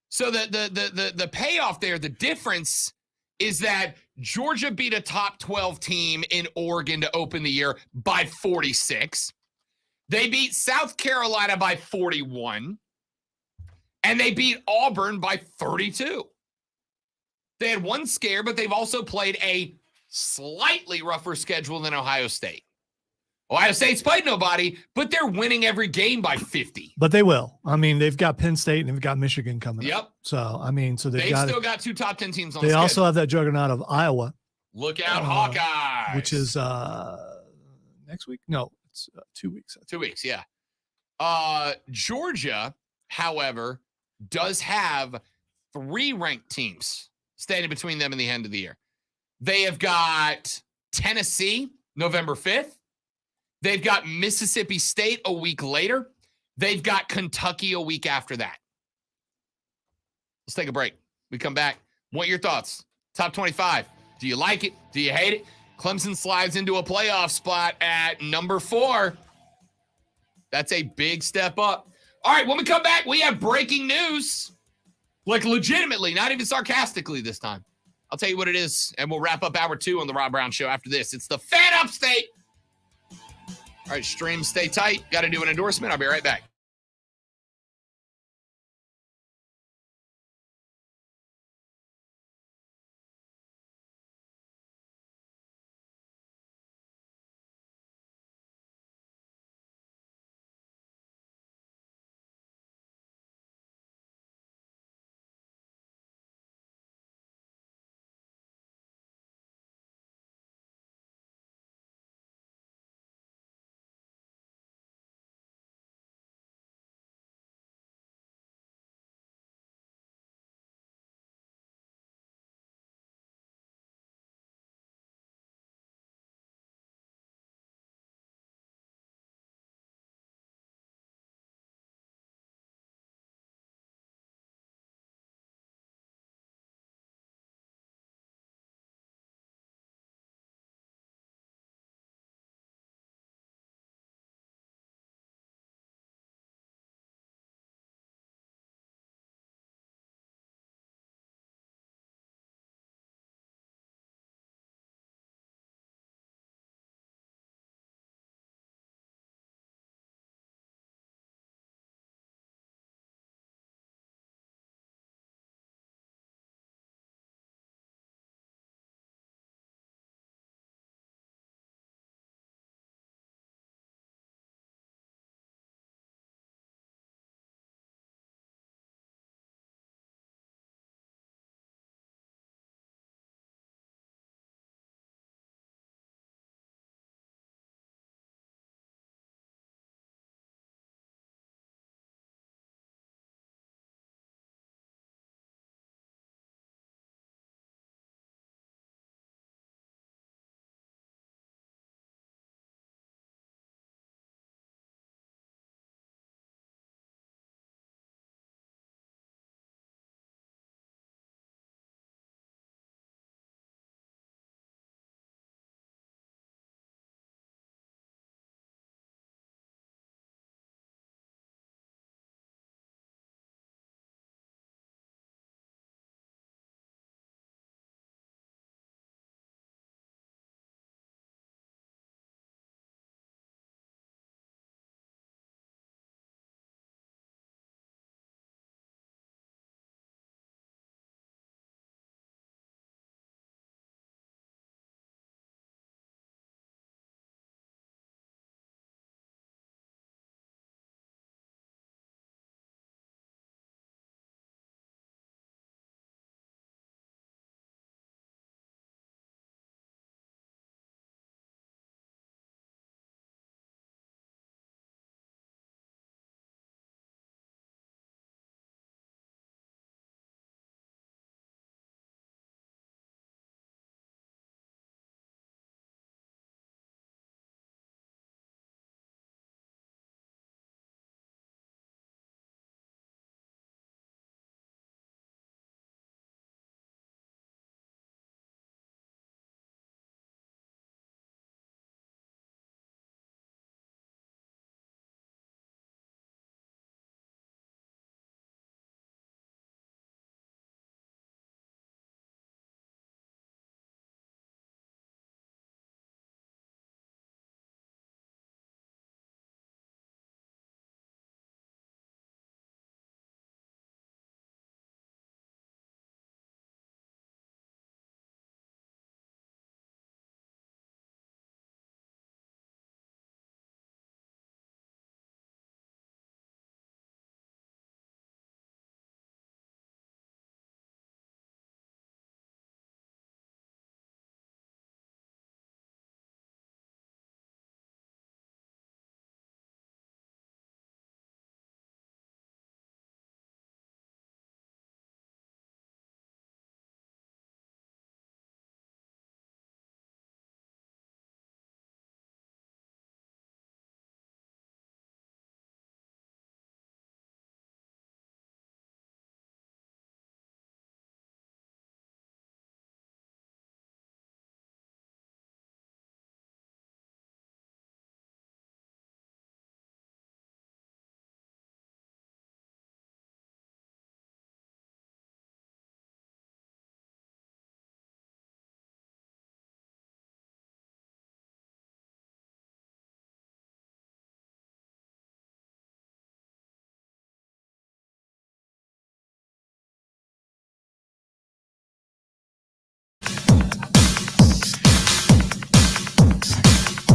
So the payoff there, the difference is that Georgia beat a top 12 team in Oregon to open the year by 46. They beat South Carolina by 41. And they beat Auburn by 32. They had one scare, but they've also played a slightly rougher schedule than Ohio State. Ohio State's played nobody, but they're winning every game by 50. But they will. I mean, they've got Penn State and they've got Michigan coming Yep. up. So, I mean, so They've still got two top 10 teams on the They schedule. also have that juggernaut of Iowa. Look out, Hawkeyes. Which is next week? No, it's 2 weeks. 2 weeks, yeah. Georgia, however, does have 3 ranked teams standing between them and the end of the year. They have got Tennessee November 5th. They've got Mississippi State a week later. They've got Kentucky a week after that. Let's take a break. We come back. What are your thoughts? Top 25. Do you like it? Do you hate it? Clemson slides into a playoff spot at number 4. That's a big step up. All right, when we come back, we have breaking news. Like legitimately, not even sarcastically this time. I'll tell you what it is, and we'll wrap up hour 2 on the Rob Brown Show after this. It's the Fan Upstate. All right, stream, stay tight. Got to do an endorsement. I'll be right back.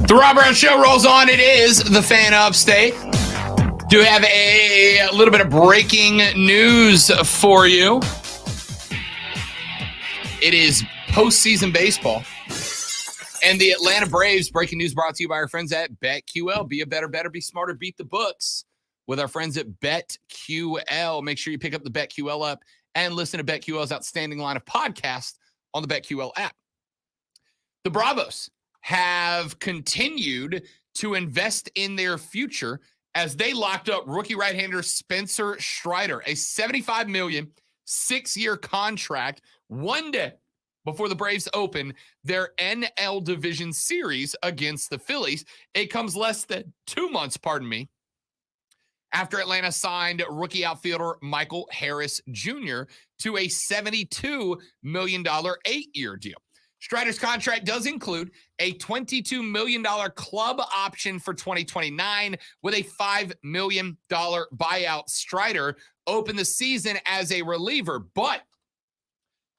The Rob Brown Show rolls on. It is the Fan Upstate. Do have a little bit of breaking news for you. It is postseason baseball. And the Atlanta Braves, breaking news brought to you by our friends at BetQL. Be a better, be smarter, beat the books with our friends at BetQL. Make sure you pick up the BetQL app and listen to BetQL's outstanding line of podcasts on the BetQL app. The Bravos have continued to invest in their future as they locked up rookie right-hander Spencer Strider, a $75 million, 6-year contract, one day before the Braves open their NL Division Series against the Phillies. It comes less than 2 months, after Atlanta signed rookie outfielder Michael Harris Jr. to a $72 million 8-year deal. Strider's contract does include a $22 million club option for 2029 with a $5 million buyout. Strider opened the season as a reliever, but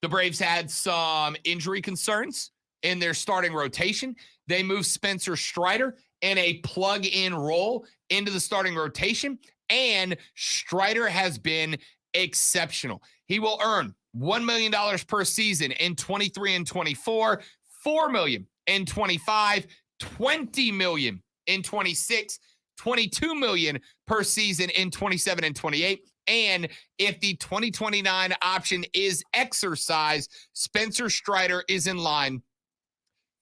the Braves had some injury concerns in their starting rotation. They moved Spencer Strider in a plug-in role into the starting rotation, and Strider has been exceptional. He will earn $1 million per season in 23 and 24, $4 million in 25, $20 million in 26, $22 million per season in 27 and 28. And if the 2029 option is exercised, Spencer Strider is in line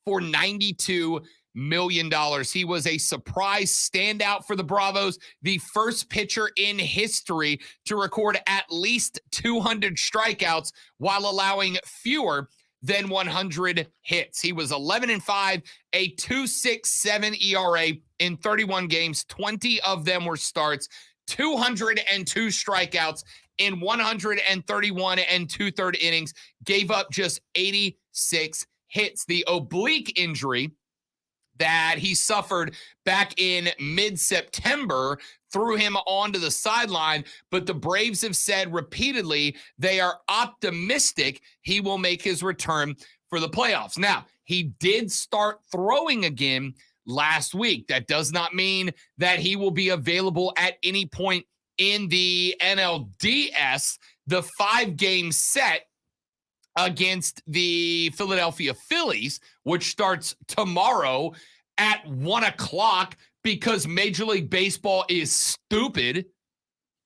for $92 million. He was a surprise standout for the Bravos, the first pitcher in history to record at least 200 strikeouts while allowing fewer than 100 hits. He was 11-5, a 2.67 ERA in 31 games. 20 of them were starts, 202 strikeouts in 131 and 2/3 innings, gave up just 86 hits. The oblique injury that he suffered back in mid-September threw him onto the sideline, but the Braves have said repeatedly they are optimistic he will make his return for the playoffs. Now, he did start throwing again last week. That does not mean that he will be available at any point in the NLDS. The 5-game set against the Philadelphia Phillies, which starts tomorrow at 1:00 because Major League Baseball is stupid.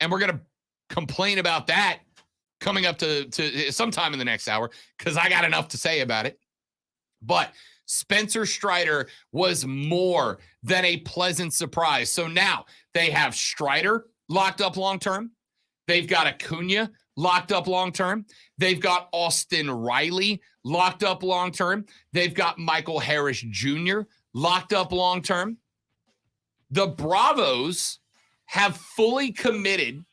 And we're going to complain about that coming up to sometime in the next hour because I got enough to say about it. But Spencer Strider was more than a pleasant surprise. So now they have Strider locked up long-term. They've got Acuna locked up long-term. They've got Austin Riley locked up long-term. They've got Michael Harris Jr. locked up long-term. The Bravos have fully committed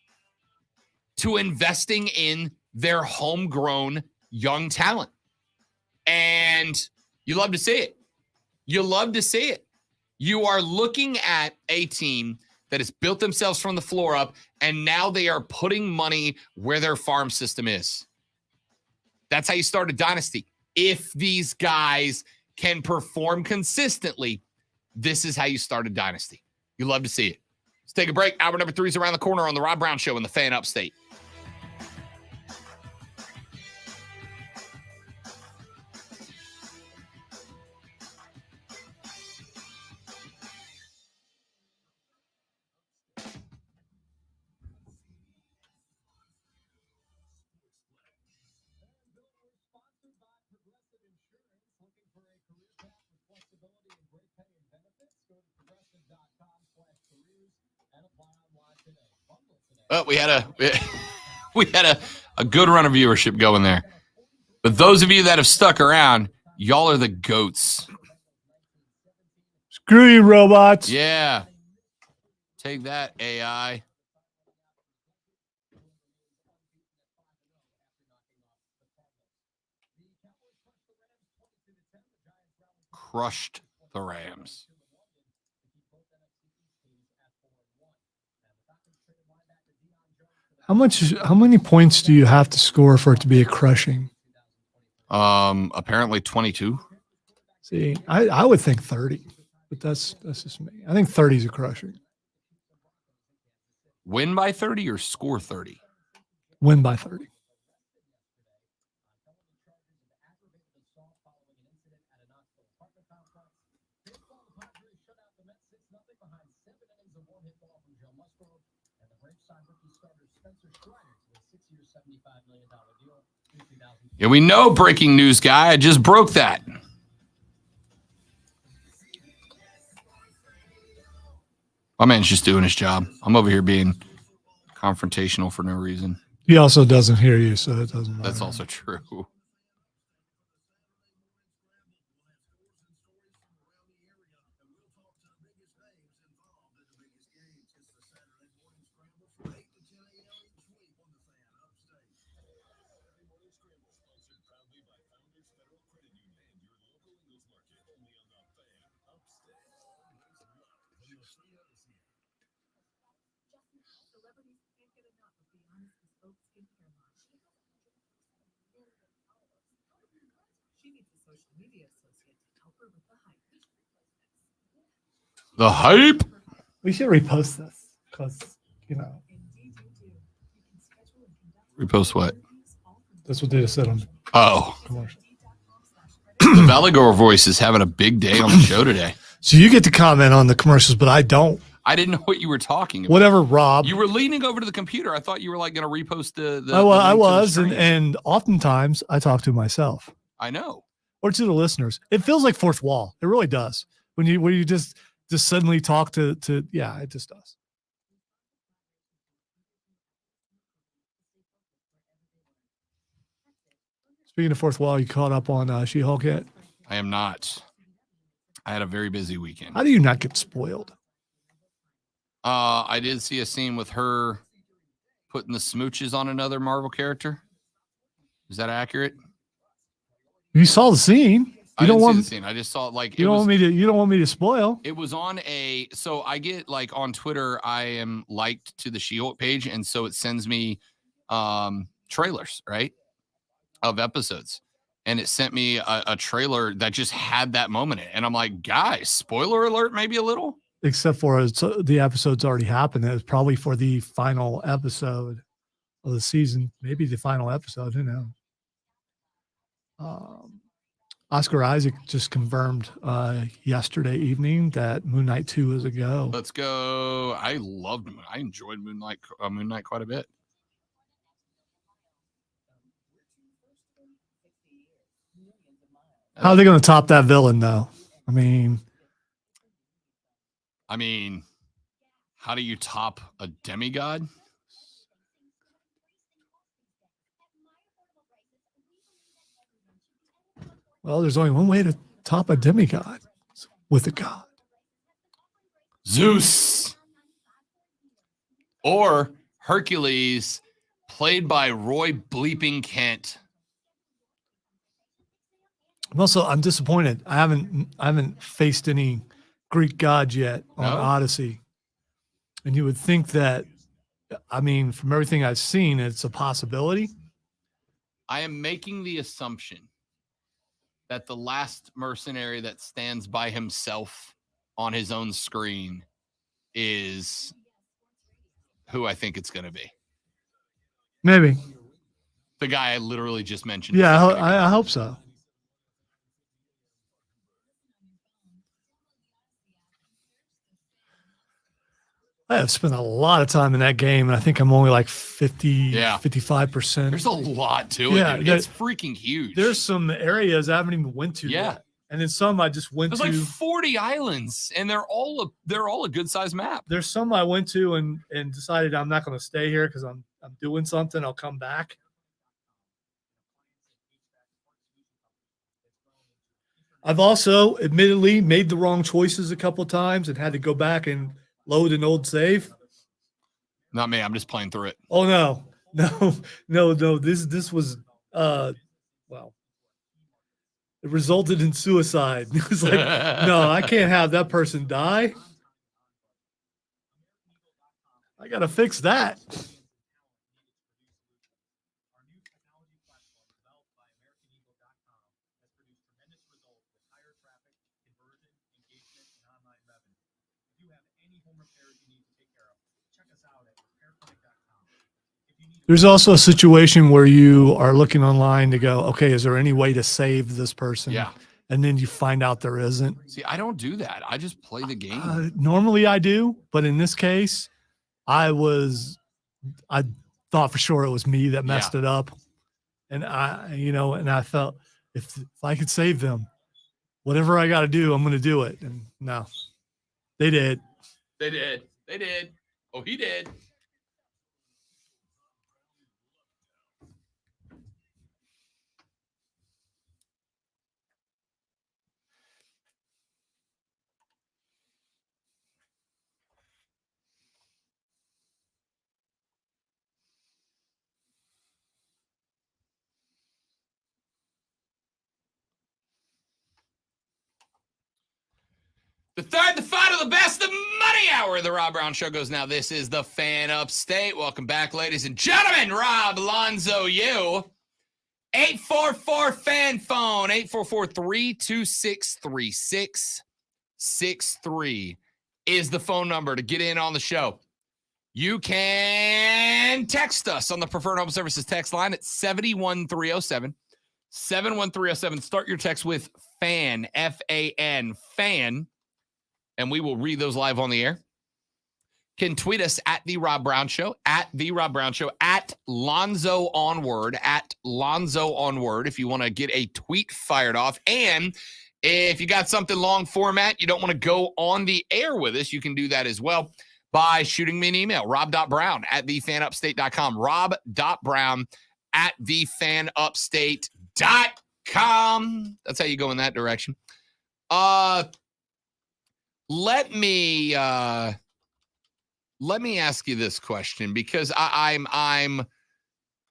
to investing in their homegrown young talent. And you love to see it. You love to see it. You are looking at a team that has built themselves from the floor up, and now they are putting money where their farm system is. That's how you start a dynasty. If these guys can perform consistently, this is how you start a dynasty. You love to see it. Let's take a break. Hour number 3 is around the corner on the Rob Brown Show in the Fan Upstate. Well, we had a good run of viewership going there. But those of you that have stuck around, y'all are the goats. Screw you, robots. Yeah. Take that, AI. Crushed the Rams. How many points do you have to score for it to be a crushing? Apparently 22. See, I would think 30. but that's just me. I think 30 is a crushing. Win by 30 or score 30? Win by 30. Yeah, we know, breaking news guy. I just broke that. My man's just doing his job. I'm over here being confrontational for no reason. He also doesn't hear you, so it doesn't matter. That's also true. The hype. We should repost this because, Repost what? that's what they just said on the Oh, commercial. the Valley Girl voice is having a big day on the show today. So you get to comment on the commercials, but I don't. I didn't know what you were talking about. Whatever, Rob. You were leaning over to the computer. I thought you were like going to repost the I link to the was, stream. and oftentimes I talk to myself I know. or to the listeners. It feels like fourth wall. It really does. When you just suddenly talk to yeah, it just does. Speaking of fourth wall, you caught up on She-Hulk yet? I am not. I had a very busy weekend. How do you not get spoiled? I did see a scene with her putting the smooches on another Marvel character. Is that accurate? You saw the scene. I You don't didn't see want the scene. I just saw like you don't want me to. You don't want me to spoil. It was on a. So I get like on Twitter, I am liked to the She-Hulk page, and so it sends me trailers, right, of episodes, and it sent me a trailer that just had that moment in it, and I'm like, guys, spoiler alert, maybe a little. Except for the episode's already happened. It was probably for the final episode of the season. Maybe the final episode. Who knows? Oscar Isaac just confirmed yesterday evening that Moon Knight 2 is a go. Let's go. I enjoyed Moon Knight quite a bit. How are they going to top that villain, though? I mean, how do you top a demigod? well, there's only one way to top a demigod with a god. Zeus or Hercules, played by Roy Bleeping Kent. I'm disappointed. I haven't faced any Greek gods yet on No? Odyssey. And you would think that, from everything I've seen, it's a possibility. I am making the assumption that the last mercenary that stands by himself on his own screen is who I think it's going to be. Maybe. The guy I literally just mentioned. Yeah, a second ago. I hope so. I have spent a lot of time in that game, and I think I'm only like 55%. There's a lot to Yeah, it. Dude. It's freaking huge. There's some areas I haven't even went to Yeah. yet. And then some I just went There's to. like 40 islands, and they're all a good sized map. There's some I went to and decided I'm not going to stay here because I'm doing something. I'll come back. I've also admittedly made the wrong choices a couple of times and had to go back and load an old save. Not me. I'm just playing through it. Oh no. This was well, it resulted in suicide. It was like, no, I can't have that person die. I gotta fix that. There's also a situation where you are looking online to go, okay, is there any way to save this person? Yeah. And then you find out there isn't. See, I don't do that. I just play the game. Normally I do, but in this case, I thought for sure it was me that messed it up. And I felt if I could save them, whatever I got to do, I'm going to do it. And no, they did. They did. Oh, he did. The third, the final, the best, the money hour of the Rob Brown Show goes now. This is the Fan Upstate. Welcome back, ladies and gentlemen. Rob Lonzo, you. 844-FAN phone, 844-326-3663 is the phone number to get in on the show. You can text us on the Preferred Home Services text line at 71307. 71307. Start your text with FAN, F-A-N, FAN. And we will read those live on the air. Can tweet us at The Rob Brown Show, at The Rob Brown Show, at Lonzo Onward, at Lonzo Onward, if you want to get a tweet fired off. And if you got something long format, you don't want to go on the air with us, you can do that as well by shooting me an email, rob.brown@thefanupstate.com, rob.brown@thefanupstate.com. That's how you go in that direction. Let me ask you this question because I'm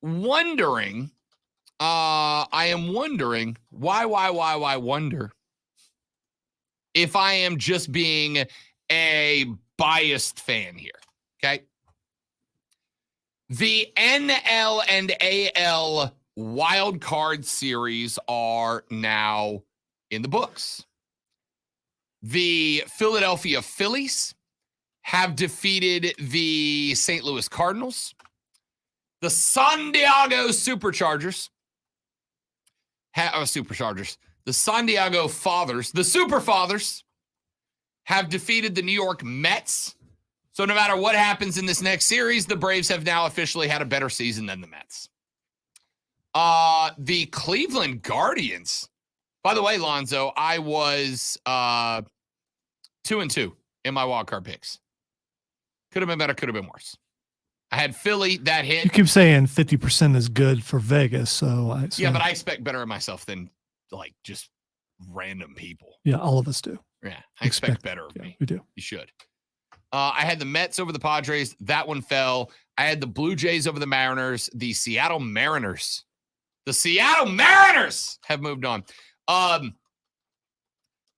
wondering. I am wondering why wonder if I am just being a biased fan here. Okay. The NL and AL wild card series are now in the books. The Philadelphia Phillies have defeated the St. Louis Cardinals. The San Diego Superchargers. The San Diego Fathers, the Super Fathers, have defeated the New York Mets. So no matter what happens in this next series, the Braves have now officially had a better season than the Mets. The Cleveland Guardians. By the way, Lonzo, I was 2-2 in my wildcard picks. Could have been better, could have been worse. I had Philly that hit. You keep saying 50% is good for Vegas, so yeah, but I expect better of myself than like just random people. Yeah, all of us do. Yeah, I expect better of me. We do. You should. I had the Mets over the Padres. That one fell. I had the Blue Jays over the Mariners. The Seattle Mariners have moved on.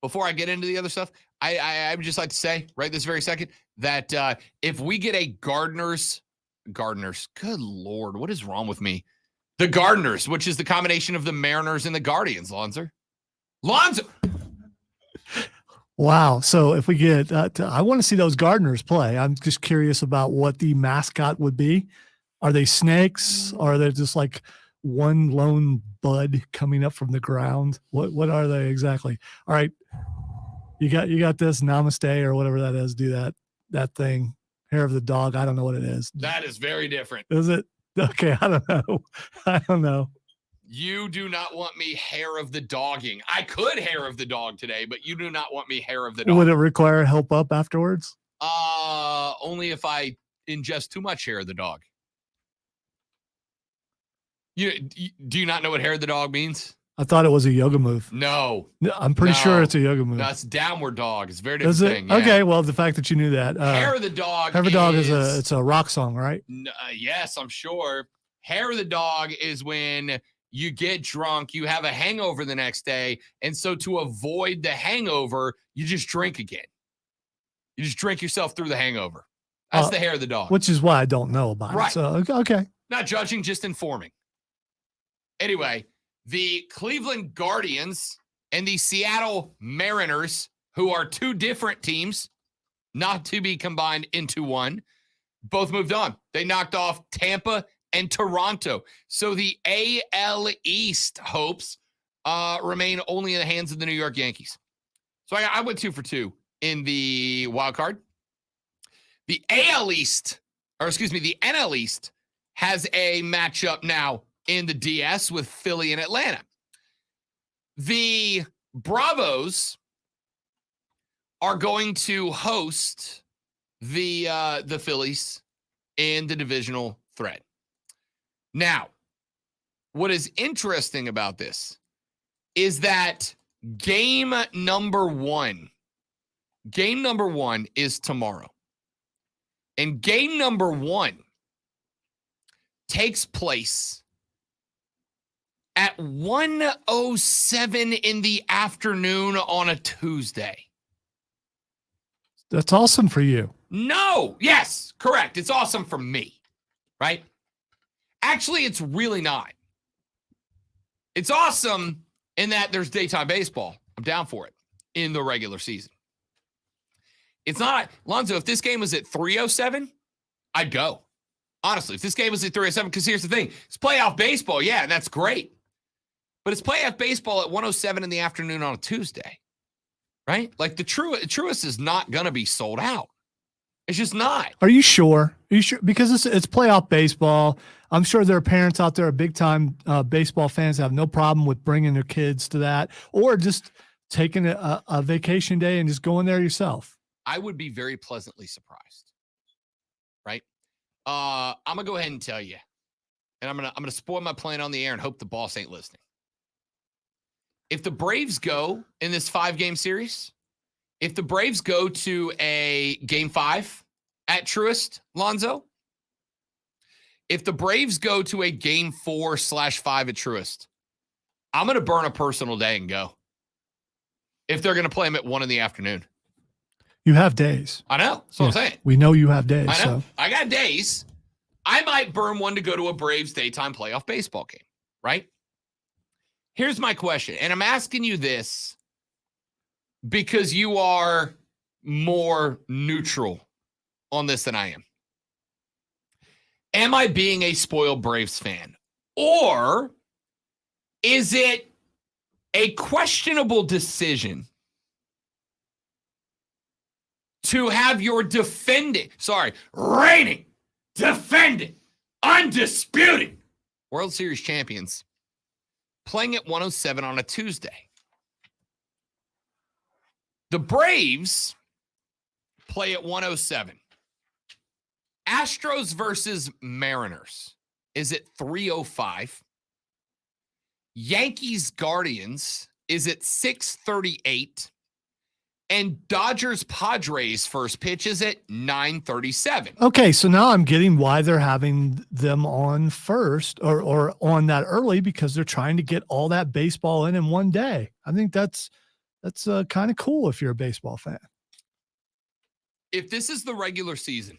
Before I get into the other stuff, I would just like to say right this very second that if we get a Gardeners, good Lord, what is wrong with me? The Gardeners, which is the combination of the Mariners and the Guardians, Lonzo. Wow. So if we get, I want to see those Gardeners play. I'm just curious about what the mascot would be. Are they snakes? Or are they just like one lone bud coming up from the ground? What are they exactly? All right. You got this namaste or whatever that is. Do that thing. Hair of the dog. I don't know what it is. That is very different. Is it? Okay. I don't know. You do not want me hair of the dogging. I could hair of the dog today, but you do not want me hair of the dog. Would it require help up afterwards? Only if I ingest too much hair of the dog. Do you not know what hair of the dog means? I thought it was a yoga move. No. I'm pretty sure it's a yoga move. That's downward dog. It's a very different Is it? thing. Yeah. Okay, well, the fact that you knew that. Hair of the dog. Hair of the dog is a rock song, right? Yes, I'm sure. Hair of the dog is when you get drunk, you have a hangover the next day, and so to avoid the hangover, you just drink again. You just drink yourself through the hangover. That's the hair of the dog. Which is why I don't know about it. So, okay. Not judging, just informing. Anyway, the Cleveland Guardians and the Seattle Mariners, who are two different teams, not to be combined into one, both moved on. They knocked off Tampa and Toronto. So the AL East hopes remain only in the hands of the New York Yankees. So I went 2 for 2 in the wild card. The AL East, or excuse me, the NL East has a matchup now in the DS with Philly and Atlanta. The Bravos are going to host the Phillies in the divisional thread. Now, what is interesting about this is that game number one is tomorrow. And game number 1 takes place at 1:07 in the afternoon on a Tuesday. That's awesome for you. No, yes, correct. It's awesome for me, right? Actually, it's really not. It's awesome in that there's daytime baseball. I'm down for it in the regular season. It's not, Lonzo, if this game was at 3:07, I'd go. Honestly, if this game was at 3:07, because here's the thing. It's playoff baseball, yeah, and that's great. But it's playoff baseball at 1:07 in the afternoon on a Tuesday, right? Like the Truist is not going to be sold out. It's just not. Are you sure? Are you sure? Because it's playoff baseball. I'm sure there are parents out there, big time baseball fans, that have no problem with bringing their kids to that, or just taking a vacation day and just going there yourself. I would be very pleasantly surprised, right? I'm gonna go ahead and tell you, and I'm gonna spoil my plan on the air and hope the boss ain't listening. If the Braves go in this 5-game series, if the Braves go to a game 5 at Truist, Lonzo, if the Braves go to a game 4/5 at Truist, I'm gonna burn a personal day and go. If they're gonna play them at 1 in the afternoon. You have days. I know. That's what I'm saying. We know you have days. I know. So. I got days. I might burn one to go to a Braves daytime playoff baseball game, right? Here's my question, and I'm asking you this because you are more neutral on this than I am. Am I being a spoiled Braves fan? Or is it a questionable decision to have your reigning, defending, undisputed World Series champions playing at 1:07 on a Tuesday? The Braves play at 1:07. Astros versus Mariners is at 3:05. Yankees Guardians is at 6:38. And Dodgers Padres first pitch is at 9:37. Okay, so now I'm getting why they're having them on first or on that early, because they're trying to get all that baseball in one day. I think that's kind of cool if you're a baseball fan. If this is the regular season,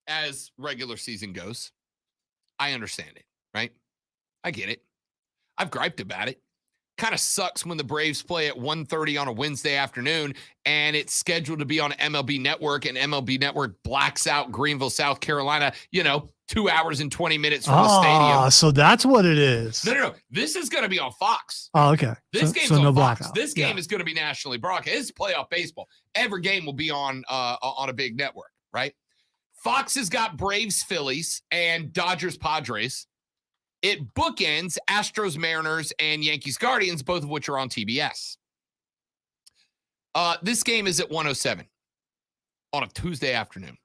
as regular season goes, I understand it, right? I get it. I've griped about it. Kind of sucks when the Braves play at 1:30 on a Wednesday afternoon and it's scheduled to be on MLB Network, and MLB Network blacks out Greenville, South Carolina, 2 hours and 20 minutes from the stadium. So that's what it is. No. This is going to be on Fox. Oh, okay. This game's so on no Fox. blackout. This game is going to be nationally broadcast. It's playoff baseball. Every game will be on a big network, right? Fox has got Braves, Phillies, and Dodgers, Padres. It bookends Astros, Mariners, and Yankees, Guardians, both of which are on TBS. This game is at 1:07 on a Tuesday afternoon.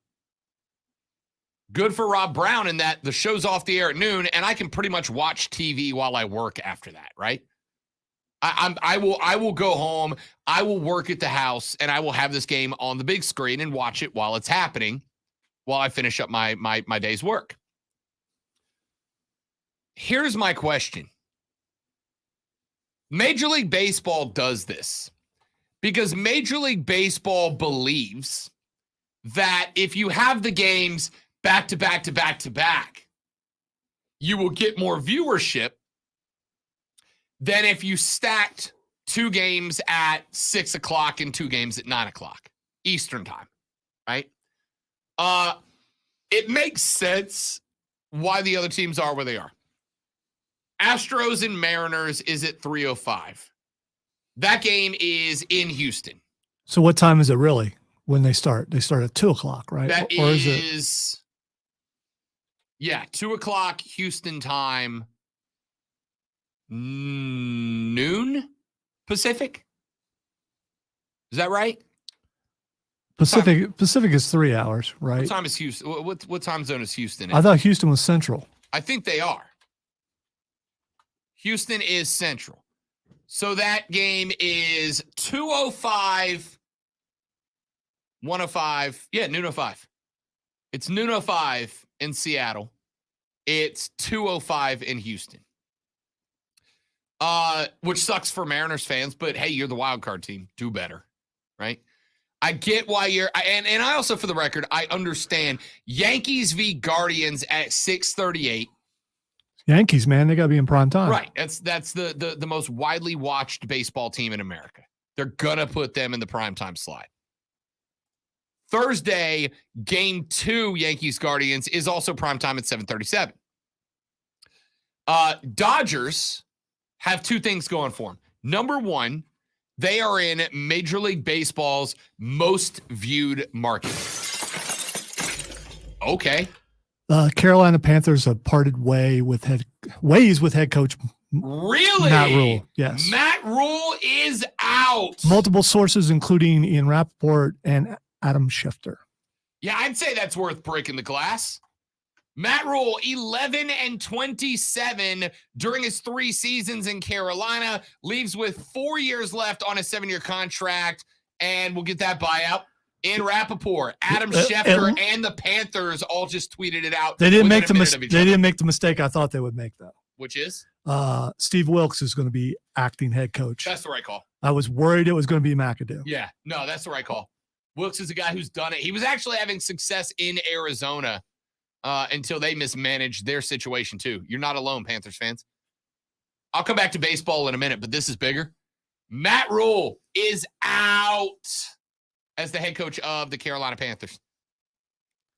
Good for Rob Brown in that the show's off the air at noon, and I can pretty much watch TV while I work after that, right? I will go home, I will work at the house, and I will have this game on the big screen and watch it while it's happening, while I finish up my day's work. Here's my question. Major League Baseball does this because Major League Baseball believes that if you have the games back to back to back to back, you will get more viewership than if you stacked 2 games at 6 o'clock and 2 games at 9 o'clock Eastern time, right? It makes sense why the other teams are where they are. Astros and Mariners is at 3:05. That game is in Houston. So what time is it really when they start? They start at 2:00, right? That Or is 2:00 Houston time, noon Pacific. Is that right? Pacific? Pacific is 3 hours, right? What time is Houston? What time zone is Houston in? I thought Houston was Central. I think they are. Houston is Central. So that game is 2:05, 1:05. Yeah, noon 05. It's noon 05 in Seattle. It's 2:05 in Houston. Which sucks for Mariners fans, but hey, you're the wild card team. Do better, right? I get why and I also, for the record, I understand Yankees v. Guardians at 6:38. Yankees, man, they got to be in prime time. Right. That's the most widely watched baseball team in America. They're going to put them in the primetime slot. Thursday, game 2, Yankees Guardians, is also primetime at 7:37. Dodgers have two things going for them. Number one, they are in Major League Baseball's most viewed market. Okay. Carolina Panthers have parted ways with head coach Really? Matt Rule. Yes. Matt Rule is out. Multiple sources, including Ian Rappaport and Adam Schefter. Yeah, I'd say that's worth breaking the glass. Matt Rule, 11-27 during his 3 seasons in Carolina, leaves with 4 years left on a 7-year contract, and we'll get that buyout. Ian Rappaport, Adam Schefter, and the Panthers all just tweeted it out. They didn't make within a minute of each other. They didn't make the mistake I thought they would make, though. Which is? Steve Wilkes is going to be acting head coach. That's the right call. I was worried it was going to be McAdoo. Yeah, no, that's the right call. Wilkes is a guy who's done it. He was actually having success in Arizona until they mismanaged their situation too. You're not alone, Panthers fans. I'll come back to baseball in a minute, but this is bigger. Matt Rule is out as the head coach of the Carolina Panthers.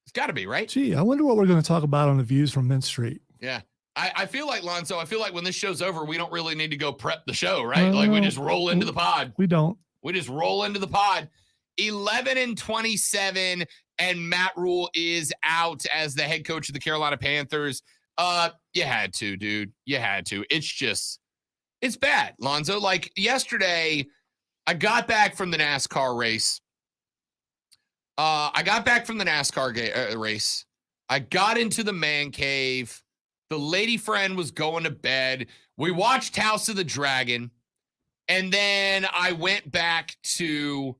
It's got to be, right? Gee, I wonder what we're going to talk about on the Views from Mint Street. Yeah. I feel like, Lonzo, I feel like when this show's over, we don't really need to go prep the show, right? Like we just roll into the pod. We don't. We just roll into the pod. 11-27, and Matt Rule is out as the head coach of the Carolina Panthers. You had to, dude. You had to. It's bad, Lonzo. Like yesterday, I got back from the NASCAR race. I got into the man cave. The lady friend was going to bed. We watched House of the Dragon. And then I went back to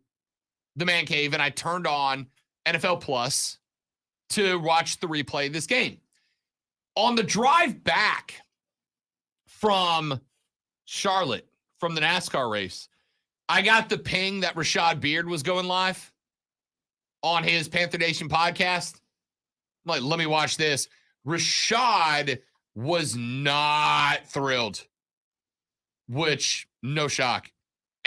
the man cave and I turned on NFL Plus to watch the replay of this game. On the drive back from Charlotte, from the NASCAR race, I got the ping that Rashad Beard was going live on his Panther Nation podcast. I'm like, let me watch this. Rashad was not thrilled, which no shock.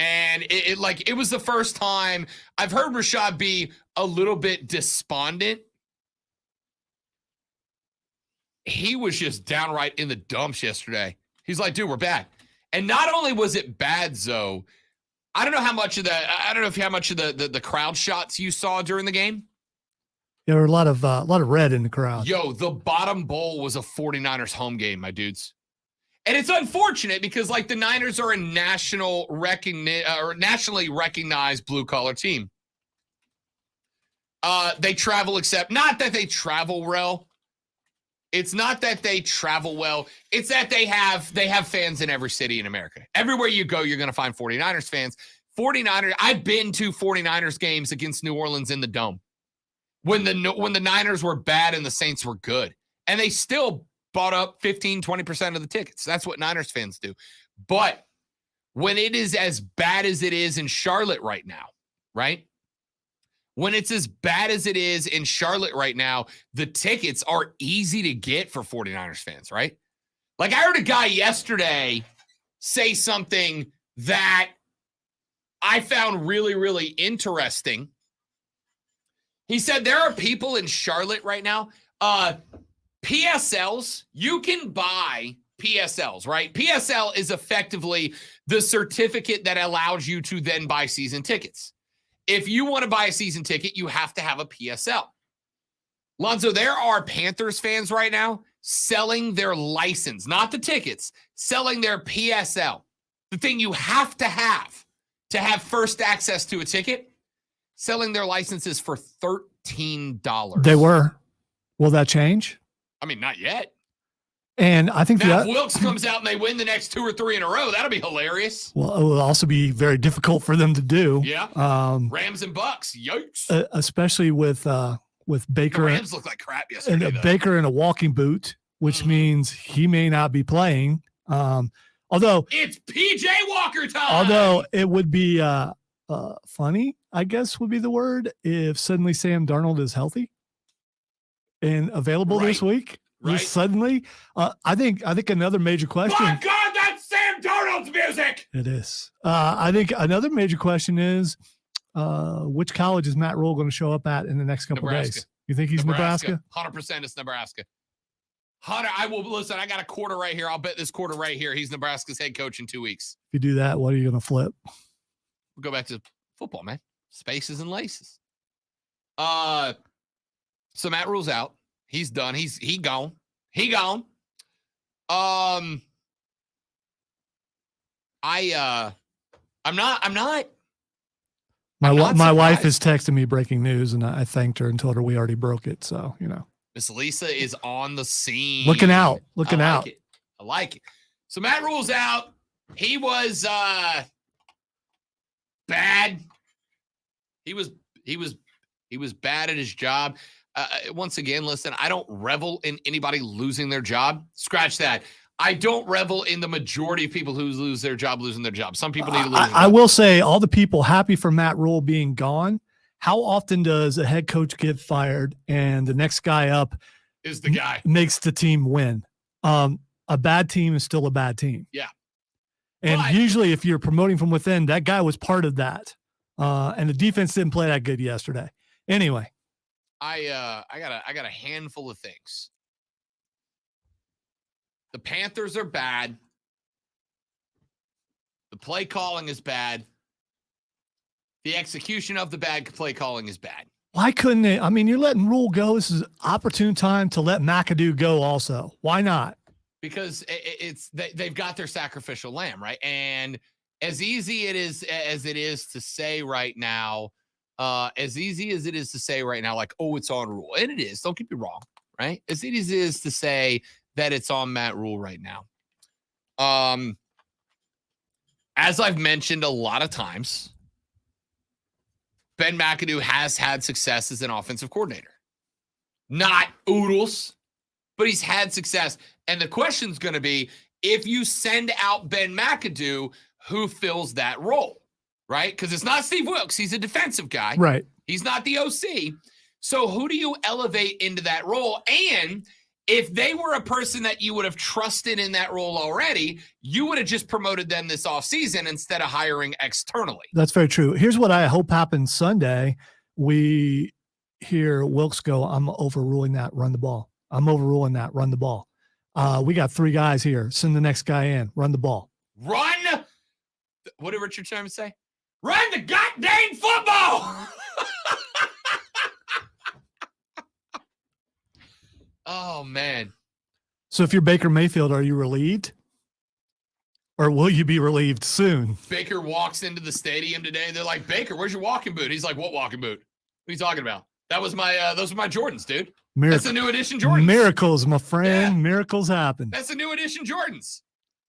And it was the first time I've heard Rashad be a little bit despondent. He was just downright in the dumps yesterday. He's like, dude, we're bad. And not only was it bad, Zoe, I don't know how much of the crowd shots you saw during the game. There were a lot of red in the crowd. Yo, the bottom bowl was a 49ers home game, my dudes. And it's unfortunate because like the Niners are a nationally recognized blue collar team. They travel not that they travel well. It's not that they travel well. It's that they have fans in every city in America. Everywhere you go, you're going to find 49ers fans. 49ers. I've been to 49ers games against New Orleans in the Dome when the Niners were bad and the Saints were good. And they still bought up 15, 20% of the tickets. That's what Niners fans do. But when it is as bad as it is in Charlotte right now, right? When it's as bad as it is in Charlotte right now, the tickets are easy to get for 49ers fans, right? Like I heard a guy yesterday say something that I found really, really interesting. He said there are people in Charlotte right now, PSLs, you can buy PSLs, right? PSL is effectively the certificate that allows you to then buy season tickets. If you want to buy a season ticket, you have to have a PSL. Lonzo, there are Panthers fans right now selling their license, not the tickets, selling their PSL, the thing you have to have first access to a ticket, selling their licenses for $13. They were. Will that change? I mean, not yet. And I think Now, if Wilkes comes out and they win the next 2 or 3 in a row, that'll be hilarious. well, it will also be very difficult for them to do. Yeah. Rams and Bucks. Yikes. Especially with The Baker Rams look like crap and yesterday. though. Baker in a walking boot, which means he may not be playing. Although It's PJ Walker time. although it would be funny, I guess would be the word, if suddenly Sam Darnold is healthy and available this Right. week. Right. Just suddenly, I think another major question. My God, that's Sam Darnold's music. It is. I think another major question is, which college is Matt Rule going to show up at in the next couple of Nebraska. days? You think he's Nebraska? 100% it's Nebraska. Hunter, I will listen. I got a quarter right here. I'll bet this quarter right here. He's Nebraska's head coach in 2 weeks. If you do that, what are you going to flip? We'll go back to football, man. Spaces and laces. So Matt Rule's out. He's done. He gone. He gone. I'm not. My I'm not my wife surprised. is texting me breaking news, and I thanked her and told her we already broke it. So Miss Lisa is on the scene. looking out, I like out. it. I like it. So Matt Rule's out. He was bad. He was bad at his job. Once again, listen, I don't revel in anybody losing their job. Scratch that. I don't revel in the majority of people who lose their job losing their job. Some people need to lose. I will say, all the people happy for Matt Rule being gone. How often does a head coach get fired and the next guy up Is the guy. makes the team win? A bad team is still a bad team. Yeah. And But- usually if you're promoting from within, that guy was part of that. And the defense didn't play that good yesterday. Anyway, I got a handful of things. The Panthers are bad. The play calling is bad. The execution of the bad play calling is bad. why couldn't they? I mean, you're letting Rule go. This is opportune time to let McAdoo go also. Why not? Because they've got their sacrificial lamb, right? And as easy it is to say right now, like, oh, it's on Rule. And it is. Don't get me wrong, right? As easy as it is to say that it's on Matt Rule right now. As I've mentioned a lot of times, Ben McAdoo has had success as an offensive coordinator. Not oodles, but he's had success. And the question's going to be, if you send out Ben McAdoo, who fills that role, right? Because it's not Steve Wilkes. He's a defensive guy. Right. He's not the OC. So who do you elevate into that role? And if they were a person that you would have trusted in that role already, you would have just promoted them this offseason instead of hiring externally. That's very true. Here's what I hope happens Sunday. We hear Wilkes go, I'm overruling that, run the ball. I'm overruling that, run the ball. We got 3 guys here. Send the next guy in, run the ball. Run. What did Richard Sherman say? Run the goddamn football. Oh, man. So if you're Baker Mayfield, are you relieved? Or will you be relieved soon? Baker walks into the stadium today. They're like, Baker, where's your walking boot? He's like, what walking boot? What are you talking about? That was my, those were my Jordans, dude. That's the new edition Jordans. Miracles, my friend. Yeah. Miracles happen. That's the new edition Jordans.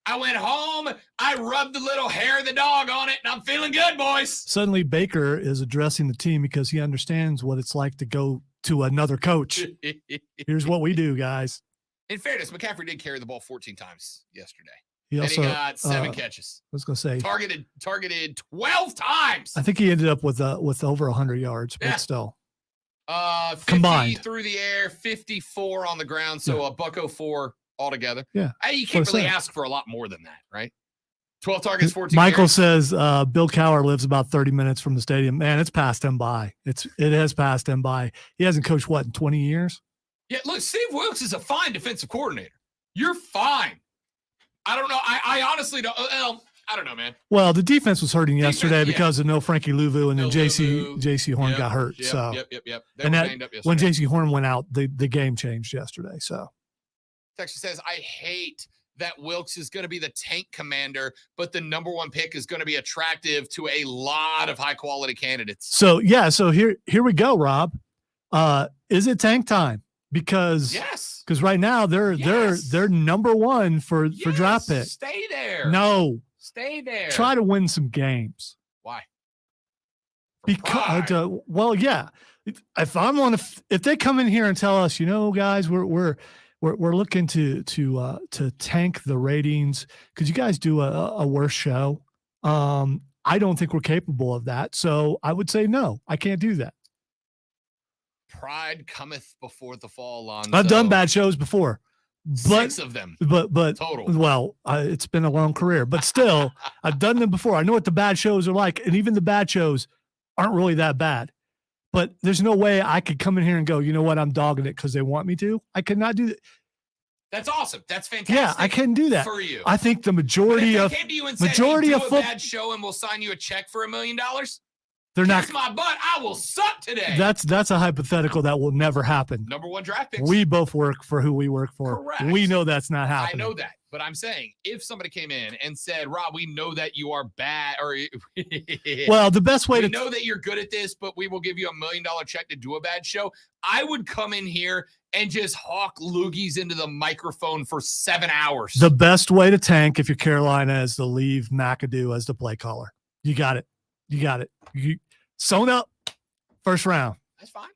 I went home, I rubbed the little hair of the dog on it, and I'm feeling good, boys. Suddenly Baker is addressing the team because he understands what it's like to go to another coach. Here's what we do, guys. In fairness, McCaffrey did carry the ball 14 times yesterday. He And also, he got 7 catches. I was going to say, Targeted 12 times. I think he ended up with over 100 yards, but Yeah. still. 50 Combined. through the air, 54 on the ground. So a $104 altogether. Yeah. You can't That's what I really said. ask for a lot more than that, right? 12 targets, 14 Michael carries. says Bill Cowher lives about 30 minutes from the stadium. Man, it's passed him by. It has passed him by. He hasn't coached, what, in 20 years? Yeah, look, Steve Wilkes is a fine defensive coordinator. You're fine. I don't know. I honestly don't. I don't know, man. Well, the defense was hurting yesterday yeah. because of no Frankie Louvu, and then No JC Horn got hurt. Yep, so Yep. They and were that, banged up when yesterday. JC Horn went out, the game changed yesterday. So Texas says, I hate that Wilkes is going to be the tank commander, but the number one pick is going to be attractive to a lot of high quality candidates. So here we go, Rob. Is it tank time? Because Yes. right now they're number one for draft pick. Stay there. No, Stay there. try to win some games. Why? Because well, yeah. If they come in here and tell us, guys, we're looking to tank the ratings, could you guys do a worse show? I don't think we're capable of that. So I would say no, I can't do that. Pride cometh before the fall. I've done bad shows before, but 6 of them. but Total. Well, it's been a long career, but still, I've done them before. I know what the bad shows are like, and even the bad shows aren't really that bad. But there's no way I could come in here and go, you know what, I'm dogging it because they want me to. I could not do that. That's awesome. That's fantastic. Yeah, I couldn't do that. For you. I think the But majority if of they came to you and said, majority hey, of do a foot- bad show and we'll sign you a check for $1 million. they're not. Kiss my butt. I will suck today. That's a hypothetical that will never happen. Number 1 draft picks. We both work for who we work for. Correct. We know that's not I happening. know that, but I'm saying if somebody came in and said, Rob, we know that you are bad, or Well, the best way we to know that you're good at this, but we will give you $1 million check to do a bad show. I would come in here and just hawk loogies into the microphone for 7 hours. The best way to tank if you're Carolina is to leave McAdoo as the play caller. You got it. You sewn up first round, That's fine.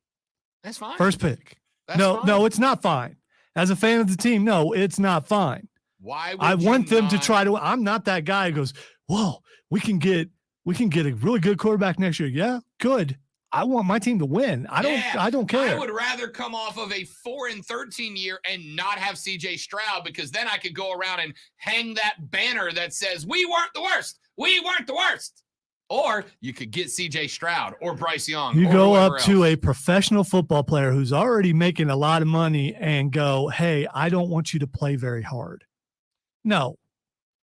That's fine. first pick. That's No, fine. no, it's not fine. As a fan of the team, no, it's not fine. Why would I you want them to not- try to. I'm not that guy who goes, whoa, we can get a really good quarterback next year. Yeah, good. I want my team to win. I don't care. I would rather come off of a 4-13 year and not have CJ Stroud, because then I could go around and hang that banner that says we weren't the worst. We weren't the worst. Or you could get CJ Stroud or Bryce Young. You or go whoever up to else. a professional football player who's already making a lot of money and go, hey, I don't want you to play very hard.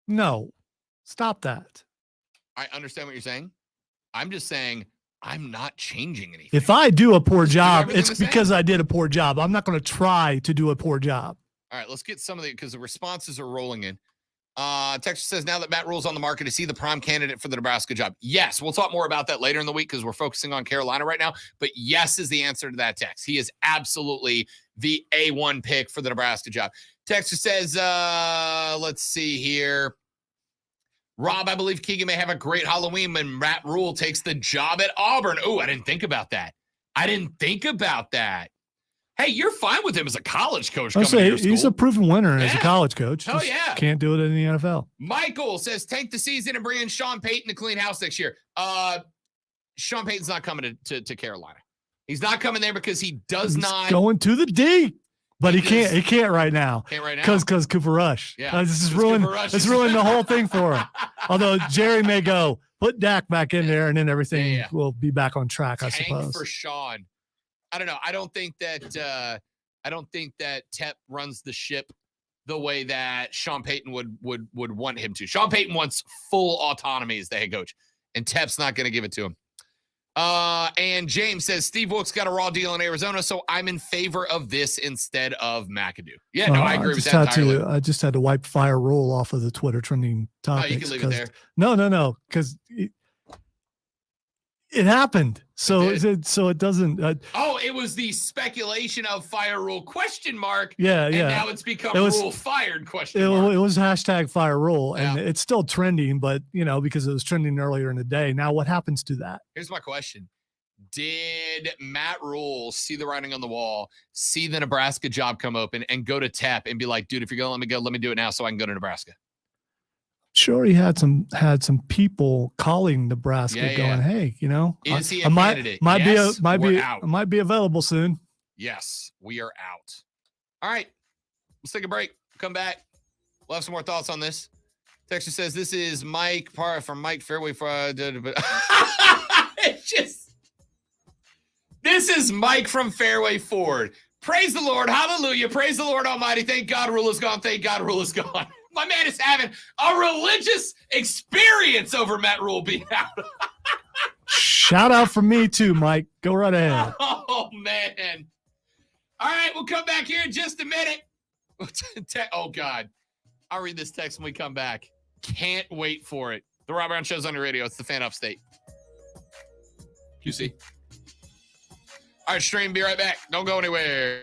No, stop that. I understand what you're saying. I'm just saying I'm not changing anything. If I do a poor Just do job, everything it's the same. because I did a poor job. I'm not going to try to do a poor job. All right, let's get some of the, because the responses are rolling in. Texas says, now that Matt Rule's on the market, is he the prime candidate for the Nebraska job? Yes. We'll talk more about that later in the week because we're focusing on Carolina right now. But yes is the answer to that text. He is absolutely the A1 pick for the Nebraska job. Texas says, let's see here. Rob, I believe Keegan may have a great Halloween when Matt Rule takes the job at Auburn. Oh, I didn't think about that. Hey, you're fine with him as a college coach. I coming to say your he's a school. proven winner as a Yeah. college coach. Hell Just yeah. Can't do it in the NFL. Michael says, tank the season and bring in Sean Payton to clean house next year. Sean Payton's not coming to Carolina. He's not coming there because he does He's not. going to the D, but he just- can't right now. Can't right now. Because Cooper Rush. Yeah, This is because ruined. Cooper Rush It's is- ruined the whole thing for him. Although Jerry may go, put Dak back in there, and then everything Yeah. will be back on track, I Tank suppose. for Sean. I don't know. I don't think that Tep runs the ship the way that Sean Payton would want him to. Sean Payton wants full autonomy as the head coach, and Tep's not going to give it to him. And James says Steve Wilkes got a raw deal in Arizona, so I'm in favor of this instead of McAdoo. Yeah, no, I agree with that entirely. I just had to wipe Fire Roll off of the Twitter trending Oh, topics. you can leave it there. No, because it happened. So It it doesn't. Oh, it was the speculation of fire rule ? Yeah, And yeah. now it's become It was- rule fired ? It was hashtag Fire Roll, and Yeah. it's still trending, but because it was trending earlier in the day. Now, what happens to that? Here's my question. Did Matt Rule see the writing on the wall, see the Nebraska job come open, and go to Tep and be like, dude, if you're going to let me go, let me do it now so I can go to Nebraska? Sure, he had some people calling Nebraska, Yeah, going, yeah. "Hey, Is he a I might candidate? might Yes, be might we're be out. might be available soon." Yes, we are out. All right, let's take a break. Come back. We'll have some more thoughts on this. Texture says this is Mike Parr from Mike Fairway. It's just, this is Mike from Fairway Ford. Praise the Lord. Hallelujah. Praise the Lord Almighty. Thank God rule is gone. Thank God rule is gone. My man is having a religious experience over Matt Rule being out. Shout out from me too, Mike. Go right ahead. Oh, man. All right, we'll come back here in just a minute. Oh, God. I'll read this text when we come back. Can't wait for it. The Rob Brown Show's on the radio. It's the Fan Upstate. QC. All right, stream. Be right back. Don't go anywhere.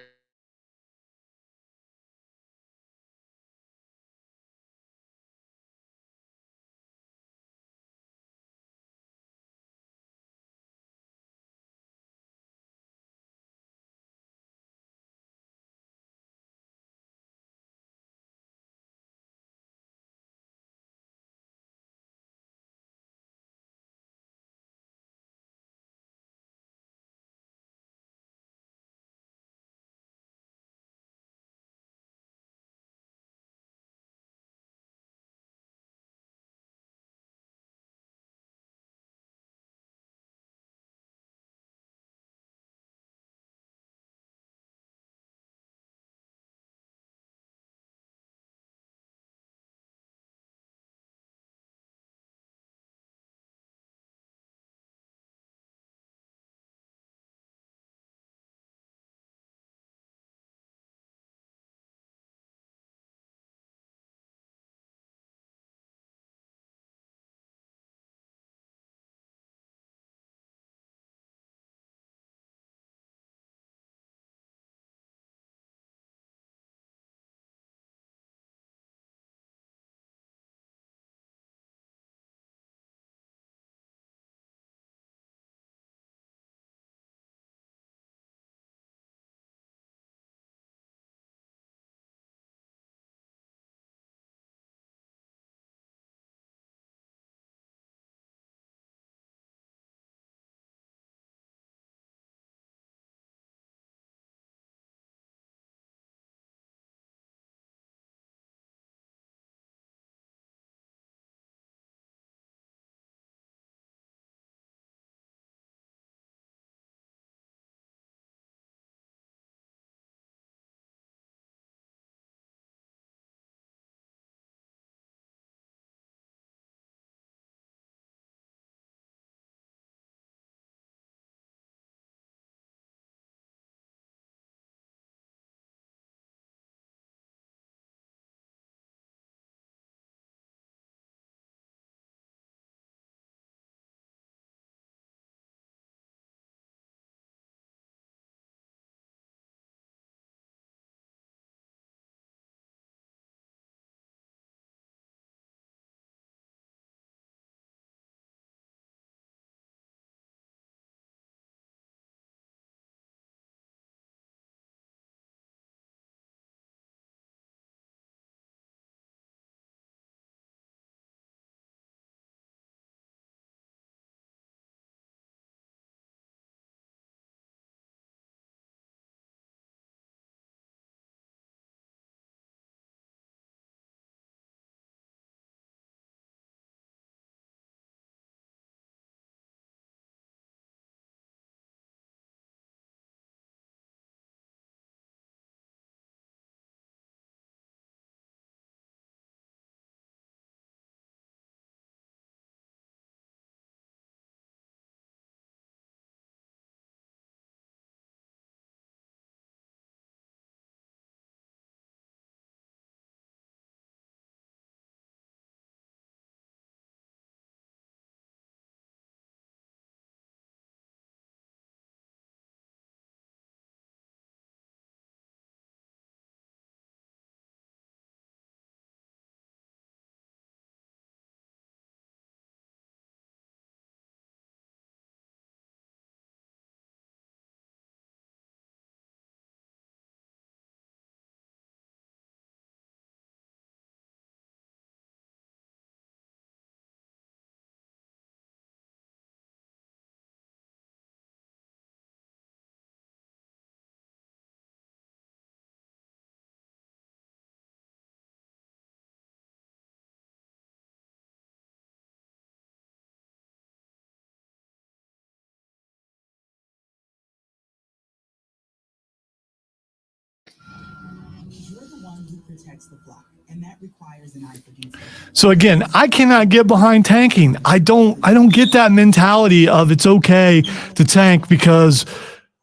who protects the flock, and that requires an eye for detail. So again, I cannot get behind tanking. I don't get that mentality of it's okay to tank because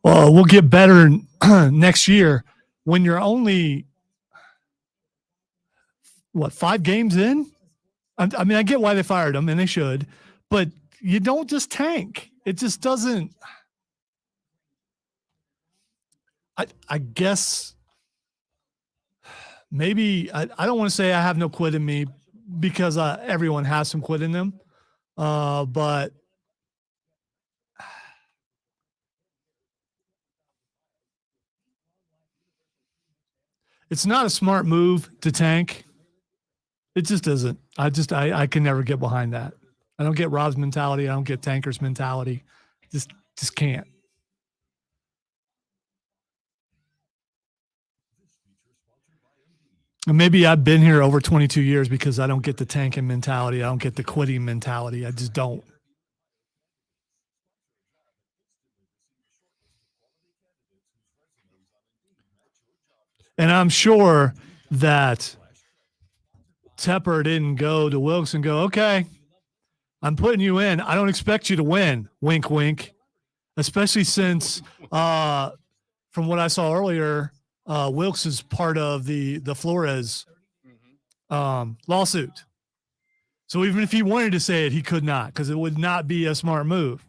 we'll get better next year when you're only 5 games in. I mean, I get why they fired him, and they should, but you don't just tank. It just doesn't. I guess maybe I don't want to say I have no quit in me because everyone has some quit in them, but it's not a smart move to tank. It just isn't. I can never get behind that. I don't get Rob's mentality. I don't get Tanker's mentality. Just can't. And maybe I've been here over 22 years because I don't get the tanking mentality. I don't get the quitting mentality. I just don't. And I'm sure that Tepper didn't go to Wilkes and go, okay, I'm putting you in. I don't expect you to win. Wink, wink. Especially since from what I saw earlier, Wilkes is part of the Flores lawsuit. So even if he wanted to say it, he could not because it would not be a smart move.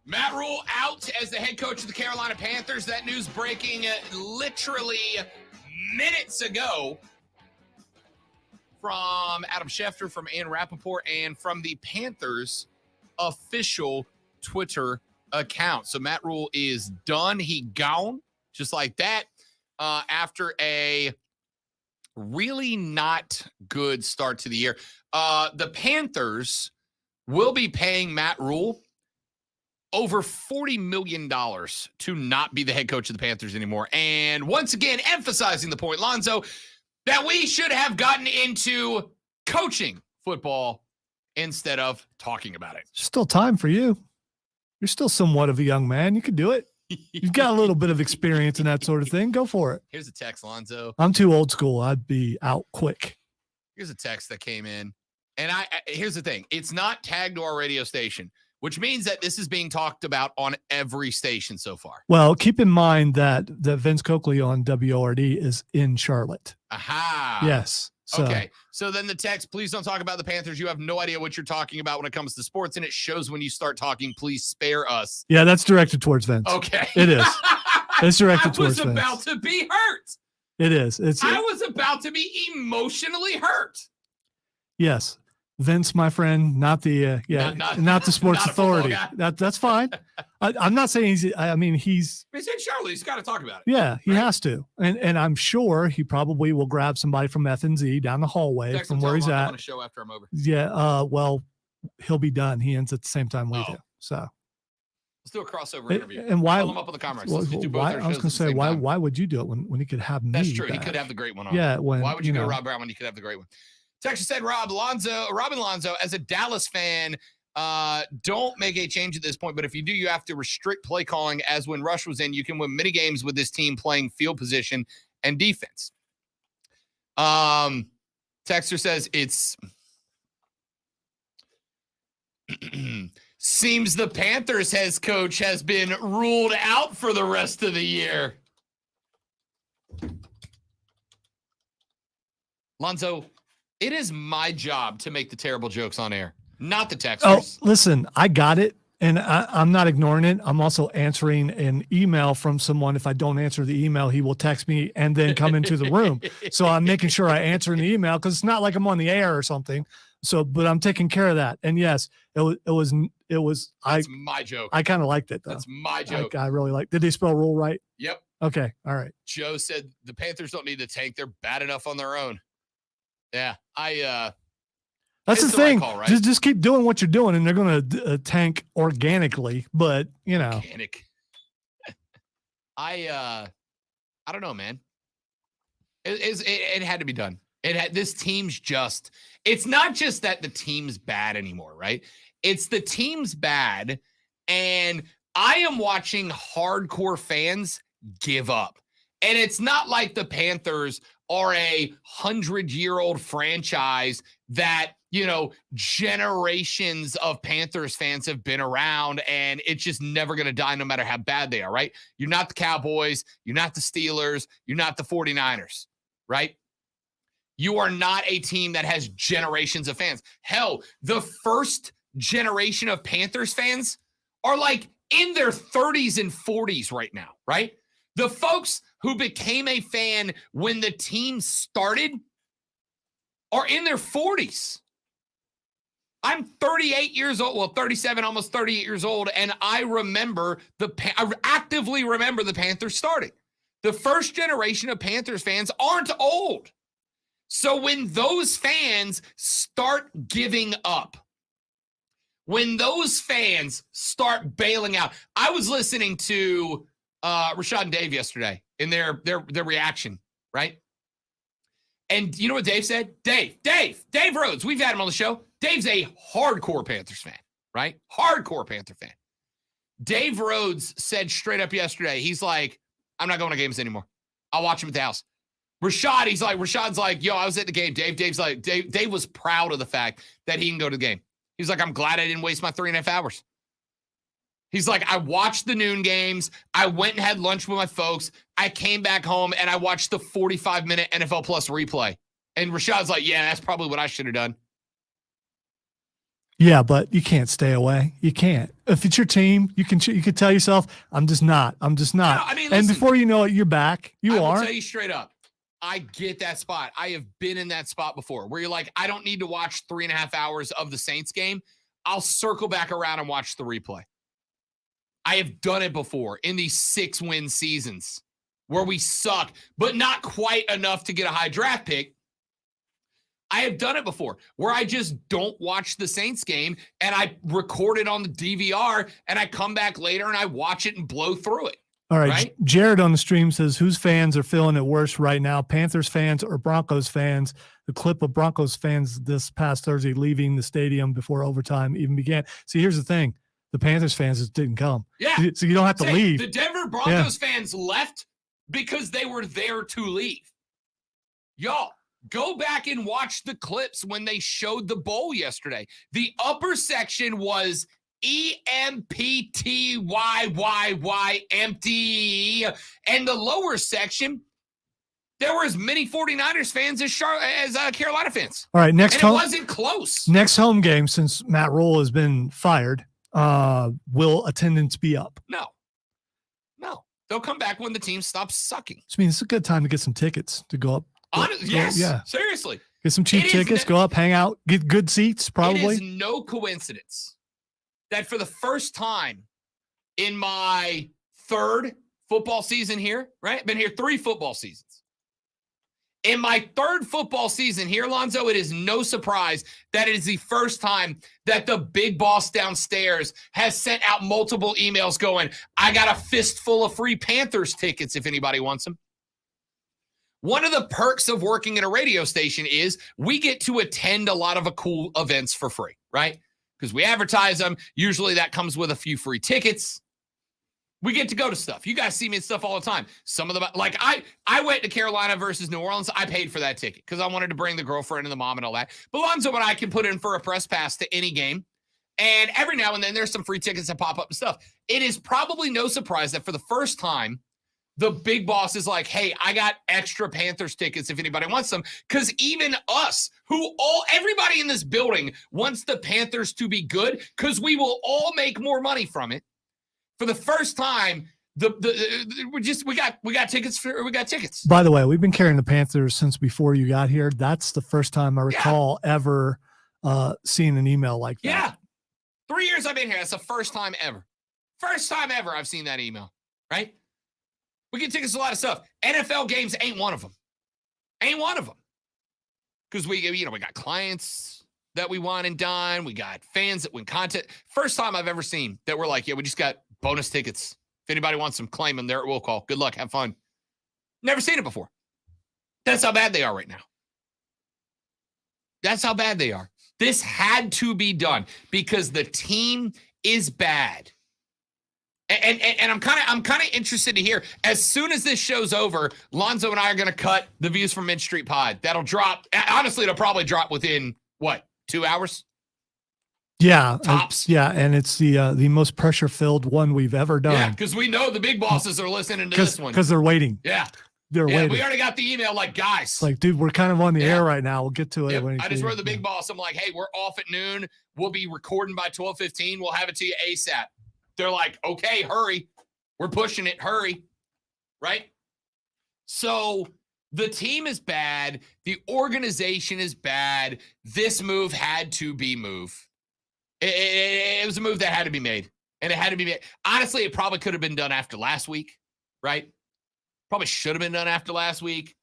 Matt Rule out as the head coach of the Carolina Panthers. That news breaking literally minutes ago from Adam Schefter, from Ann Rappaport, and from the Panthers official Twitter account. So Matt Rule is done. He gone just like that after a really not good start to the year. The Panthers will be paying Matt Rule over $40 million to not be the head coach of the Panthers anymore. And once again, emphasizing the point, Lonzo, that we should have gotten into coaching football instead of talking about it. Still time for you. You're still somewhat of a young man. You could do it. You've got a little bit of experience in that sort of thing. Go for it. Here's a text, Lonzo. I'm too old school. I'd be out quick. Here's a text that came in. And here's the thing. It's not tagged to our radio station, which means that this is being talked about on every station so far. Well, keep in mind that Vince Coakley on WORD is in Charlotte. Aha. Yes. So. Okay. So then the text, please don't talk about the Panthers. You have no idea what you're talking about when it comes to sports, and it shows when you start talking. Please spare us. Yeah, that's directed towards Vince. Okay. It is. It's directed towards Vince. I was about to be hurt. It is. I was about to be emotionally hurt. Yes. Vince, my friend, not the not the sports authority. That's fine. I'm not saying he's. I mean, he's in Charlotte. He's got to talk about it. Yeah, he has to, and I'm sure he probably will grab somebody from FNZ down the hallway from where he's at. On a show after I'm over. Yeah. Well, he'll be done. He ends at the same time we do. So let's do a crossover interview. And why? Call him up on the comments. Well, I was going to say why would you do it when he could have me? That's true. Back? He could have the great one on. Yeah. Why would you go Rob Brown when you could have the great one? Texas said, Robin Lonzo, as a Dallas fan, don't make a change at this point. But if you do, you have to restrict play calling as when Rush was in. You can win many games with this team playing field position and defense. Texter says it's seems the Panthers head coach has been ruled out for the rest of the year. Lonzo, it is my job to make the terrible jokes on air, not the texters. Oh, listen, I got it, and I'm not ignoring it. I'm also answering an email from someone. If I don't answer the email, he will text me and then come into the room. So I'm making sure I answer the email because it's not like I'm on the air or something. So, but I'm taking care of that. And yes, it was. That's my joke. I kind of liked it though. That's my joke. I really liked. Did they spell rule right? Yep. Okay. All right. Joe said the Panthers don't need to tank. They're bad enough on their own. Yeah, that's the thing. Right call, right? Just keep doing what you're doing, and they're going to tank organically. But organic. I don't know, man. It had to be done. This team's just. It's not just that the team's bad anymore, right? It's the team's bad, And I am watching hardcore fans give up. And it's not like the Panthers are a 100-year-old franchise that, generations of Panthers fans have been around and it's just never going to die no matter how bad they are, right? You're not the Cowboys. You're not the Steelers. You're not the 49ers, right? You are not a team that has generations of fans. Hell, the first generation of Panthers fans are like in their 30s and 40s right now, right? The folks who became a fan when the team started are in their 40s. I'm 38 years old, well, 37, almost 38 years old, and I actively remember the Panthers starting. The first generation of Panthers fans aren't old. So when those fans start giving up, when those fans start bailing out, I was listening to Rashad and Dave yesterday in their reaction, right? And you know what Dave said? Dave Rhodes, we've had him on the show. Dave's a hardcore Panthers fan, right? Hardcore Panther fan. Dave Rhodes said straight up yesterday, he's like, I'm not going to games anymore. I'll watch him at the house. Rashad's like, yo, I was at the game. Dave was proud of the fact that he can go to the game. He's like, I'm glad I didn't waste my 3.5 hours. He's like, I watched the noon games. I went and had lunch with my folks. I came back home and I watched the 45-minute NFL Plus replay. And Rashad's like, yeah, that's probably what I should have done. Yeah, but you can't stay away. You can't. If it's your team, you can tell yourself, I'm just not. No, I mean, and listen, before you know it, you're back. I will tell you straight up. I get that spot. I have been in that spot before where you're like, I don't need to watch 3.5 hours of the Saints game. I'll circle back around and watch the replay. I have done it before in these 6-win seasons where we suck, but not quite enough to get a high draft pick. I have done it before where I just don't watch the Saints game and I record it on the DVR and I come back later and I watch it and blow through it. All right. Jared on the stream says, whose fans are feeling it worse right now, Panthers fans or Broncos fans? The clip of Broncos fans this past Thursday leaving the stadium before overtime even began. See, here's the thing. The Panthers fans just didn't come. Yeah. So you don't have to leave. The Denver Broncos fans left because they were there to leave. Y'all, go back and watch the clips when they showed the bowl yesterday. The upper section was EMPTYYY empty. And the lower section, there were as many 49ers fans as Carolina fans. All right, it wasn't close. Next home game, since Matt Rule has been fired, will attendance be up? No. They'll come back when the team stops sucking. I mean, it's a good time to get some tickets to go up. Yes. Yeah. Seriously. Get some cheap tickets, go up, hang out, get good seats, probably. It is no coincidence that for the first time in my 3rd football season here, right? I've been here 3 football seasons. In my 3rd football season here, Lonzo, it is no surprise that it is the first time that the big boss downstairs has sent out multiple emails going, I got a fistful of free Panthers tickets if anybody wants them. One of the perks of working at a radio station is we get to attend a lot of cool events for free, right? Because we advertise them. Usually that comes with a few free tickets. We get to go to stuff. You guys see me at stuff all the time. Some of the, like I went to Carolina versus New Orleans. I paid for that ticket because I wanted to bring the girlfriend and the mom and all that. But Lonzo and I can put in for a press pass to any game. And every now and then there's some free tickets that pop up and stuff. It is probably no surprise that for the first time, the big boss is like, hey, I got extra Panthers tickets if anybody wants them. Because even us, everybody in this building wants the Panthers to be good because we will all make more money from it. For the first time, we got tickets. By the way, we've been carrying the Panthers since before you got here. That's the first time I recall ever seeing an email like that. Yeah. 3 years I've been here. That's the first time ever. First time ever I've seen that email, right? We get tickets to a lot of stuff. NFL games ain't one of them. Because we got clients that we want and done. We got fans that win content. First time I've ever seen that we're like, yeah, we just got bonus tickets. If anybody wants them, claim them. They're at will call. Good luck. Have fun. Never seen it before. That's how bad they are right now. That's how bad they are. This had to be done because the team is bad. And I'm kind of interested to hear, as soon as this show's over, Lonzo and I are going to cut the Views from Mid Street pod. That'll drop. Honestly, it'll probably drop within what, 2 hours? Yeah. Tops. Yeah. And it's the most pressure filled one we've ever done. Yeah. Because we know the big bosses are listening to this one. Because they're waiting. Yeah. They're waiting. We already got the email like, guys. It's like, dude, we're kind of on the air right now. We'll get to it. Yep. When I just wrote the big boss. I'm like, hey, we're off at noon. We'll be recording by 12:15. We'll have it to you ASAP. They're like, okay, hurry. We're pushing it. Hurry. Right? So the team is bad. The organization is bad. This move had to be moved. It was a move that had to be made. And it had to be made. Honestly, it probably could have been done after last week. Right? Probably should have been done after last week.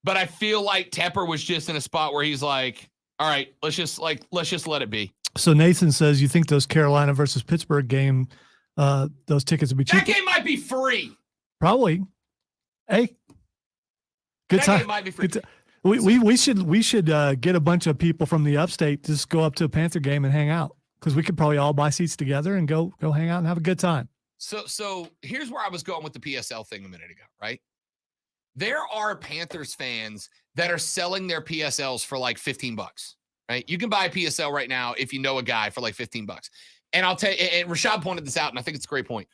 But I feel like Tepper was just in a spot where he's like, all right, let's just let it be. So Nathan says, you think those Carolina versus Pittsburgh game, those tickets would be cheap? That game might be free. Probably. Hey, good That time. game might be free. We should get a bunch of people from the upstate to just go up to a Panther game and hang out, because we could probably all buy seats together and go hang out and have a good time. So here's where I was going with the PSL thing a minute ago, right? There are Panthers fans that are selling their PSLs for like $15, right? You can buy a PSL right now if you know a guy for like $15. And I'll tell you, and Rashad pointed this out, and I think it's a great point.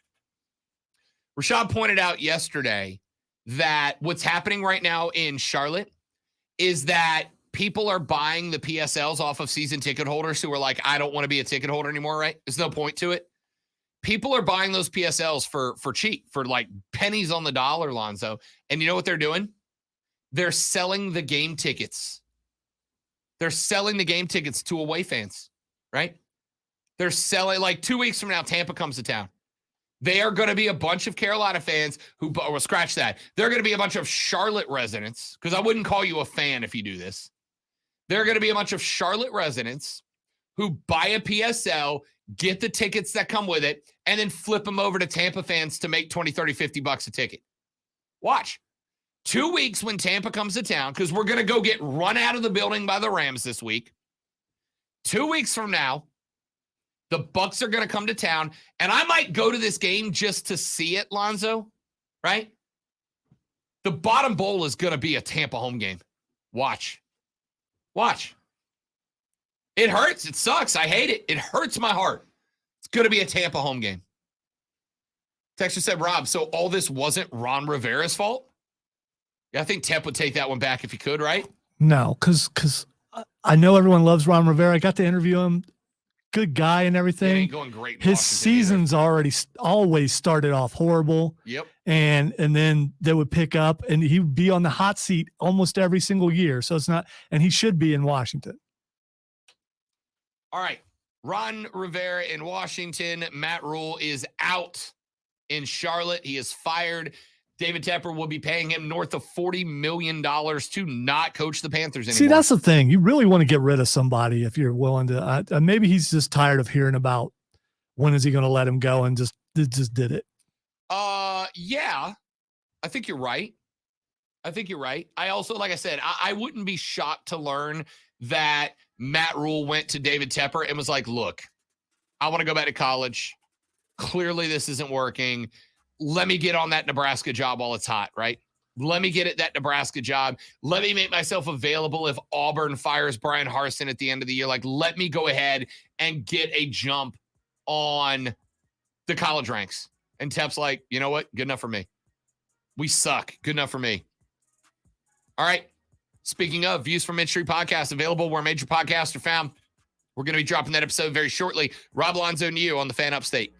Rashad pointed out yesterday that what's happening right now in Charlotte is that people are buying the PSLs off of season ticket holders who are like, I don't want to be a ticket holder anymore, right? There's no point to it. People are buying those PSLs for cheap, for like pennies on the dollar, Lonzo. And you know what they're doing? They're selling the game tickets. They're selling the game tickets to away fans, right? They're selling, like 2 weeks from now, Tampa comes to town. They are going to be a bunch of Carolina fans who, well, scratch that. They're going to be a bunch of Charlotte residents, because I wouldn't call you a fan if you do this. They're going to be a bunch of Charlotte residents who buy a PSL, get the tickets that come with it, and then flip them over to Tampa fans to make 20, 30, $50 a ticket. Watch. 2 weeks when Tampa comes to town, because we're going to go get run out of the building by the Rams this week. 2 weeks from now, the Bucks are going to come to town, and I might go to this game just to see it, Lonzo, right? The bottom bowl is going to be a Tampa home game. Watch. It hurts. It sucks. I hate it. It hurts my heart. It's going to be a Tampa home game. Texter said, Rob, so all this wasn't Ron Rivera's fault? Yeah, I think Temp would take that one back if he could, right? No, because I know everyone loves Ron Rivera. I got to interview him. Good guy and everything. He ain't going great in His Washington seasons always started off horrible. Yep. And then they would pick up, and he would be on the hot seat almost every single year. So it's not, and he should be in Washington. All right. Ron Rivera in Washington. Matt Rule is out in Charlotte. He is fired. David Tepper will be paying him north of $40 million to not coach the Panthers anymore. See, that's the thing. You really want to get rid of somebody if you're willing to. Maybe he's just tired of hearing about when is he going to let him go, and just did it. Yeah, I think you're right. I also, like I said, I wouldn't be shocked to learn that Matt Rule went to David Tepper and was like, look, I want to go back to college. Clearly this isn't working. Let me get on that Nebraska job while it's hot, right? Let me get at that Nebraska job. Let me make myself available if Auburn fires Brian Harsin at the end of the year. Like, let me go ahead and get a jump on the college ranks. And Tep's like, you know what? Good enough for me. We suck. Good enough for me. All right. Speaking of, Views from Mid Street podcast, available where major podcasts are found. We're going to be dropping that episode very shortly. Rob Lonzo and you on the Fan Upstate.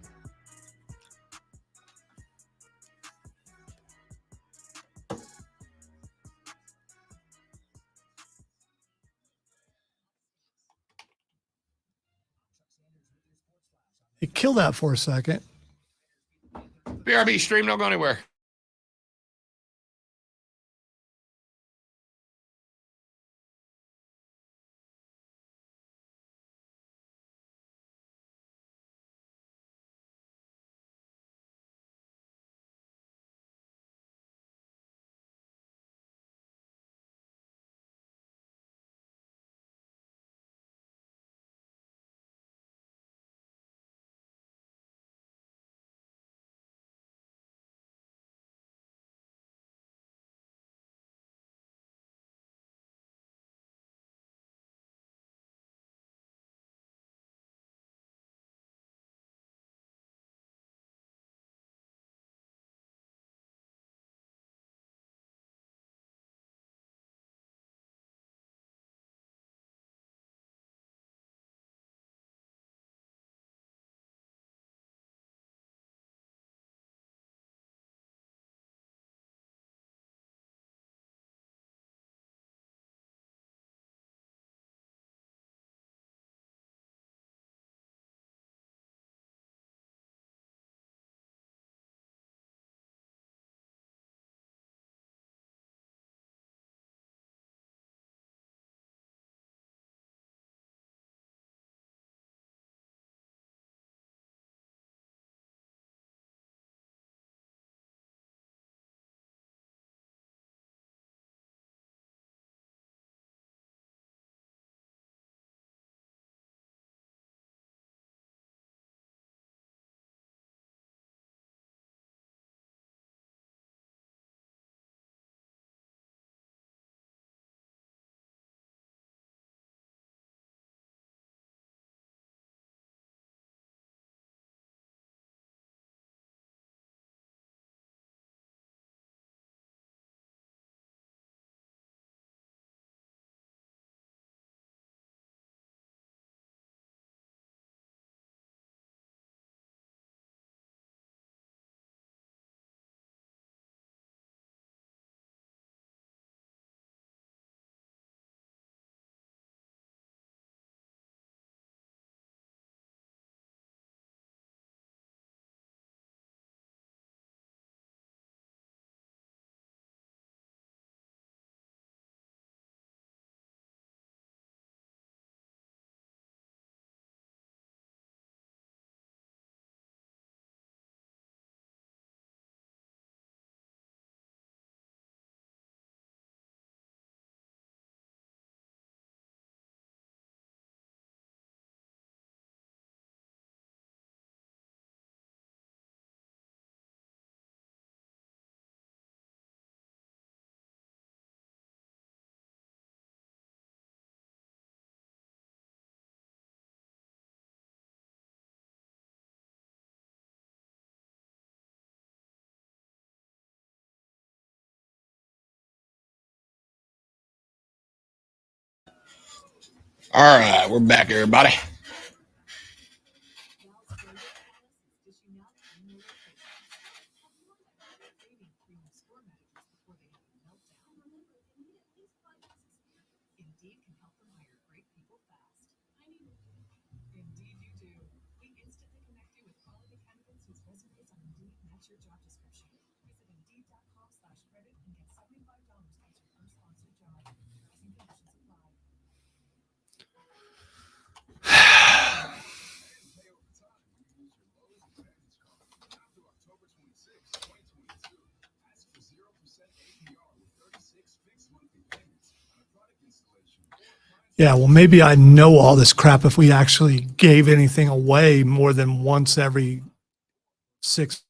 Hey, kill that for a second. BRB stream, don't go anywhere. All right, we're back, everybody. Yeah, well, maybe I know all this crap if we actually gave anything away more than once every 6.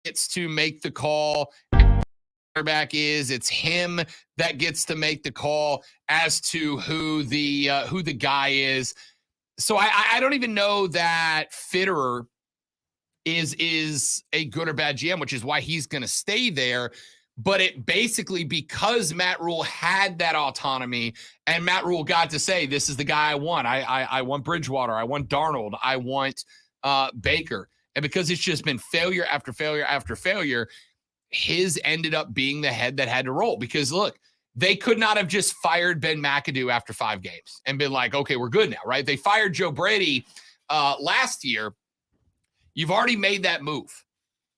It's to make the call. Quarterback is it's him that gets to make the call as to who the guy is. So I don't even know that Fitterer is a good or bad GM, which is why he's going to stay there. But it basically, because Matt Rule had that autonomy and Matt Rule got to say, this is the guy I want. I want Bridgewater. I want Darnold. I want Baker. And because it's just been failure after failure after failure, his ended up being the head that had to roll. Because look, they could not have just fired Ben McAdoo after 5 games and been like, okay, we're good now, right? They fired Joe Brady last year. You've already made that move.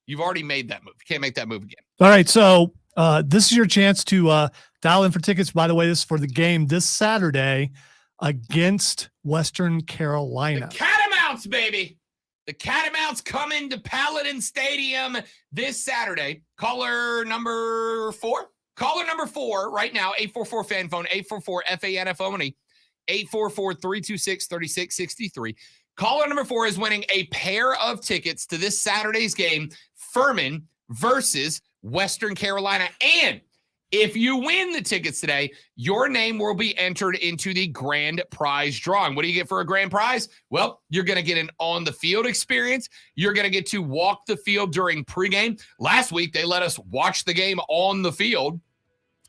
You can't make that move again. All right. So This is your chance to dial in for tickets. By the way, this is for the game this Saturday against Western Carolina. The Catamounts, baby. The Catamounts come into Paladin Stadium this Saturday. Caller number 4. Caller number 4 right now, 844 fan phone, 844 FANFO, 844-326-3663. Caller number 4 is winning a pair of tickets to this Saturday's game, Furman versus Western Carolina. And if you win the tickets today, your name will be entered into the grand prize drawing. What do you get for a grand prize? Well, you're going to get an on-the-field experience. You're going to get to walk the field during pregame. Last week, they let us watch the game on the field.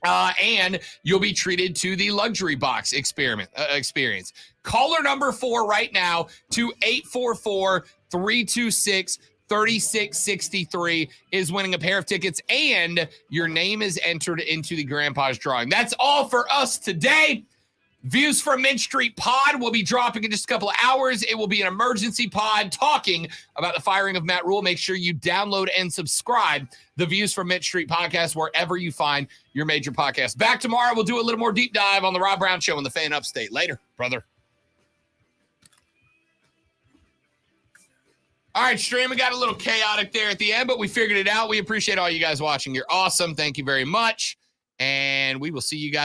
And you'll be treated to the luxury box experience. Caller number 4 right now to 844-326-3663 is winning a pair of tickets, and your name is entered into the grand prize drawing. That's all for us today. Views from Mint Street Pod will be dropping in just a couple of hours. It will be an emergency pod talking about the firing of Matt Rule. Make sure you download and subscribe the Views from Mint Street podcast wherever you find your major podcast. Back tomorrow, we'll do a little more deep dive on the Rob Brown Show on the Fan Upstate. Later, brother. All right, stream, we got a little chaotic there at the end, but we figured it out. We appreciate all you guys watching. You're awesome. Thank you very much. And we will see you guys